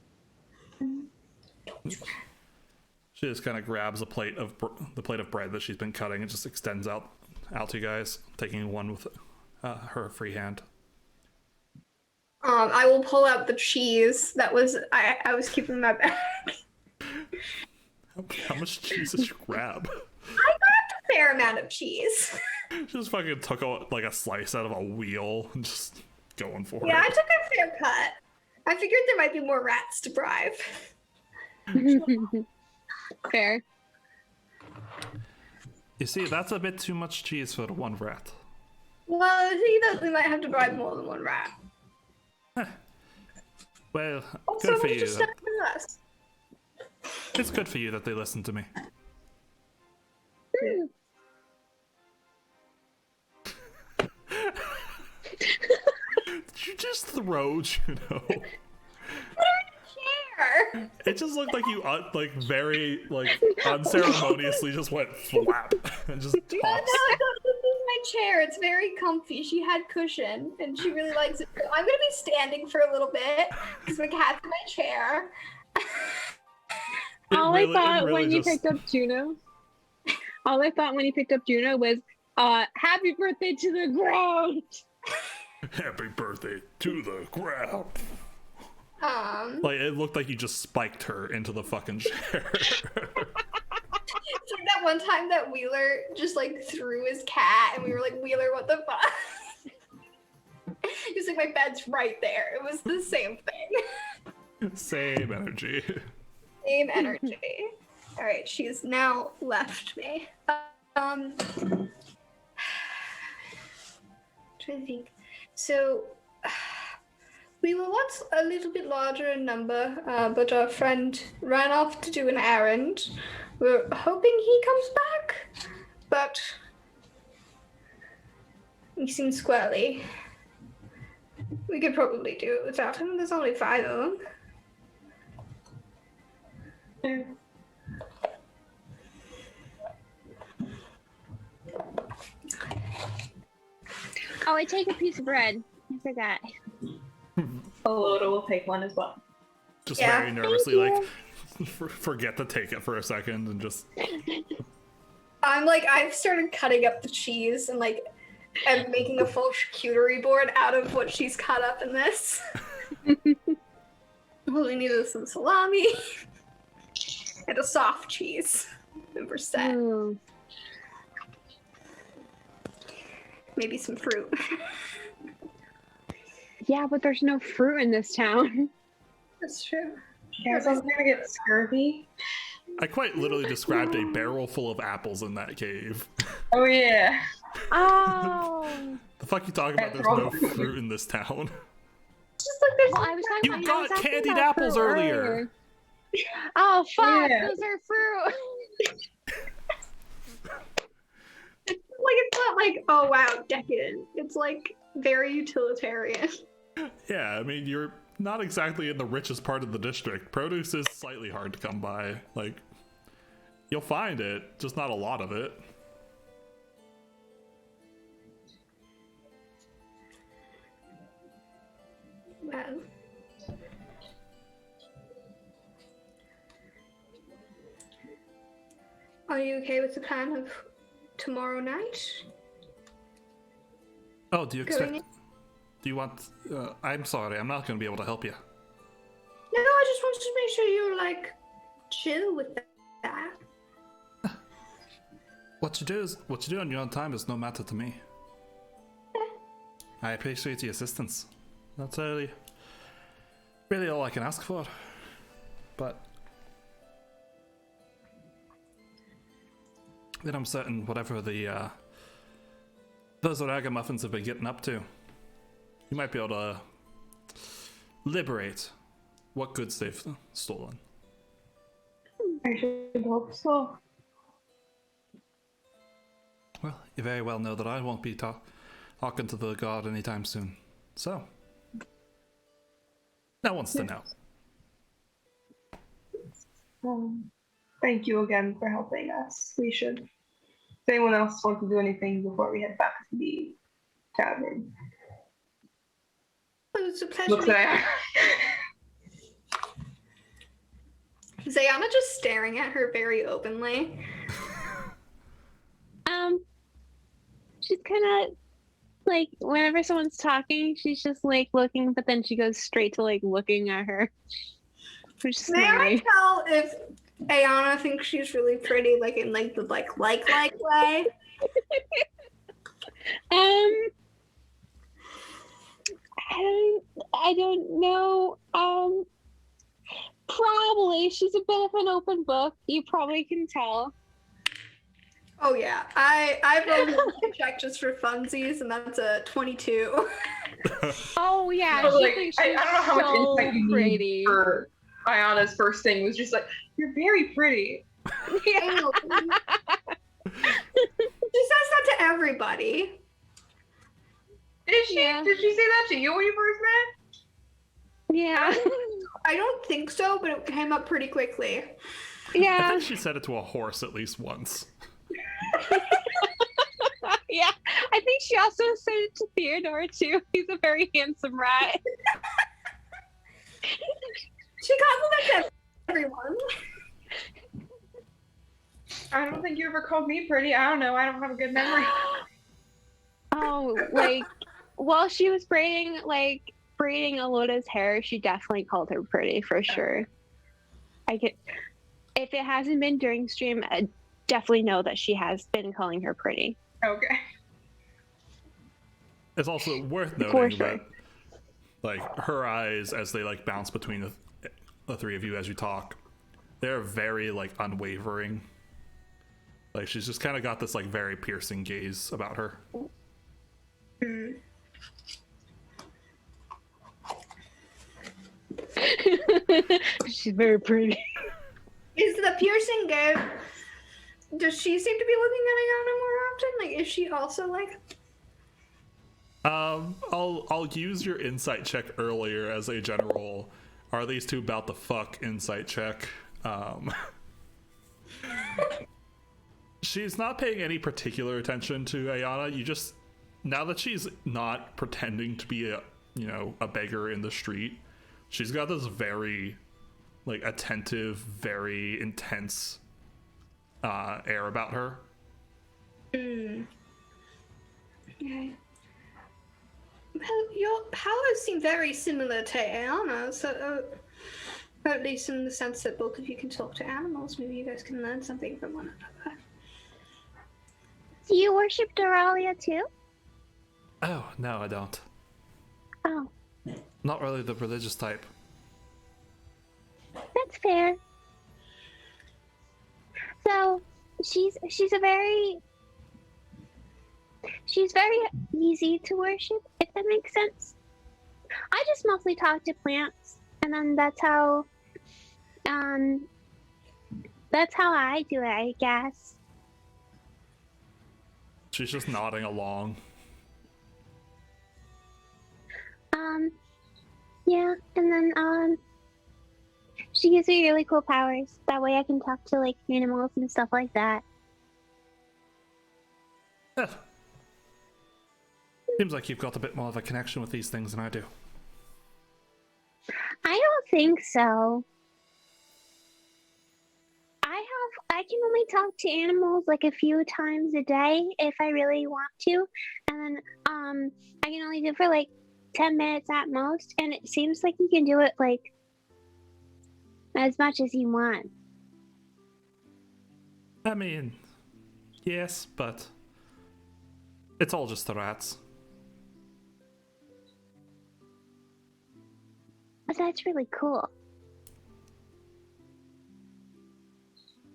She just kind of grabs the plate of bread that she's been cutting and just extends out to you guys, taking one with her free hand. I will pull out the cheese that was I was keeping in my bag. How much cheese did you grab? I grabbed a fair amount of cheese. She just fucking took out like a slice out of a wheel and just going for it. Yeah, I took a fair cut. I figured there might be more rats to bribe. Fair. You see, that's a bit too much cheese for one rat. Well, I think that we might have to bribe more than one rat. Well, Also, good for we you. just stuck with us. It's good for you that they listen to me. just throw Juno? Chair. It just looked like you very unceremoniously just went flap and just tossed. No, this is my chair. It's very comfy. She had cushion, and she really likes it. So I'm gonna be standing for a little bit because my cat's in my chair. All I thought when you picked up Juno was, happy birthday to the ground. Happy birthday to the ground. Like it looked like you just spiked her into the fucking chair. It's like that one time that Wheeler just like threw his cat, and we were like, Wheeler, what the fuck? He's like, my bed's right there. It was the same thing. Same energy. Same energy. All right, she's now left me. Trying to think. So we were once a little bit larger in number, but our friend ran off to do an errand. We're hoping he comes back, but he seems squirrely. We could probably do it without him. There's only 5 of them. Oh, I take a piece of bread. I forgot. Loda will take one as well. Just very nervously, forget to take it for a second and just. I've started cutting up the cheese and I'm making a full charcuterie board out of what she's cut up in this. All we need is some salami and a soft cheese. And we're set. Mm. Maybe some fruit. Yeah, but there's no fruit in this town. That's true. Yeah, so I was gonna get scurvy. I quite literally described a barrel full of apples in that cave. Oh yeah. Oh. The fuck you talking about? There's no fruit in this town. Just like there's Well, I was talking You about, got candied apples earlier. Oh fuck! Yeah. Those are fruit. it's not oh wow, decadent. It's very utilitarian. Yeah, I mean, you're not exactly in the richest part of the district. Produce is slightly hard to come by. You'll find it, just not a lot of it. Well, are you okay with the plan of tomorrow night? Oh, do you expect? Going in? Do you want? I'm sorry, I'm not going to be able to help you. No, I just wanted to make sure you're chill with that. What you do on your own time is no matter to me. I appreciate the assistance. That's really all I can ask for. But then I'm certain whatever those ragamuffins have been getting up to, you might be able to liberate what goods they've stolen. I should hope so. Well, you very well know that I won't be talking to the god anytime soon. So, no one's to know. Thank you again for helping us. We should. Does anyone else want to do anything before we head back to the tavern? Well, it's a pleasure. Looks like Zayana just staring at her very openly. She's kind of whenever someone's talking, she's just looking, but then she goes straight to looking at her. Which is May I nice. tell if Ayana thinks she's really pretty, in the like way? I don't know. Probably. She's a bit of an open book. You probably can tell. Oh yeah, I've only checked just for funsies, and that's a 22. Oh yeah, So, she thinks I she's don't know how much so insight you pretty. need for Ayana's first thing was just you're very pretty. Yeah. She says that to everybody. Did she? Yeah. Did she say that to you when you first met? Yeah. I don't think so, but it came up pretty quickly. I Yeah. think she said it to a horse at least once. Yeah. I think she also said it to Theodore too. He's a very handsome rat. She complimented everyone. I don't think you ever called me pretty. I don't know. I don't have a good memory. Oh, like while she was braiding Aloda's hair, she definitely called her pretty for sure. I could, if it hasn't been during stream, I definitely know that she has been calling her pretty. Okay. It's also worth For noting sure. that, like, her eyes as they like bounce between the three of you as you talk, they're very like unwavering. Like she's just kind of got this like very piercing gaze about her. She's very pretty. Is the piercing gaze? Does she seem to be looking at Ayana more often? Like, is she also like? I'll use your insight check earlier as a general. Are these two about the fuck insight check? She's not paying any particular attention to Ayana. You just, now that she's not pretending to be a beggar in the street, she's got this very like attentive, very intense air about her. Okay. Well, your powers seem very similar to Ayana's, at least in the sense that both of you can talk to animals. Maybe you guys can learn something from one another. Do you worship Doralia too? Oh, no, I don't. Oh, Not really the religious type. that's fair. So she's very easy to worship, if that makes sense. I just mostly talk to plants, and then that's how I do it, I guess. She's just nodding along. Yeah, and then she gives me really cool powers. That way I can talk to like animals and stuff like that. Yeah. Seems like you've got a bit more of a connection with these things than I do. I don't think so. I can only talk to animals like a few times a day if I really want to. And then I can only do it for like 10 minutes at most, and it seems like you can do it like as much as you want. I mean, yes, but it's all just the rats. But that's really cool.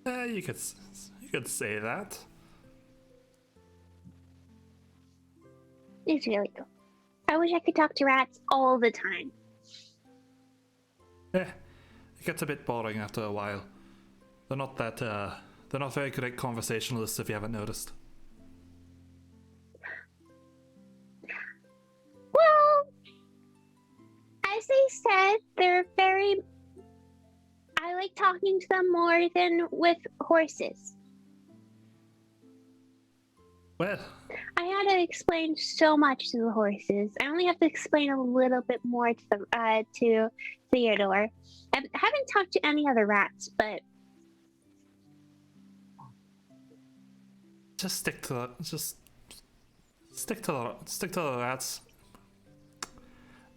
You could say that. It's really cool. I wish I could talk to rats all the time. Yeah, it gets a bit boring after a while. They're not very great conversationalists if you haven't noticed. Well, as they said, I like talking to them more than with horses. Well, I had to explain so much to the horses. I only have to explain a little bit more to Theodore. I haven't talked to any other rats, but just stick to the rats.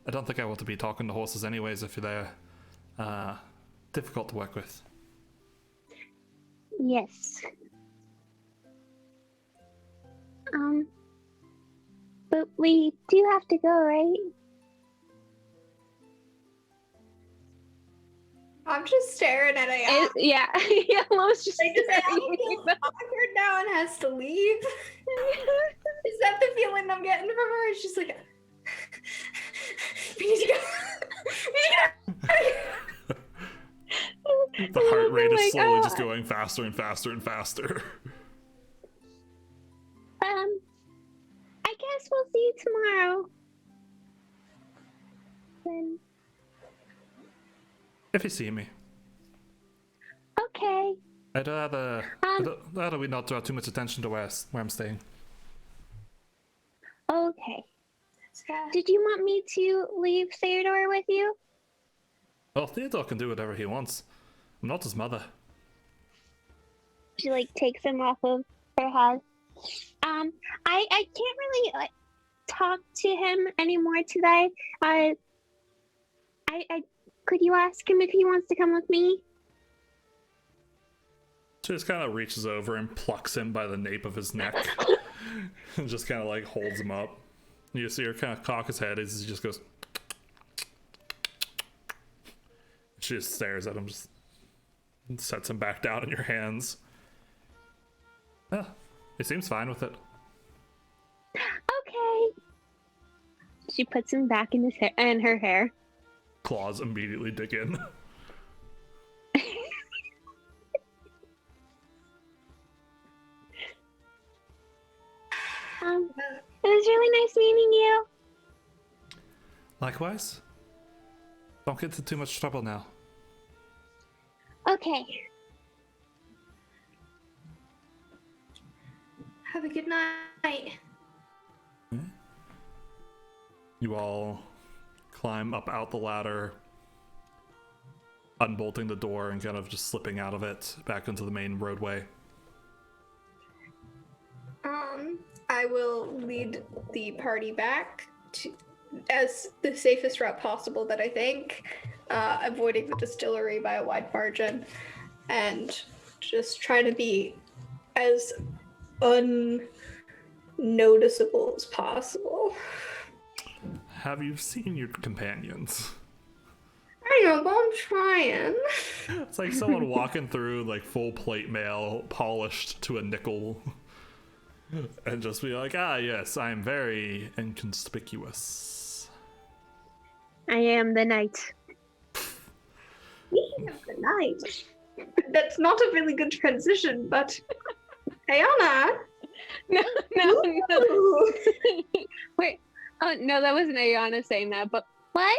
I don't think I want to be talking to horses anyways if they're difficult to work with. yes. But we do have to go, right? I'm just staring at Ayana. Yeah, yeah. Lois just Like, does Ayana feel awkward now and has to leave? Is that the feeling I'm getting from her? It's just like, we need to go. The heart rate is like, slowly oh. just going faster and faster and faster. I guess we'll see you tomorrow. then. If you see me. Okay. I'd rather we not draw too much attention to where I'm staying. Okay. Did you want me to leave Theodore with you? Well, Theodore can do whatever he wants. I'm not his mother. She like takes him off of her head. I can't really like talk to him anymore today. I could you ask him if he wants to come with me? She just kind of reaches over and plucks him by the nape of his neck. And just kind of like holds him up. You see her kind of cock his head as he just goes. She just stares at him, just sets him back down in your hands. Yeah, he seems fine with it. Okay. She puts him back in his hair and her hair. Claws immediately dig in. It was really nice meeting you. Likewise. Don't get into too much trouble now. Okay. Have a good night. You all climb up out the ladder, unbolting the door and kind of just slipping out of it back into the main roadway. I will lead the party back to as the safest route possible that I think, avoiding the distillery by a wide margin, and just try to be as unnoticeable as possible. Have you seen your companions? I know, but I'm trying. It's like someone walking through like full plate mail, polished to a nickel, and just be like, ah, yes, I'm very inconspicuous. I am the knight. Speaking of the night, that's not a really good transition, but Ayana. No. Wait. Oh, no, that wasn't Ayana saying that, but What?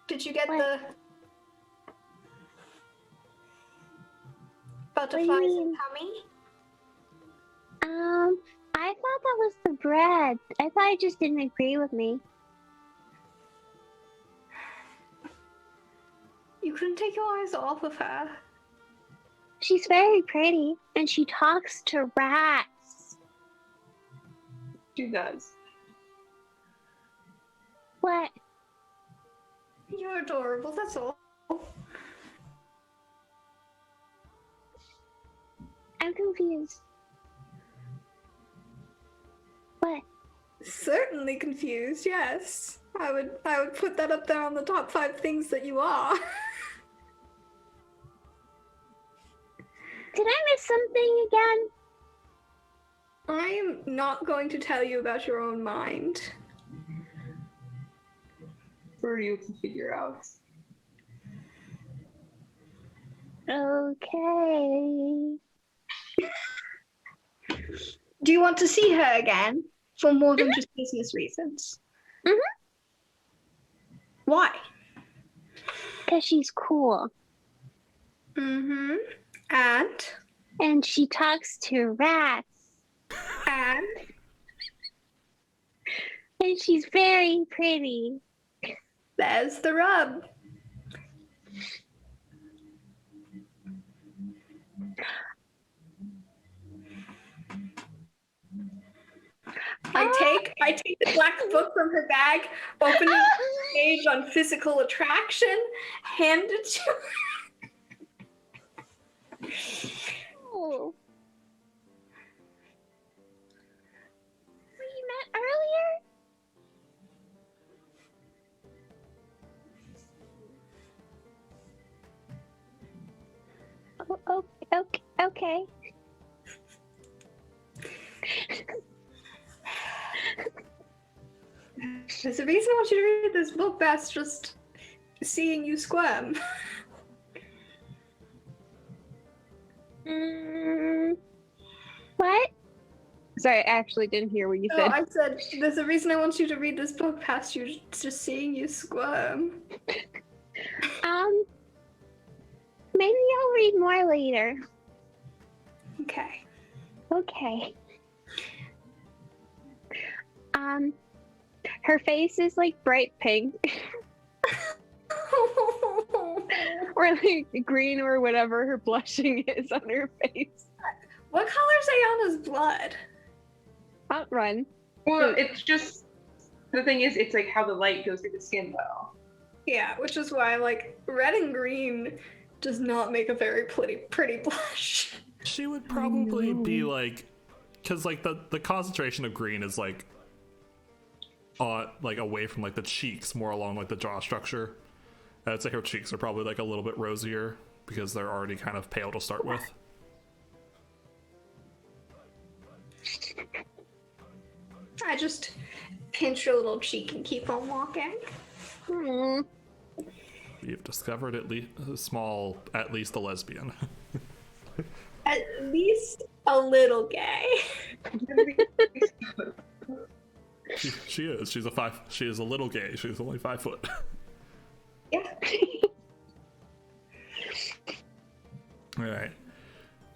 Did you get What? the butterflies mean? and tummy? I thought that was the bread. I thought it just didn't agree with me. You couldn't take your eyes off of her. She's very pretty, and she talks to rats. She does. What? You're adorable, that's all. I'm confused. What? Certainly confused, yes. I would put that up there on the top 5 things that you are. Did I miss something again? I am not going to tell you about your own mind. For you to figure out. Okay. Do you want to see her again? For more than just business reasons? Mhm. Why? Because she's cool. Mm-hmm. And? And she talks to rats. And? And she's very pretty. There's the rub. I take the black book from her bag, open the page on physical attraction, hand it to her. Oh. We met earlier? Oh, okay. There's a reason I want you to read this book past just seeing you squirm. What? Sorry, I actually didn't hear what you No, said. I said there's a reason I want you to read this book past you just seeing you squirm. Maybe I'll read more later. Okay. Okay. Her face is like bright pink, or like green, or whatever her blushing is on her face. What color's Ayana's blood? Outrun. Well, it's just the thing is, it's like how the light goes through the skin, though. Yeah, which is why like red and green does not make a very pretty blush. She would probably be like, because like the concentration of green is like away from like the cheeks, more along like the jaw structure. I'd say her cheeks are probably like a little bit rosier because they're already kind of pale to start with. I just pinch her little cheek and keep on walking. You've discovered at least a lesbian. At least a little gay. She is. She is a little gay. She's only 5 foot. Yeah. All right.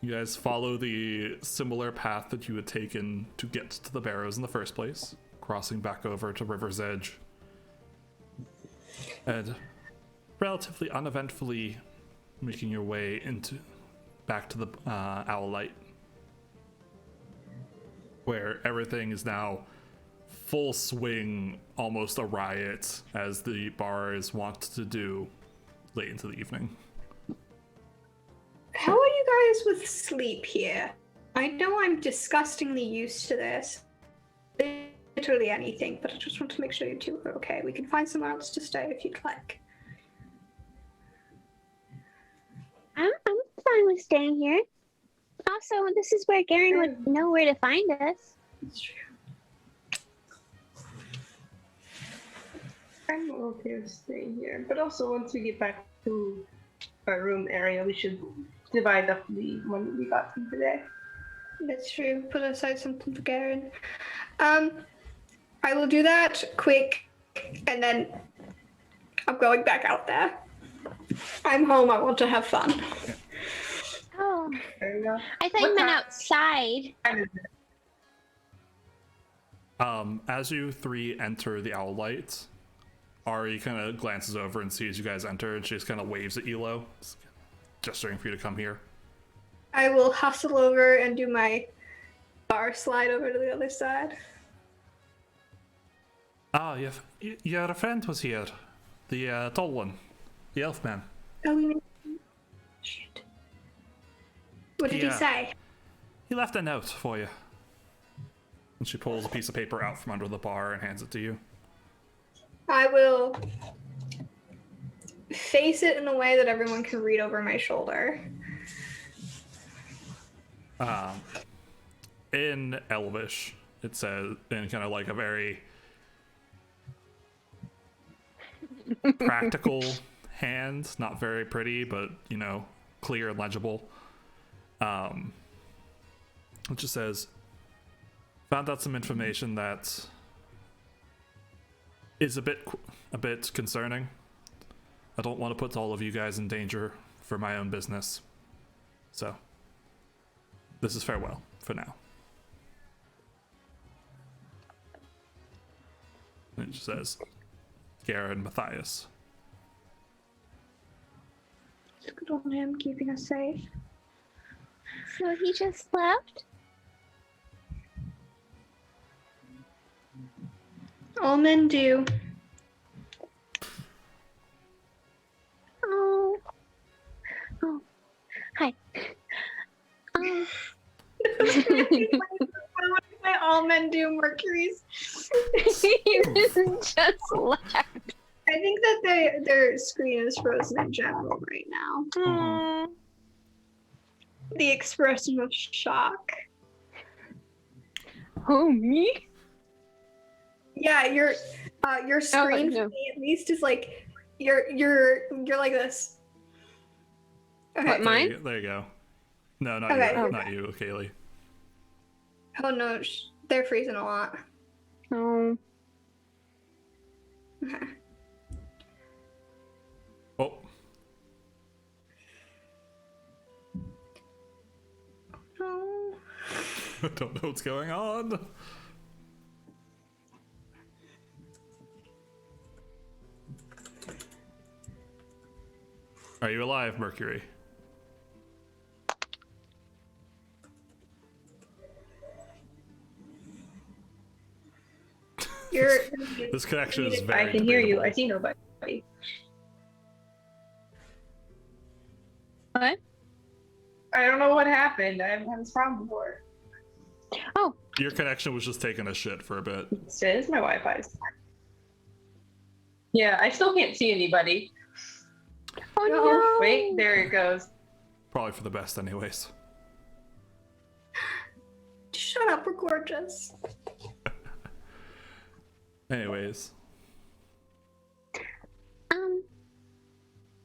You guys follow the similar path that you had taken to get to the Barrows in the first place, crossing back over to River's Edge, and relatively uneventfully making your way back to the Alvaille, where everything is now full swing, almost a riot, as the bar is wont to do late into the evening. How are you guys with sleep here? I know I'm disgustingly used to this. Literally anything, but I just want to make sure you two are okay. We can find somewhere else to stay if you'd like. I'm fine with staying here. Also, this is where Garen would know where to find us. That's true. I'm okay with staying here, but also once we get back to our room area, we should divide up the money we got from today. That's true. Put aside something for Garen. I will do that quick, and then I'm going back out there. I'm home. I want to have fun. Oh, There you go. I thought you meant outside. As you three enter the Alvaille, Ari kind of glances over and sees you guys enter, and she just kind of waves at Elo, gesturing for you to come here. I will hustle over and do my bar slide over to the other side. Ah, your friend was here. The tall one. The elf man. Oh, we made... Shit. What did he Yeah. say? He left a note for you. And she pulls a piece of paper out from under the bar and hands it to you. I will face it in a way that everyone can read over my shoulder. In Elvish, it says, in kind of like a very practical hand, not very pretty, but, you know, clear and legible. It just says, found out some information that is a bit concerning. I don't want to put all of you guys in danger for my own business. So, this is farewell for now. And it just says, Garen Matthias. It's good on him keeping us safe. So he just left? All men do. Oh. Oh. Hi. Why all men do, Mercury's? He just left. I think that their screen is frozen in general right now. The expression of shock. Oh, me? Yeah, your screen no. for me at least is like you're like this. Okay. What, mine? There you go. No, not Okay. you. Not you, Kaylee. Oh no, they're freezing a lot. Oh, Oh, No. I don't know what's going on. Are you alive, Mercury? You're. This connection is very I can hear you. debatable. I see nobody. what? I don't know what happened. I've had this problem before. Oh, Your connection was just taking a shit for a bit. It says my Wi-Fi's. Yeah, I still can't see anybody. oh No. no! Wait, there it goes. Probably for the best anyways. Shut up, we're gorgeous. Anyways.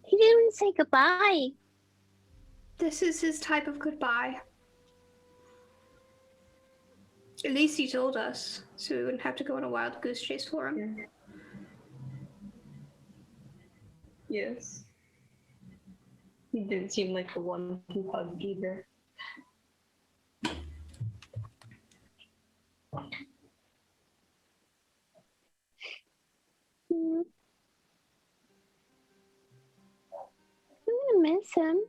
He didn't say goodbye. This is his type of goodbye. At least he told us, so we wouldn't have to go on a wild goose chase for him. Yes. He didn't seem like the one who hugged either. Hmm. I'm gonna miss him.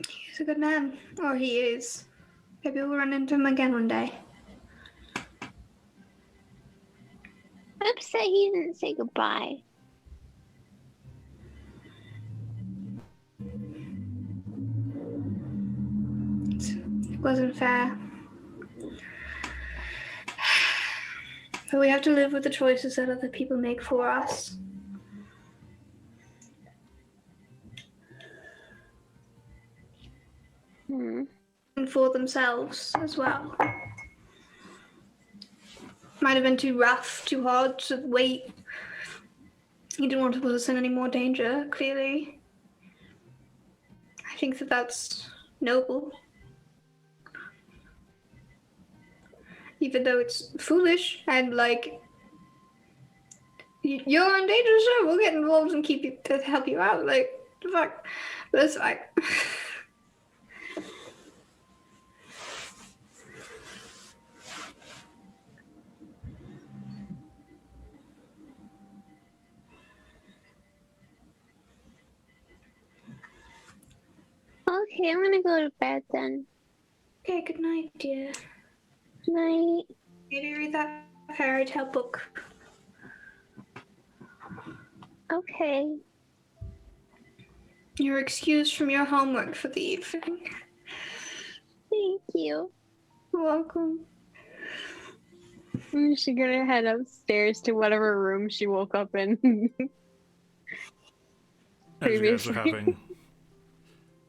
He's a good man, or he is. Maybe we'll run into him again one day. I'm upset he didn't say goodbye. It wasn't fair. But we have to live with the choices that other people make for us. Hmm. And for themselves as well. Might have been too rough, too hard to wait. He didn't want to put us in any more danger, clearly. I think that that's noble. Even though it's foolish and like, you're in danger, sure, we'll get involved and keep you to help you out. Like, the fuck, but it's like. Okay, I'm gonna go to bed then. Okay, good night, dear. Night. Maybe read that fairy tale book. Okay. You're excused from your homework for the evening. Thank you. You're welcome. She's gonna head upstairs to whatever room she woke up in. As you guys are Previously. having,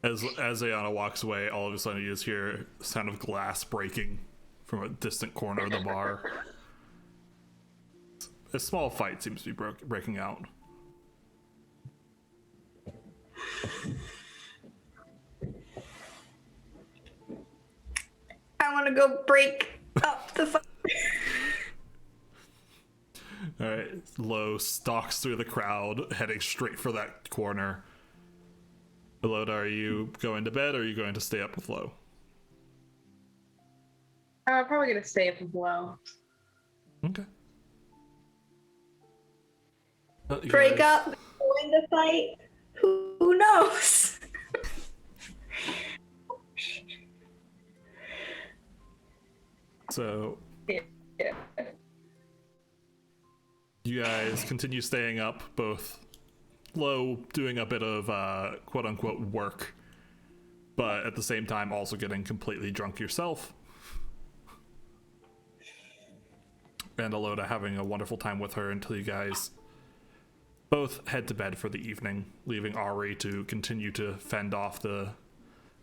as Ayana walks away, all of a sudden you just hear the sound of glass breaking from a distant corner of the bar. A small fight seems to be breaking out. I want to go break up the fight. All right, Lo stalks through the crowd, heading straight for that corner. Eloda, are you going to bed or are you going to stay up with Lo? I'm probably gonna stay up as well. Okay. You Break guys- up, win the fight. Who knows? So Yeah. you guys continue staying up, both Lo doing a bit of quote unquote work, but at the same time also getting completely drunk yourself. And Eloda having a wonderful time with her until you guys both head to bed for the evening, leaving Ari to continue to fend off the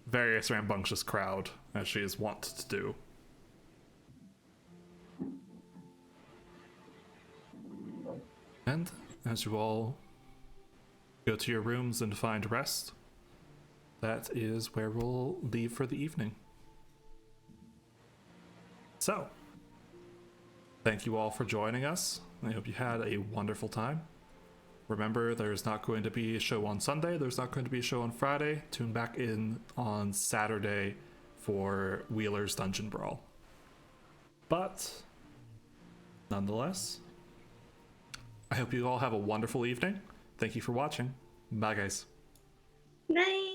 various rambunctious crowd as she is wont to do. And as you all go to your rooms and find rest, that is where we'll leave for the evening. So, thank you all for joining us. I hope you had a wonderful time. Remember, there's not going to be a show on Sunday, there's not going to be a show on Friday. Tune back in on Saturday for Wheeler's Dungeon Brawl. But, nonetheless, I hope you all have a wonderful evening. Thank you for watching. Bye, guys. Night.